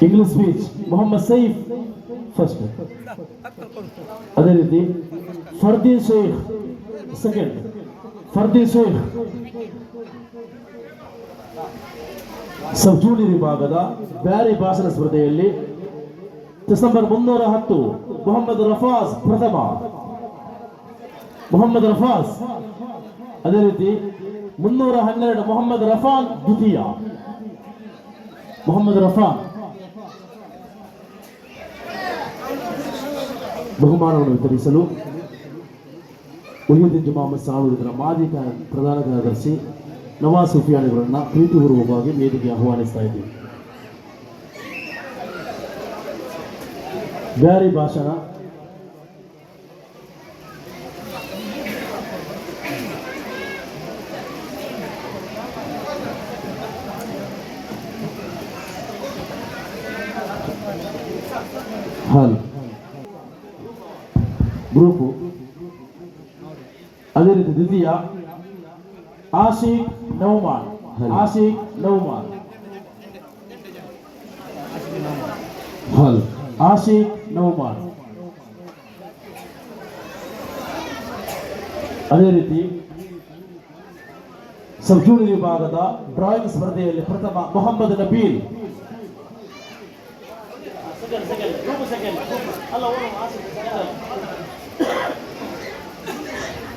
English speech Mohammed Saif first. ಅದೇ ರೀತಿ Fardeen Sheikh second, Fardeen Sheikh sub junior ವಿಭಾಗದ ಬ್ಯಾರಿ ಭಾಷಣ ಸ್ಪರ್ಧೆಯಲ್ಲಿ ಡಿಸೆಂಬರ್ 310 ಮೊಹಮ್ಮದ್ ರಫಾಜ್ ಪ್ರಥಮ, ಮೊಹಮ್ಮದ್ ರಫಾಜ್. ಅದೇ ರೀತಿ 312 ಮೊಹಮ್ಮದ್ ರಫಾನ್ ದ್ವಿತೀಯ, ಮೊಹಮ್ಮದ್ ರಫಾನ್. ಬಹುಮಾನವನ್ನು ವಿತರಿಸಲು ಮುಹಿಯುದ್ದೀನ್ ಜುಮಾ ಅಹ್ಮದ್ ಸಾವೂರ್ ಮಾಜಿ ಪ್ರಧಾನ ಕಾರ್ಯದರ್ಶಿ ನವಾಜ್ ಸುಫಿಯಾನಿಯವರನ್ನ ಪ್ರೀತಿಪೂರ್ವಕವಾಗಿ ವೇದಿಕೆಗೆ ಆಹ್ವಾನಿಸ್ತಾ ಇದ್ದೀವಿ. ಬ್ಯಾರಿ ಭಾಷಣ ಹಾಲ್ ಗ್ರೂಪು. ಅದೇ ರೀತಿ ದ್ವಿತೀಯ ಆಶಿಕ್ ನೌಮಾನ್, ಆಶಿಕ್ ನೌಮಾನ್ ಹಾಲ್, ಆಶಿಕ್ ನೌಮಾನ್. ಅದೇ ರೀತಿ ಸಬ್ ಜೂನಿಯರ್ ವಿಭಾಗದ ಡ್ರಾಯಿಂಗ್ ಸ್ಪರ್ಧೆಯಲ್ಲಿ ಪ್ರಥಮ ಮೊಹಮ್ಮದ್ ನಬೀಲ್.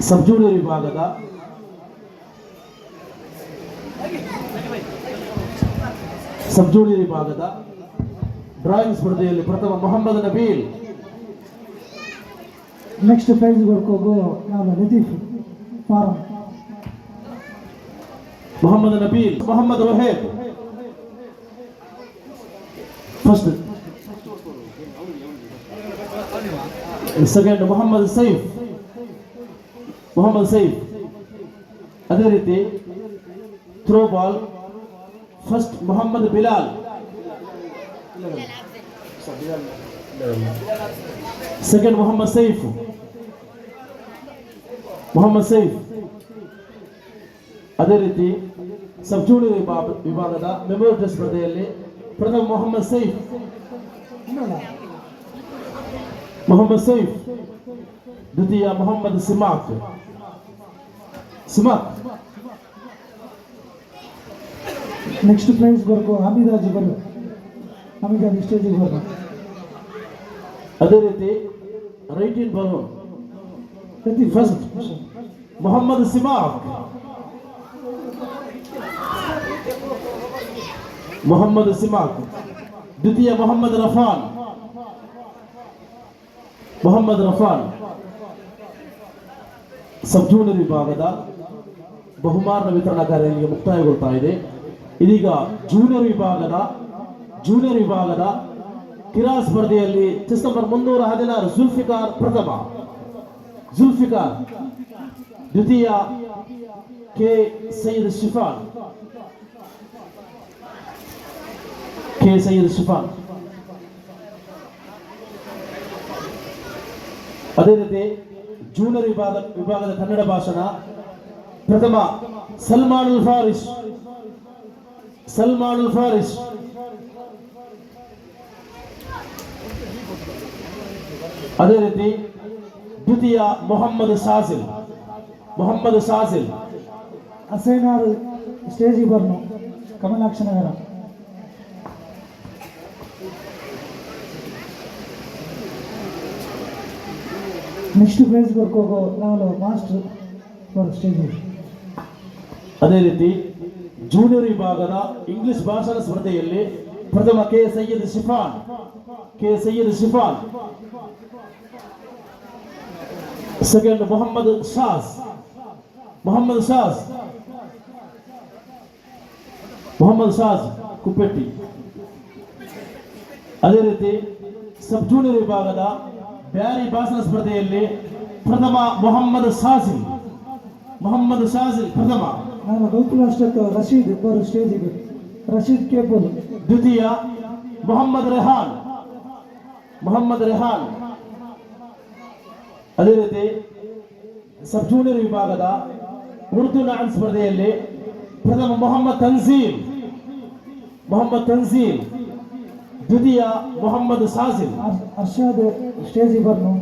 ಸಬ್ ಜೂನಿಯರ್ ವಿಭಾಗದ ಡ್ರಾಯಿಂಗ್ ಸ್ಪರ್ಧೆಯಲ್ಲಿ ಪ್ರಥಮ ಮೊಹಮ್ಮದ್ ನಬೀಲ್. ನೆಕ್ಸ್ಟ್ ಪ್ರೈಸ್ ಹೋಗೋ ನಾವು ಲತೀಫ್ ಫಾರಂ. ಮೊಹಮ್ಮದ್ ನಬೀಲ್. ಮೊಹಮ್ಮದ್ ವಹೇಬ್ ಫಸ್ಟ್. ಸೆಕೆಂಡ್ ಮೊಹಮ್ಮದ್ ಸೈಫ್. ಅದೇ ರೀತಿ throw ball first Mohammed Bilal. Second Mohammed Saif. ಅದೇ ರೀತಿ ಸಬ್ ಜೂನಿಯರ್ ವಿಭಾಗದ ಮೆಮೋರಿಯಲ್ ಟೆಸ್ಟ್ ಸ್ಪರ್ಧೆಯಲ್ಲಿ ಪ್ರಥಮ ಮೊಹಮ್ಮದ್ ಸೈಫ್. ದ್ವಿತೀಯ ಮೊಹಮ್ಮದ್ ಸಿಮಾಕ್. ನೆಕ್ಸ್ಟ್ ಪ್ರೈಸ್ ಬರ್ಕೋ ಹಮೀದಾಜ್ ಬರು. ಹಮೀದಾಜ್ ಸ್ಟೇಜಿಗೆ ಬರ್ಬ. ಅದೇ ರೀತಿ write in balloon first Mohammed Simak. ದ್ವಿತೀಯ ಮೊಹಮ್ಮದ್ ರಫಾನ್. ಸಬ್ ಜೂನಿಯರ್ ವಿಭಾಗದ ಬಹುಮಾನ ವಿತರಣಾ ಕಾರ್ಯ ಇಲ್ಲಿಗೆ ಮುಕ್ತಾಯಗೊಳ್ತಾ ಇದೆ. ಇದೀಗ ಜೂನಿಯರ್ ವಿಭಾಗದ ಕಿರಾ ಸ್ಪರ್ಧೆಯಲ್ಲಿ ಚೆಸ್ ನಂಬರ್ 316 ಜುಲ್ಫಿಕಾರ್ ಪ್ರಥಮ. ದ್ವಿತೀಯ ಕೆ ಸೈಯದ್ ಶಿಫಾನ್. ಅದೇ ರೀತಿ ಜೂನಿಯರ್ ವಿಭಾಗದ ಕನ್ನಡ ಭಾಷಣ ಪ್ರಥಮ ಸಲ್ಮಾನ್ ಉಲ್ ಫಾರಿಸ್. ಅದೇ ರೀತಿ ದ್ವಿತೀಯ ಮೊಹಮ್ಮದ್ ಶಾಸಿಲ್. ಅಸೈನಾರ್ ಸ್ಟೇಜಿಗೆ ಬರ್ನು ಕಮಲಾಕ್ಷ ನಗರ. ನೆಕ್ಸ್ಟ್ ಪ್ರೈಸ್ ಬರ್ಕೋಗೋ ನಾವು ಮಾಸ್ಟರ್ ಸ್ಟೇಜ್. ಅದೇ ರೀತಿ ಜೂನಿಯರ್ ವಿಭಾಗದ ಇಂಗ್ಲಿಷ್ ಭಾಷಣ ಸ್ಪರ್ಧೆಯಲ್ಲಿ ಪ್ರಥಮ ಕೆ ಸೈಯದ್ ಶಿಫಾನ್. ಸೆಕೆಂಡ್ ಮೊಹಮ್ಮದ್ ಶಾಜ್ ಕುಪ್ಪೆಟ್ಟಿ. ಅದೇ ರೀತಿ ಸಬ್ ಜೂನಿಯರ್ ವಿಭಾಗದ ಬ್ಯಾರಿ ಭಾಷಣ ಸ್ಪರ್ಧೆಯಲ್ಲಿ ಪ್ರಥಮ ಮೊಹಮ್ಮದ್ ಶಾಜಿಲ್ ಪ್ರಥಮ. ನಾನು ಗೋಕುಲಾಷ್ಟಕ್ಕೆ ರಶೀದ್ ಬರು ಸ್ಟೇಜಿಗೆ. ರಶೀದ್ ಕೇಬಲ್. ದ್ವಿತೀಯ ಮೊಹಮ್ಮದ್ ರೆಹಾನ್. ಅದೇ ರೀತಿ ಸಬ್ ಜೂನಿಯರ್ ವಿಭಾಗದ ಉರ್ದು ನಾನ್ ಸ್ಪರ್ಧೆಯಲ್ಲಿ ಪ್ರಥಮ ಮೊಹಮ್ಮದ್ ತನ್ಸೀಲ್. ದ್ವಿತೀಯ ಮೊಹಮ್ಮದ್ ಸಾಜಿಲ್. ಅರ್ಷಾದ್ ಸ್ಟೇಜಿಗೆ ಬರ್ನು.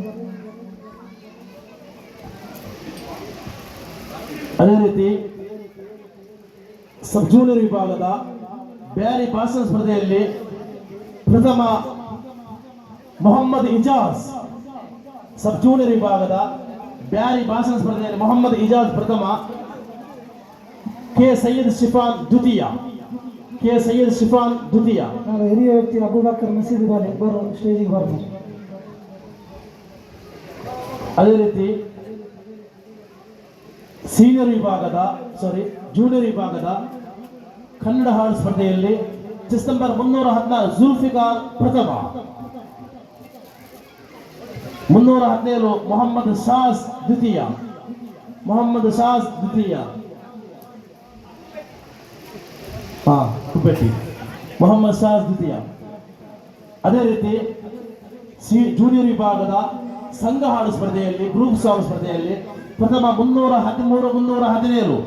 ಅದೇ ರೀತಿ ಸಬ್ ಜೂನಿಯರ್ ವಿಭಾಗದ ಬ್ಯಾರಿ ಭಾಷಣ ಸ್ಪರ್ಧೆಯಲ್ಲಿ ಪ್ರಥಮ ಮೊಹಮ್ಮದ್ ಇಜಾಜ್. ಸಬ್ ಜೂನಿಯರ್ ವಿಭಾಗದ ಬ್ಯಾರಿ ಭಾಷಣ ಸ್ಪರ್ಧೆಯಲ್ಲಿ ಮೊಹಮ್ಮದ್ ಇಜಾಜ್ ಪ್ರಥಮ. ಕೆ ಸೈಯದ್ ಶಿಫಾನ್ ದ್ವಿತೀಯ. ನಾನು ಹಿರಿಯ ವ್ಯಕ್ತಿ ಅಬೂಬಕರ್ ಮಸೀದ್ ಬರು ಸ್ಟೇಜಿಗೆ ಬರ್ನು. ಅದೇ ರೀತಿ ಜೂನಿಯರ್ ವಿಭಾಗದ ಕನ್ನಡ ಹಾಡು ಸ್ಪರ್ಧೆಯಲ್ಲಿ ಚೆಸ್ ನಂಬರ್ 316 ಜುಲ್ಫಿಕಾರ್ ಪ್ರಥಮ. 317 ಮೊಹಮ್ಮದ್ ಶಾಜ್ ದ್ವಿತೀಯ. ಅದೇ ರೀತಿ ಜೂನಿಯರ್ ವಿಭಾಗದ ಸಂಘ ಹಾಡು ಸ್ಪರ್ಧೆಯಲ್ಲಿ ಗ್ರೂಪ್ ಸಾಂಗ್ ಸ್ಪರ್ಧೆಯಲ್ಲಿ ಪ್ರಥಮ 313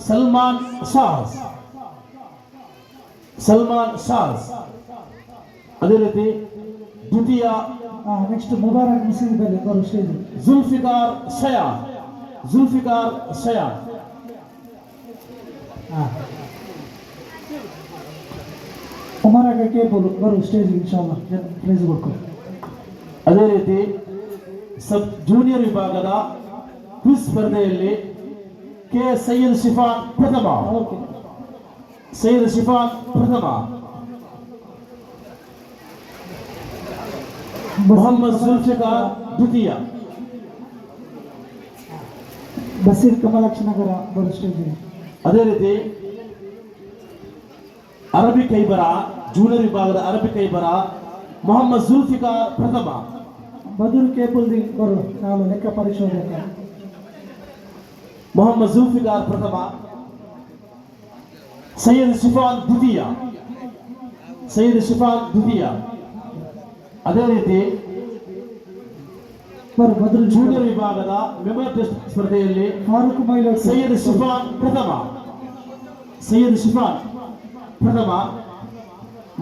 ಸಲ್ಮಾನ್ ಶಾಜ್. ಅದೇ ರೀತಿ ದ್ವಿತೀಯ ನೆಕ್ಸ್ಟ್ ಮುಬಾರಕ್ ಮಸೀದ್ ಬರು ಸ್ಟೇಜ್. ಜುಲ್ಫಿಕಾರ್ ಶಯಾದ್. ಉಮರಾಗ ಕೇಬಲ್ ಬರು ಸ್ಟೇಜ್ ಇನ್ಶಾಲ್ಲ ಪ್ರೈಸ್ ಕೊಡ್ಕೊ. ಅದೇ ರೀತಿ ಸಬ್ ಜೂನಿಯರ್ ವಿಭಾಗದ ಕ್ವಿಜ್ ಸ್ಪರ್ಧೆಯಲ್ಲಿ ಕೆ ಸೈಯದ್ ಶಿಫಾನ್ ಪ್ರಥಮ, ಓಕೆ. ಸೈಯದ್ ಶಿಫಾನ್ ಪ್ರಥಮ, ಮೊಹಮ್ಮದ್ ಜುಲ್ಫಿಕಾರ್ ದ್ವಿತೀಯ. ಬಸೀರ್ ಕಮಲಾಕ್ಷ ನಗರ ಬರು ಸ್ಟೇಜ್. ಅದೇ ರೀತಿ ಅರಬಿ ಕೈಬರ ಜೂನಿಯರ್ ವಿಭಾಗದ ಅರಬಿ ಕೈಬರ ಮೊಹಮ್ಮದ್ ಜುಲ್ಫಿಕಾರ್ ಪ್ರಥಮ, ಬದೂರು ಕೇಬಲ್ ಬರು ನಾನು ಲೆಕ್ಕ ಪರಿಶೋಧಕ. ಮೊಹಮ್ಮದ್ ಜುಲ್ಫಿಕಾರ್ ಪ್ರಥಮ, ಸೈಯದ್ ಶಿಫಾನ್ ದ್ವಿತೀಯ, ಸೈಯದ್ ಶಿಫಾನ್ ದ್ವಿತೀಯ. ಅದೇ ರೀತಿ ಬರು ಬದೂರು ಜೂನಿಯರ್ ವಿಭಾಗದ ಮೆಮೊರಿ ಟೆಸ್ಟ್ ಸ್ಪರ್ಧೆಯಲ್ಲಿ ಫಾರೂಕ್ ಮೈಲೋ ಸೈಯದ್ ಶಿಫಾನ್ ಪ್ರಥಮ, ಸೈಯದ್ ಶಿಫಾನ್ ಪ್ರಥಮ,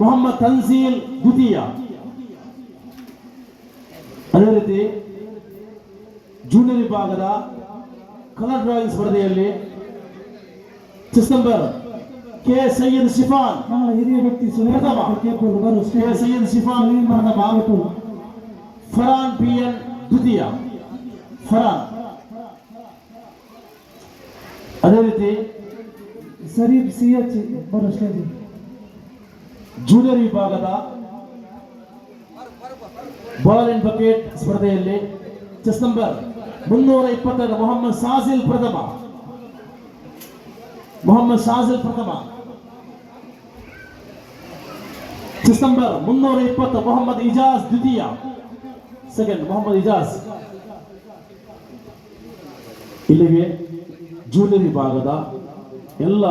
ಮೊಹಮ್ಮದ್ ತನ್ಸೀಲ್ ದ್ವಿತೀಯ. ಅದೇ ರೀತಿ ಜೂನಿಯರ್ ವಿಭಾಗದ ಕಲರ್ ಡ್ರಾಯಿಂಗ್ ಸ್ಪರ್ಧೆಯಲ್ಲಿ chess number K Syed chiffon ನಮ್ಮ ಹಿರಿಯ ವ್ಯಕ್ತಿ ಪ್ರಥಮ, ಕೇಬಲ್ ಬರು ಕೆ ಸ್ಟೇಜ್. ಸೈಯದ್ ಶಿಫಾನ್ ಪ್ರಥಮ, ಫರಾನ್ ಪಿಎನ್ ದ್ವಿತೀಯ, ಫರಾನ್. ಅದೇ ರೀತಿ ಸರೀಫ್ ಸಿಎಚ್ ಬರು ಸ್ಟೇಜ್. ಜೂನಿಯರ್ ವಿಭಾಗದ ಬಾಲ್ ಅಂಡ್ ಬಕೆಟ್ ಸ್ಪರ್ಧೆಯಲ್ಲಿ ಚೆಸ್ ನಂಬರ್ 320 ಮೊಹಮ್ಮದ್ ಸಾಜಿಲ್ ಪ್ರಥಮ, ಮೊಹಮ್ಮದ್ ಸಾಜಿಲ್ ಪ್ರಥಮ, ಚೆಸ್ ನಂಬರ್ 320 ಮೊಹಮ್ಮದ್ ಇಜಾಜ್ ದ್ವಿತೀಯ, ಸೆಕೆಂಡ್ ಮೊಹಮ್ಮದ್ ಇಜಾಜ್. ಇಲ್ಲಿಗೆ ಜೂನಿಯರ್ ವಿಭಾಗದ ಎಲ್ಲ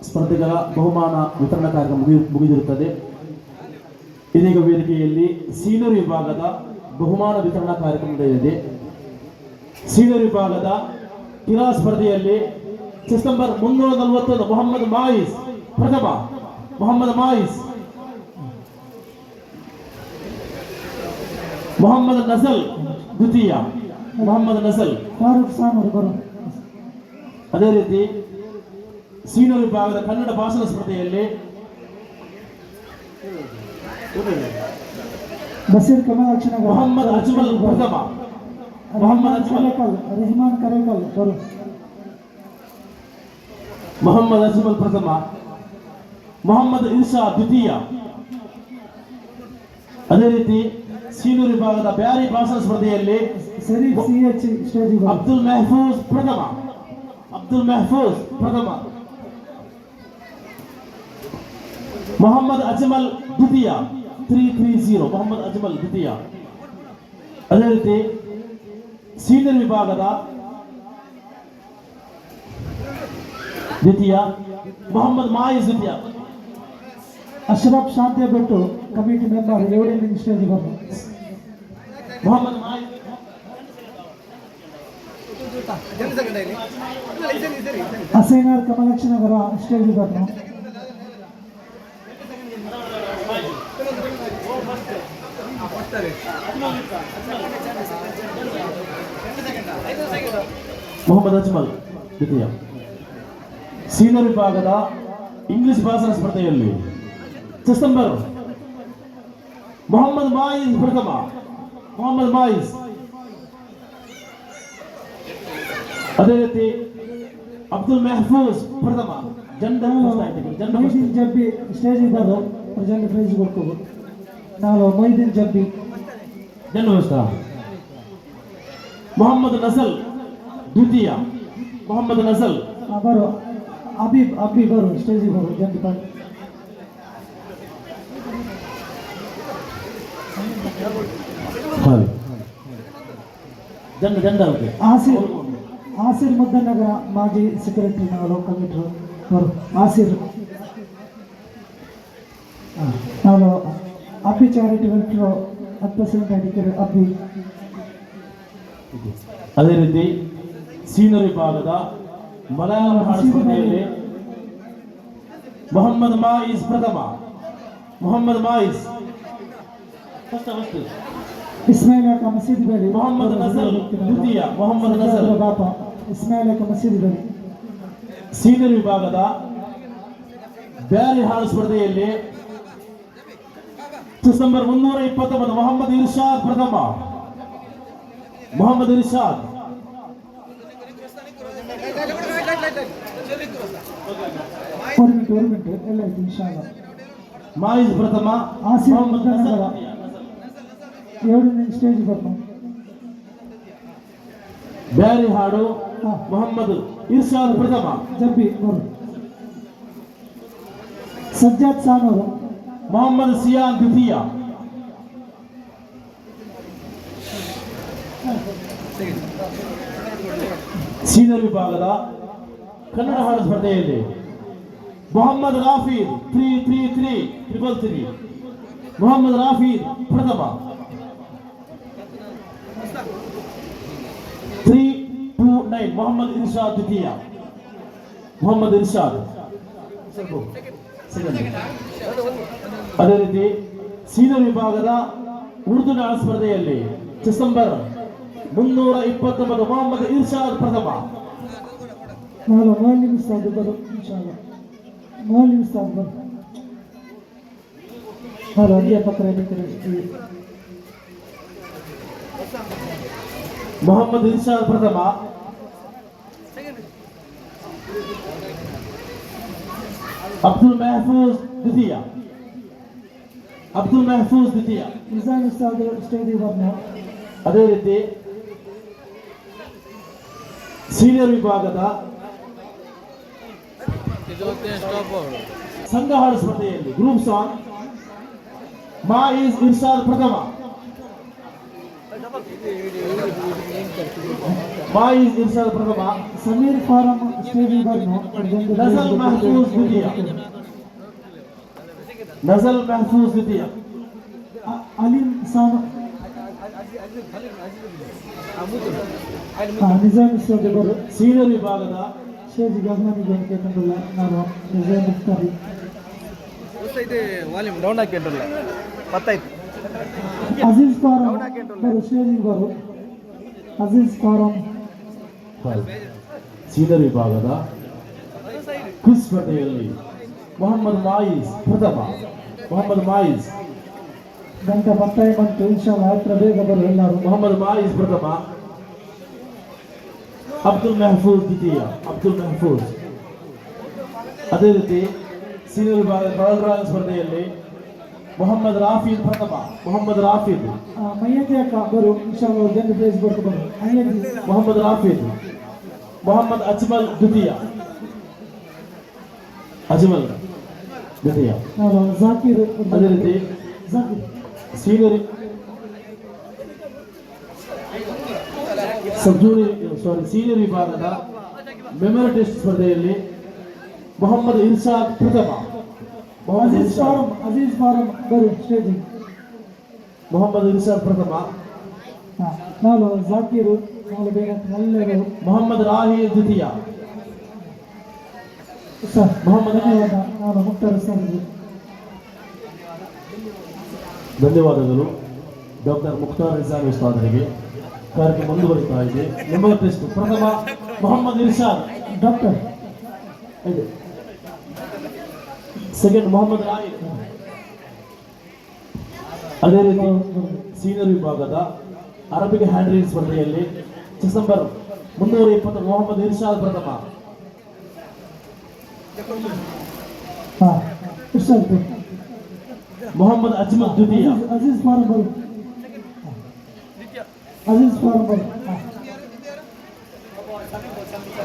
ಸ್ಪರ್ಧೆಗಳ ಬಹುಮಾನ ವಿತರಣಾ ಕಾರ್ಯಕ್ರಮ ಮುಗಿದಿರುತ್ತದೆ. ಇದೀಗ ವೇದಿಕೆಯಲ್ಲಿ ಸೀನಿಯರ್ ವಿಭಾಗದ ಬಹುಮಾನ ವಿತರಣಾ ಕಾರ್ಯಕ್ರಮ ನಡೆಯಲಿದೆ. ಸೀನಿಯರ್ ವಿಭಾಗದ ಕಿರಾ ಸ್ಪರ್ಧೆಯಲ್ಲಿ ಚೆಸ್ ನಂಬರ್ 341 ಮೊಹಮ್ಮದ್ ಮಾಯಿಸ್ ಪ್ರಥಮ, ಮೊಹಮ್ಮದ್ ಮಾಯಿಸ್, ಮೊಹಮ್ಮದ್ ನಜಲ್ ದ್ವಿತೀಯ, ಮೊಹಮ್ಮದ್ ನಜಲ್. ಫಾರೂಕ್ ಸಾಮೂರ್ ಬರು. ಅದೇ ರೀತಿ ಸೀನಿಯರ್ ವಿಭಾಗದ ಕನ್ನಡ ಭಾಷಣ ಸ್ಪರ್ಧೆಯಲ್ಲಿ ಬಸೀರ್ ಕಮಲಾಕ್ಷ ನಗರ ಮೊಹಮ್ಮದ್ ಅಜ್ಮಲ್ ಪ್ರಥಮ, ಮೊಹಮ್ಮದ್ ಅಜ್ಮಲ್, ರೆಹಮಾನ್ ಕರೇಕಲ್ ಬರು. ಮೊಹಮ್ಮದ್ ಅಜ್ಮಲ್ ಪ್ರಥಮ, ಮೊಹಮ್ಮದ್ ಇನ್ಸಾ ದ್ವಿತೀಯ. ಅದೇ ರೀತಿ ಸೀನಿಯರ್ ವಿಭಾಗದ ಬ್ಯಾರಿ ಭಾಷಣ ಸ್ಪರ್ಧೆಯಲ್ಲಿ ಸರೀಫ್ ಸಿಎಚ್ ಸ್ಟೇಜ್ ಬರು. ಅಬ್ದುಲ್ ಮೆಹಫೂಜ್ ಪ್ರಥಮ, ಅಬ್ದುಲ್ ಮೆಹಫೂಜ್ ಪ್ರಥಮ, ಮೊಹಮ್ಮದ್ ಅಜ್ಮಲ್ ದ್ವಿತೀಯ, 330 ಮೊಹಮ್ಮದ್ ಅಜ್ಮಲ್ ದ್ವಿತೀಯ. ಅದೇ ರೀತಿ ಸೀನಿಯರ್ ವಿಭಾಗದ ದ್ವಿತೀಯ ಮೊಹಮ್ಮದ್ ಮಾಯಿಸ್ ದ್ವಿತೀಯ. ಅಶ್ರಫ್ ಶಾಂತಿ ಬೆಟ್ಟು ಕಮಿಟಿ ಮೆಂಬರ್ 7ನೇ ಸ್ಟೇಜ್ ಬರು. ಮೊಹಮ್ಮದ್ ಮಾಯಿಸ್ ಹಸೈನಾರ್ ಕಮಲಾಕ್ಷ ನಗರ ಸ್ಟೇಜ್ ಬರು. ಮೊಹಮ್ಮದ್ ಅಜ್ಮಲ್ ದ್ವಿತೀಯ. ಸೀನಿಯರ್ ವಿಭಾಗದ ಇಂಗ್ಲಿಷ್ ಭಾಷಣ ಸ್ಪರ್ಧೆಯಲ್ಲಿ ಚೆಸ್ ನಂಬರ್ ಮೊಹಮ್ಮದ್ ಮಾಯಿಸ್ ಪ್ರಥಮ, ಮೊಹಮ್ಮದ್ ಮಾಯಿಸ್. ಅದೇ ರೀತಿ ಅಬ್ದುಲ್ ಮೆಹಫೂಜ್ ಪ್ರಥಮ, ಮೊಯ್ದೀನ್ ಜಬ್ಬಿ ಸ್ಟೇಜ್ ಬರು. ಪ್ರಜೆಂಟ್ ಪ್ರೈಸ್ ಕೊಡ್ಕೋದು. ನಾನು ಮೊಯ್ದೀನ್ ಜಬ್ಬಿ. ಜನ್ಮಸ್ಥಳ ಮೊಹಮ್ಮದ್ ನಜಲ್ ದ್ವಿತೀಯ, ಮೊಹಮ್ಮದ್ ನಜಲ್. ಬರು ಅಬಿ ಬರು ಸ್ಟೇಜ್ ಬರು. ಜಂಟಿ ಪಾರ್ಟಿ ಆಸಿರ್ ಮುದ್ದನಗರ ಮಾಜಿ ಸೆಕ್ರೆಟರಿ ನಾವು ಲೋಕಲ್ ಮೀಟರ್ ಬರು. ಆಸಿರ್ ನಾವು ಅಬ್ಬಿ ಚಾರಿಟಿ ವೆಲ್ಫೇರ್ 10% ಅಧಿಕಾರಿ ಅಬ್ಬಿ. ಅದೇ ರೀತಿ ಸೀನಿಯರ್ ವಿಭಾಗದ ಮಲಯಾಳಂ ಹಾಡು ಸ್ಪರ್ಧೆಯಲ್ಲಿ ಮೊಹಮ್ಮದ್ ಮಾಯಿಸ್ ಪ್ರಥಮ, ಮೊಹಮ್ಮದ್ ಮಾಯಿಸ್. ಇಸ್ಮಾಯಿಲ್ ಅಕ್ಕ ಮಸೀದಿ ಬಳಿ ಮೊಹಮ್ಮದ್ ನಜಲ್ ದ್ವಿತೀಯ, ಮೊಹಮ್ಮದ್ ನಜಲ್. ಬಾಪ ಇಸ್ಮಾಯಿಲ್ ಅಕ್ಕ ಮಸೀದಿ ಬಳಿ. ಸೀನಿಯರ್ ವಿಭಾಗದ ಬ್ಯಾರಿ ಹಾಳು ಸ್ಪರ್ಧೆಯಲ್ಲಿ ಡಿಸೆಂಬರ್ 329 ಮೊಹಮ್ಮದ್ ಇರ್ಷಾದ್ ಪ್ರಥಮ. ಮೊಹಮ್ಮದ್ ಇರ್ಷಾದ್ ಎಲ್ಲ ಆಯ್ತು ಇನ್ಶಾಲ್ಲ. ಮಾಯಿಜ್ ಪ್ರಥಮ. ಮೊಹಮ್ಮದ್ ನಜರ್ ಏಳನೇ ಸ್ಟೇಜ್ ಬರ್ತಾం. ಬ್ಯಾರಿ ಹಾಡು ಮೊಹಮ್ಮದ್ ಇರ್ಷಾದ್ ಪ್ರಥಮ. ಜಬ್ಬಿ ಬರು ಸಜ್ಜಾದ್ ಸಾನವರು ಮೊಹಮ್ಮದ್ ಸಿಯಾನ್ ದ್ವಿತೀಯ. ಸೀನಿಯರ್ ವಿಭಾಗದ ಕನ್ನಡ ಹಾಡು ಸ್ಪರ್ಧೆಯಲ್ಲಿ ಮೊಹಮ್ಮದ್ ರಾಫೀದ್ 333 ಮೊಹಮ್ಮದ್ ರಾಫೀದ್ ಪ್ರಥಮ. 329 ಮೊಹಮ್ಮದ್ ಇರ್ಷಾದ್ ದ್ವಿತೀಯ. ಮೊಹಮ್ಮದ್ ಇರ್ಷಾದ್ ಅದೇ ರೀತಿ ಸೀನಿಯರ್ ವಿಭಾಗದ ಉರ್ದು ನಾಡ ಸ್ಪರ್ಧೆಯಲ್ಲಿ ಡಿಸೆಂಬರ್ 329 ಮೊಹಮ್ಮದ್ ಇರ್ಷಾದ್ ಪ್ರಥಮ. ನಾನು ಮಾಲಿಮ್ ಉಸ್ತಾದ್ ಬರು ಇನ್ಶಾಲ್ಲ. ಮಾಲಿಮ್ ಉಸ್ತಾದ್ ಬರು ನಾನು ಅಲ್ಲಿಯ ಪತ್ರ ಮೊಹಮ್ಮದ್ ಇರ್ಷಾದ್ ಪ್ರಥಮ. ಅಬ್ದುಲ್ ಮೆಹಫೂಜ್ ದ್ವಿತೀಯ. ಅಬ್ದುಲ್ ಮೆಹಫೂಜ್ ದ್ವಿತೀಯ. ನಿಜಾಮ್ ಉಸ್ತಾದ್ ಸ್ಟೇಜ್ ಬರ್ನ. ಅದೇ ರೀತಿ ಸೀನಿಯರ್ ವಿಭಾಗದ ಸಂಘ ಹಾಡು ಸ್ಪರ್ಧೆಯಲ್ಲಿ ಗ್ರೂಪ್ ಸಾಂಗ್ ಮಾಯಿಜ್ ಇರ್ಷಾದ್ ಪ್ರಥಮ. ಮಾಯಿಜ್ ಇರ್ಷಾದ್ ಪ್ರಥಮ. ಸಮೀರ್ ಫಾರಂ ಸ್ಟೇಜ್ ಬರ್ನ. ನಜಲ್ ಮಹಫೂಜ್ ದ್ವಿತೀಯ. ನಜಲ್ ಮಹಫೂಜ್ ದ್ವಿತೀಯ. ಅಲಿಂ ಸಾನ ನಿಜಾಮ್ ಉಸ್ತಾದ್ ಬರು. ಸೀನಿಯರ್ ವಿಭಾಗದ ಸ್ಟೇಜ್ ಗಮನಿಗೆ ಕೇಳ್ಕೊಂಡಿಲ್ಲ ನಾನು ನಿಜಾಮ್ ಉಸ್ತಾದ್. ಡೌನ್ ಹಾಕಿಂಟಲ್ಲ ಪತ್ತಾಯ್ತು. ಅಜೀಜ್ ಫಾರಂ ಬರು ಸ್ಟೇಜ್ ಬರು. ಅಜೀಜ್ ಫಾರಂ ಸೀನಿಯರ್ ವಿಭಾಗದ ಕ್ವಿಜ್ ಸ್ಪರ್ಧೆಯಲ್ಲಿ ಮೊಹಮ್ಮದ್ ಮಾಯಿಜ್ ಪ್ರಥಮ. ಮೊಹಮ್ಮದ್ ಮಾಯಿಜ್ ಗಂಟೆ ಬತ್ತಾಯಿ ಬಂತು ಇನ್ಶಾಲ್ಲ. ಹತ್ರ ಬೇಗ ಬರು ಎಲ್ಲರೂ. ಮೊಹಮ್ಮದ್ ಮಾಯಿಜ್ ಪ್ರಥಮ. ಅಬ್ದುಲ್ ಮೆಹಫೂಜ್ ದ್ವಿತೀಯ. ಅಬ್ದುಲ್ ಮೆಹಫೂಜ್. ಅದೇ ರೀತಿ ಸೀನಿಯರ್ ವಿಭಾಗದ ಕಳಲ್ ಸ್ಪರ್ಧೆಯಲ್ಲಿ ಮೊಹಮ್ಮದ್ ರಾಫೀದ್ ಪ್ರಥಮ. ಮೊಹಮ್ಮದ್ ರಾಫೀದ್. ಮೈಯತಿ ಅಕ್ಕ ಬರು ಇನ್ಶಾಲ್ಲ. ಜನ ಪ್ಲೇಸ್ ಬರ್ತು ಬರು. ಮೊಹಮ್ಮದ್ ರಾಫೀದ್. ಮೊಹಮ್ಮದ್ ಅಜ್ಮಲ್ ದ್ವಿತೀಯ. ಅಜ್ಮಲ್ ದ್ವಿತೀಯ. ಜಾಕೀರ್. ಅದೇ ರೀತಿ ಜಾಕೀರ್ ಸೀನಿಯರ್ ಸೀನಿಯರ್ ವಿಭಾಗದ ಮೆಮೊರಿ ಟೆಸ್ಟ್ ಸ್ಪರ್ಧೆಯಲ್ಲಿ ಮೊಹಮ್ಮದ್ ಇರ್ಷಾದ್ ಪ್ರಥಮ. ಅಜೀಜ್ ಫಾರಂ. ಅಜೀಜ್ ಫಾರಂ ಬರು ಸ್ಟೇಜ್. ಮೊಹಮ್ಮದ್ ಇರ್ಷಾದ್ ಪ್ರಥಮ. ನಾನು ಜಾಕೀರು ನಾನು ಬೇಗ ಎಲ್ಲರೂ. ಮೊಹಮ್ಮದ್ ರಾಹಿ ದ್ವಿತೀಯ. ಸರ್ ಮೊಹಮ್ಮದ್ ಧನ್ಯವಾದ. ನಾನು ಮುಕ್ತಾರ್ ಸರ್. ಧನ್ಯವಾದಗಳು ಡಾಕ್ಟರ್ ಮುಖ್ತಾರ್ ರಿಜಾನ್ ಉಸ್ತಾದರಿಗೆ. ಕಾರ್ಯಕ್ರಮ ಮುಂದುವರಿತಾ ಇದೆ. ಮೆಮೊರಿ ಟೆಸ್ಟ್ ಪ್ರಥಮ ಮೊಹಮ್ಮದ್ ಇರ್ಷಾದ್. Doctor second Mohammed Rahi. ಅದೇ ರೀತಿ ಸೀನಿಯರ್ ವಿಭಾಗದ ಅರಬಿಕ್ ಹ್ಯಾಂಡ್ ರೈಸ್ ಸ್ಪರ್ಧೆಯಲ್ಲಿ ಡಿಸೆಂಬರ್ 320 ಮೊಹಮ್ಮದ್ ಇರ್ಷಾದ್ ಪ್ರಥಮ. ಹಾಂ ಇರ್ಷಾದ್. ಮೊಹಮ್ಮದ್ ಅಜ್ಮಲ್ ದ್ವಿತೀಯ. ಅಜೀಜ್ ಫಾರಂ ಬರು. ಅಜೀಜ್ ಫಾರಂ ಬರು.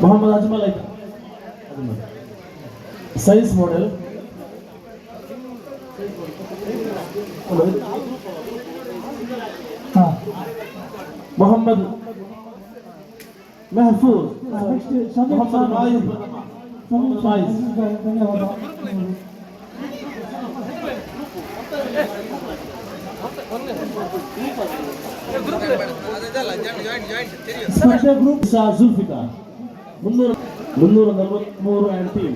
ಮೊಹಮ್ಮದ್ ಅಜ್ಮಲ್ ಆಯ್ತು. Science model. ಹಾಂ ಮೊಹಮ್ಮದ್ ಮೆಹಫೂಜ್. ನೆಕ್ಸ್ಟ್ ಮೊಹಮ್ಮದ್ ಮಾಯಿಜ್ ಪ್ರಥಮ. ಮೊಹಮ್ಮದ್ ಮಾಯಿಜ್. ಧನ್ಯವಾದ. ಸ್ಪರ್ಧೆ group Shah Zulfikar 343 and team.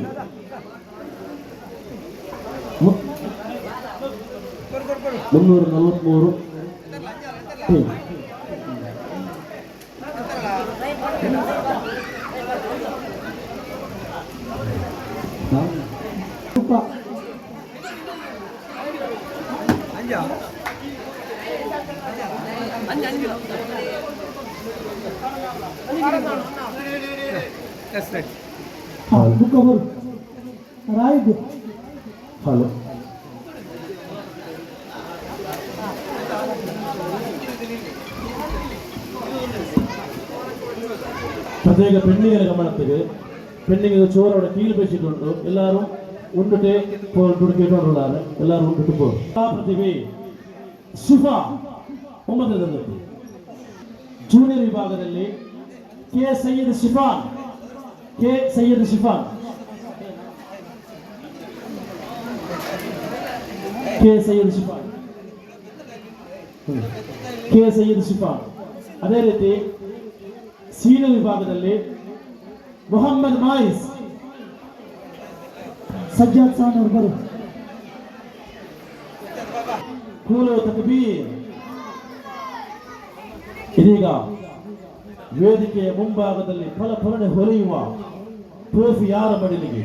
343 team. Hello പ്രത്യേക പെണ്ണിങ്ങനെ ഗമനത്തിൽ പെണ്ണിങ്ങനെ ചോറ് അവിടെ കീഴിൽ വെച്ചിട്ടുണ്ട് എല്ലാവരും ഉണ്ടിട്ട് കേട്ടോണ്ടുള്ളതാണ് എല്ലാവരും ഉണ്ടിട്ട് പോകും പ്രതിഭೆ ಶಿಫ 9ನೇ ತರಗತಿ ಜೂನಿಯರ್ ವಿಭಾಗದಲ್ಲಿ K Syed chiffon K Syed chiffon ಅದೇ ರೀತಿ ಸೀನಿಯರ್ ವಿಭಾಗದಲ್ಲಿ ಮೊಹಮ್ಮದ್ ಮಾಯಿಸ್ ಸಜ್ಜಾದ್ ಖಾನ್ ಅವರು ಬರು ಕೂಲು ತಕ್ಬೀರ್. ಇದೀಗ ವೇದಿಕೆಯ ಮುಂಭಾಗದಲ್ಲಿ ಫಲಫಲನೆ ಹೊರೆಯುವ ಟ್ರೋಫಿ ಯಾರ ಮಡಿಲಿಗೆ?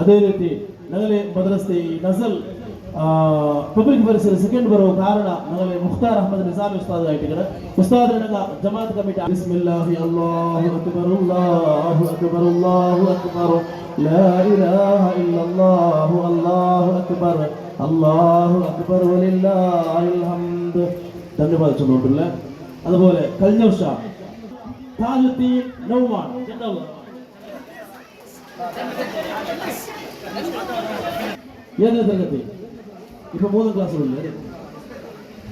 ಅದೇ ರೀತಿ ನಗಲೆ ಮದ್ರಸೆ ನಜಲ್ ಪಬ್ಲಿಕ್ ಪರಿಸರ ಸೆಕೆಂಡ್ ಬರುವ ಕಾರಣ ನಗಲೆ ಮುಖ್ತಾರ್ ಅಹಮದ್ ನಿಜಾಮಿ ಉಸ್ತಾದ್ ಆಯ್ತಿದ್ದಾರೆ. ಉಸ್ತಾದ್ ನಗ ಜಮಾತ್ ಕಮಿಟಿ ಬಿಸ್ಮಿಲ್ಲಾಹಿ ಅಲ್ಲಾಹು ಅಕ್ಬರ್ ಅಲ್ಲಾಹು ಅಕ್ಬರ್ ಅಲ್ಲಾಹು ಅಕ್ಬರ್ ലാ ഇലാഹ ഇല്ലല്ലാഹു അല്ലാഹു അക്ബർ അല്ലാഹു അക്ബർ വലില്ലാഹിൽ ഹംദ് ധന്യവാദം ചൊല്ലിട്ടുണ്ട്. അതുപോലെ കഴിഞ്ഞ വർഷം താജുദ്ദീൻ നൗമാൻ ಏಳನೇ ತರಗತಿ ಇಪ್ಪ 3ನೇ ಕ್ಲಾಸ್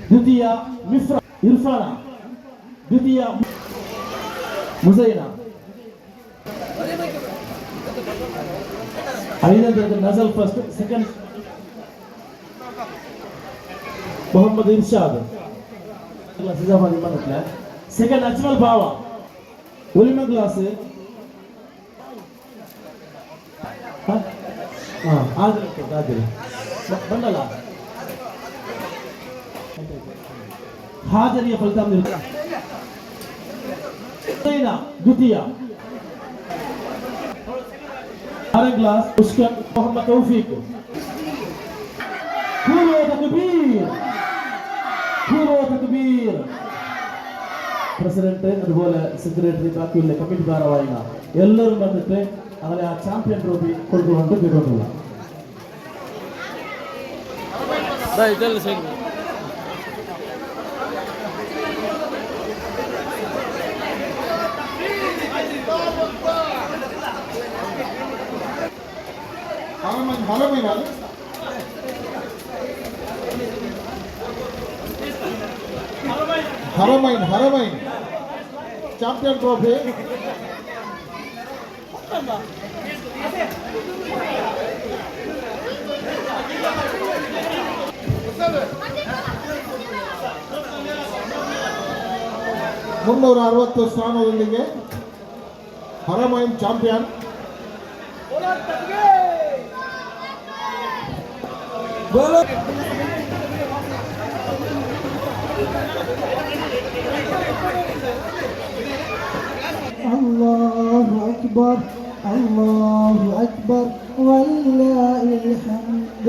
ದ್ವಿತೀಯ ಮಿಫ್ರಾ ಇರ್ಫಾನ ದ್ವಿತೀಯ ಮುಸೈನಾ 5ನೇ ತರಗತಿ Najal first second Mohammed Irshad class ಇಜಾಫಾದಿ ಮನಕ್ಲ ಸೆಕೆಂಡ್ ಅಜ್ಮಲ್ ಬಾವ ಉಲಿಮಾ ಕ್ಲಾಸ್ ಬಂದಲ್ಲ ಹಾಜರಿಯ ಫಲಿತಾಂಶ ದ್ವಿತೀಯ 6ನೇ ಕ್ಲಾಸ್ ಮುಸ್ಕನ್ ಮೊಹಮ್ಮದ್ ತೌಫೀಕ್ തക്ബീർ പ്രസിഡന്റ് അതുപോലെ സെക്രട്ടറി ബാക്കിയുള്ള കമ്മിറ്റി ഭാരവാഹികൾ എല്ലാവരും വന്നിട്ട് അങ്ങനെ ആ ചാമ്പ്യൻ ട്രോഫി കൊടുത്തുകൊണ്ട് കേട്ടിട്ടുള്ള ഹറമൈൻ ചാമ്പ്യൻ ട്രോഫി ಮುನ್ನೂರ ಸ್ಥಾನದೊಂದಿಗೆ ಹರಮೈನ್ ಚಾಂಪಿಯನ್ الله أكبر الله أكبر ولله الحمد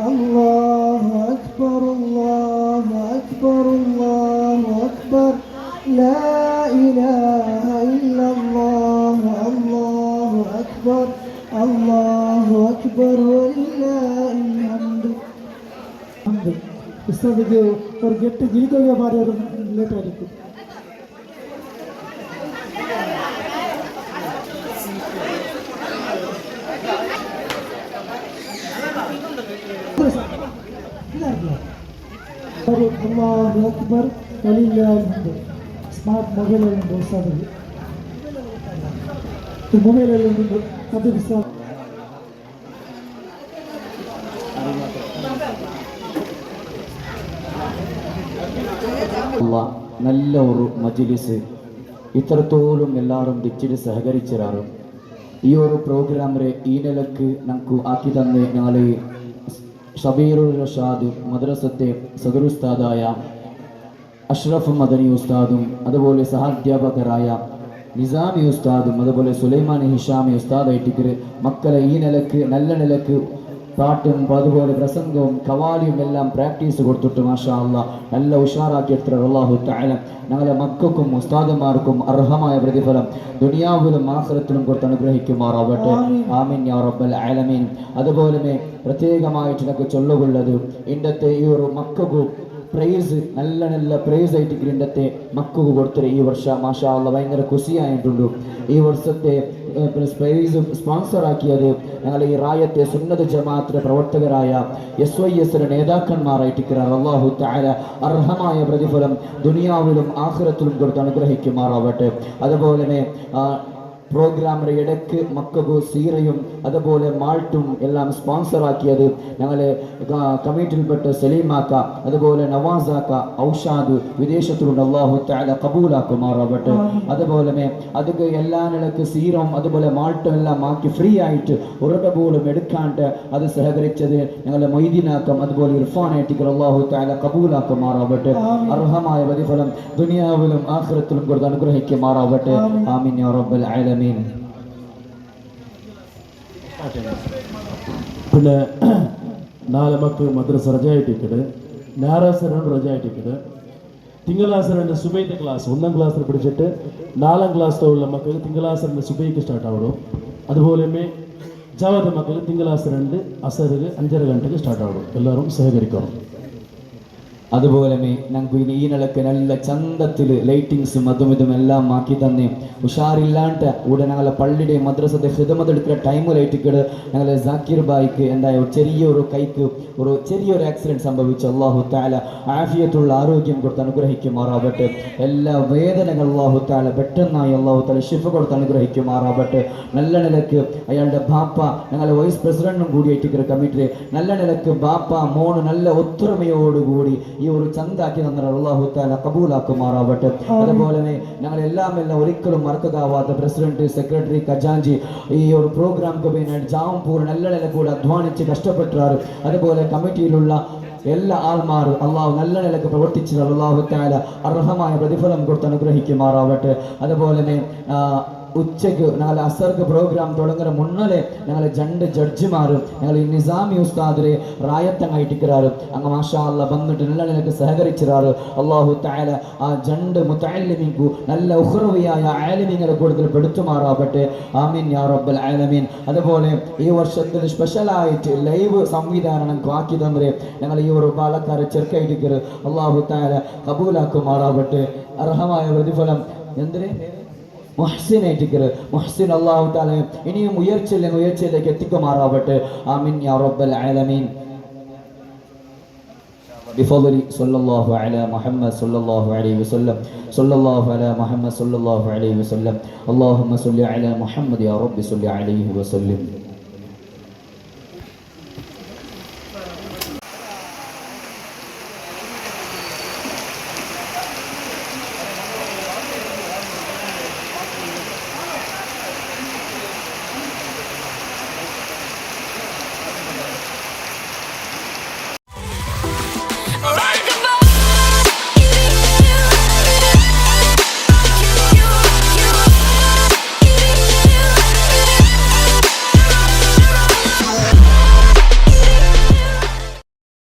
الله أكبر الله أكبر الله أكبر لا إله إلا الله الله أكبر الله أكبر ولله الحمد. ಉಸ್ತಾದಿಗೆ ಅವ್ರು ಗೆಟ್ಟು ಗಿರಿಕವ್ಯ ಮಾಡಿ ಅವರು ಲೇಟ್ ಆಗಿತ್ತು. ಅಲ್ಲಾಹು ಅಕ್ಬರ್ ವಲಿಲ್ಲಾಹಿಲ್ ಹಮ್ದ್. ಸ್ಮಾರ್ಟ್ ಮೊಬೈಲಲ್ಲಿ ಒಂದು ಉಸ್ತಾದಿಗೆ ಮೊಬೈಲಲ್ಲಿ ಒಂದು ಅದು ಉಸ್ತಾದ್ നല്ല ഒരു മജ്ലിസ് ഇത്രത്തോളം എല്ലാവരും ദിച്ചിട്ട് സഹകരിച്ചിരാറും ഈ ഒരു പ്രോഗ്രാമിനെ ഈ നിലക്ക് നമുക്ക് ആക്കി തന്ന് ഞങ്ങളെ ഷബീറുൽ റഷാദ് മദ്രസത്തെ സദറുസ്താദായ അഷ്റഫ് മദനി ഉസ്താദും അതുപോലെ സഹാധ്യാപകരായ നിസാമി ഉസ്താദും അതുപോലെ സുലൈമാൻ ഹിഷാമി ഉസ്താദായിട്ട് മക്കളെ ഈ നിലക്ക് നല്ല നിലക്ക് പാട്ടും അതുപോലെ പ്രസംഗവും കവാലിയും എല്ലാം പ്രാക്ടീസ് കൊടുത്തിട്ട് മാഷാ അല്ലാ നല്ല ഉഷാറാക്കി എടുത്തിട്ട് അല്ലാഹു തആല ഞങ്ങളെ മക്കൾക്കും ഉസ്താദന്മാർക്കും അർഹമായ പ്രതിഫലം ദുനിയാവിലും ആഖിറത്തിലും കൊടുത്ത് അനുഗ്രഹിക്കുമാറാവട്ടെ ആമീൻ യാ റബ്ബൽ ആലമീൻ. അതുപോലെ പ്രത്യേകമായിട്ട് എനിക്ക് ചൊല്ലുകൊള്ളത് ഇന്നത്തെ ഈ ഒരു മക്കൾക്കും പ്രൈസ് നല്ല നല്ല പ്രൈസ് ആയിട്ട് ഇന്നത്തെ മക്കൾക്ക് കൊടുത്തിട്ട് ഈ വർഷം മാഷാ അല്ലാ ഭയങ്കര ഖുഷിയായിട്ടുണ്ട്. ഈ വർഷത്തെ പ്രൈസ് സ്പോൺസറാക്കിയത് ഞങ്ങൾ ഈ റായത്തെ സുന്നത്ത് ജമാഅത്തിന്റെ പ്രവർത്തകരായ SYS നേതാക്കന്മാരായിട്ട് അല്ലാഹു തആല അർഹമായ പ്രതിഫലം ദുനിയാവിലും ആഖിറത്തിലും കൊടുത്ത് അനുഗ്രഹിക്കുമാറാവട്ടെ. അതുപോലെ പ്രോഗ്രാമിൻ്റെ ഇടയ്ക്ക് മക്കൾക്ക് സീറയും അതുപോലെ മാൾട്ടും എല്ലാം സ്പോൺസറാക്കിയത് ഞങ്ങളെ കമ്മിറ്റിയിൽപ്പെട്ട സലീമാക്ക അതുപോലെ നവാസാക്ക ഔഷാദ് വിദേശത്തിലുണ്ട് അല്ലാഹു തആല കബൂലാക്കുമാറാവട്ടെ. അതുപോലെ അതൊക്കെ എല്ലാ നിലക്ക് സീറവും അതുപോലെ മാൾട്ടും എല്ലാം ആക്കി ഫ്രീ ആയിട്ട് ഉറടെ പോലും എടുക്കാണ്ട് അത് സഹകരിച്ചത് ഞങ്ങളെ മൊയ്തീനാക്കം അതുപോലെ ഇർഫാനായിട്ട് അല്ലാഹു തആല കബൂലാക്കുമാറാവട്ടെ. അർഹമായ പ്രതിഫലം ദുനിയാവിലും ആഖിറത്തിലും കൊടുത്ത് അനുഗ്രഹിക്കുമാറാവട്ടെ. ആമീൻ യാ റബ്ബൽ ആലമീൻ. പിന്നെ നാളെ മക്ക് മദ്രസ ರಜಾಯಿಟ್ಟಿಕ್ಕಡೆ ഞായറാഴ്ച ರಜಾಯಿಟ್ಟಿಕ್ಕಡೆ തിങ്കളാഴ്ച സുബൈത്തെ ക്ലാസ് 1ാം ക്ലാസ്സിൽ പിടിച്ചിട്ട് 4ാം ക്ലാസ്സിലുള്ള മക്കൾക്ക് തിങ്കളാഴ്ച സുബൈക്ക് സ്റ്റാർട്ട് ആവണം. അതുപോലെ ജാവത മക്കൾക്ക് തിങ്കളാഴ്ച 2 അസറിന് 5:30 ഗಂಟೆಗೆ സ്റ്റാർട്ട് ആവണം. എല്ലാവരും സഹകരിക്കണം. അതുപോലെ ഞങ്ങൾക്ക് ഈ നിലക്ക് നല്ല ചന്തത്തിൽ ലൈറ്റിങ്സും അതും ഇതും എല്ലാം ആക്കി തന്നെ ഉഷാറില്ലാണ്ട് ഇവിടെ ഞങ്ങളെ പള്ളിയുടെ മദ്രസത്തെ ഹിദമതെടുക്കുന്ന ടൈമിലായിട്ട് ഞങ്ങളെ ജാക്കിർ ബായിക്ക് എന്തായ ചെറിയൊരു കൈക്ക് ഒരു ചെറിയൊരു ആക്സിഡൻറ്റ് സംഭവിച്ചു. അല്ലാഹു തആല ആഫിയത്തുള്ള ആരോഗ്യം കൊടുത്ത് അനുഗ്രഹിക്കുമാറാവട്ടെ. എല്ലാ വേദനകൾ അല്ലാഹു തആല പെട്ടെന്നായി അല്ലാഹു തആല ശിഫ കൊടുത്ത് അനുഗ്രഹിക്കുമാറാവട്ടെ. നല്ല നിലക്ക് അയാളുടെ ബാപ്പ ഞങ്ങളെ വൈസ് പ്രസിഡന്റും കൂടിയായിട്ട് കമ്മിറ്റി നല്ല നിലക്ക് ബാപ്പ മോന് നല്ല ഒത്തൊരുമയോടുകൂടി ഈ ഒരു ചന്താക്കി തന്ന അല്ലാഹു തആല കബൂലാക്കുമാറാവട്ടെ. അതുപോലെ ഞങ്ങൾ എല്ലാം ഒരിക്കലും മറക്കാവാത്ത പ്രസിഡന്റ് സെക്രട്ടറി ഖജാൻജി ഈ ഒരു പ്രോഗ്രാംക്ക് വേണ്ടി ജാംപൂർ നല്ല നില കൂടെ അധ്വാനിച്ച് കഷ്ടപ്പെട്ടാറ്. അതുപോലെ കമ്മിറ്റിയിലുള്ള എല്ലാ ആൾമാരും അള്ളാഹു നല്ല നിലക്ക് പ്രവർത്തിച്ചു അല്ലാഹു തആല അർഹമായ പ്രതിഫലം കൊടുത്ത് അനുഗ്രഹിക്കുമാറാവട്ടെ. അതുപോലെ ഉച്ചയ്ക്ക് ഞങ്ങൾ അസർക്ക് പ്രോഗ്രാം തുടങ്ങുന്ന മുന്നേ ഞങ്ങൾ 2 ജഡ്ജിമാരും ഞങ്ങൾ ഈ നിസാമി ഉസ്താദിനെ റായത്തങ്ങായിട്ടിക്കാറ് അങ്ങ് മാഷാ അല്ലാ വന്നിട്ട് നല്ല നിലക്ക് സഹകരിച്ചിരാറ്. അല്ലാഹു തആല ആ 2 മുതഅല്ലിമീൻകു നല്ല ഉഖ്റവിയായ ആലിമീങ്ങളെ കൂടുതൽ പെടുത്തുമാറാവട്ടെ. ആമീൻ യാ റബ്ബൽ ആലമീൻ. അതുപോലെ ഈ വർഷത്തിൽ സ്പെഷ്യലായിട്ട് ലൈവ് സംവിധാനം ആക്കി തന്നെ ഞങ്ങൾ ഈ ഒരു പാലക്കാട് ചെറുക്കായിട്ടിക്കറ് അല്ലാഹു തആല കബൂലാക്കുമാറാവട്ടെ. അർഹമായ പ്രതിഫലം എന്തിന് മുഹ്സിനായിട്ടിക്കറ് മുഹ്സിൻ അല്ലാഹു തആല ഇനിയും ഉയർച്ചയിലേക്ക് എത്തിക്കുമാറാവട്ടെ. ആമീൻ യാ റബ്ബൽ ആലമീൻ. بفضل صلى الله على محمد صلى الله عليه وسلم صلى الله على محمد صلى الله عليه وسلم اللهم صل على محمد يا رب صل عليه وسلم.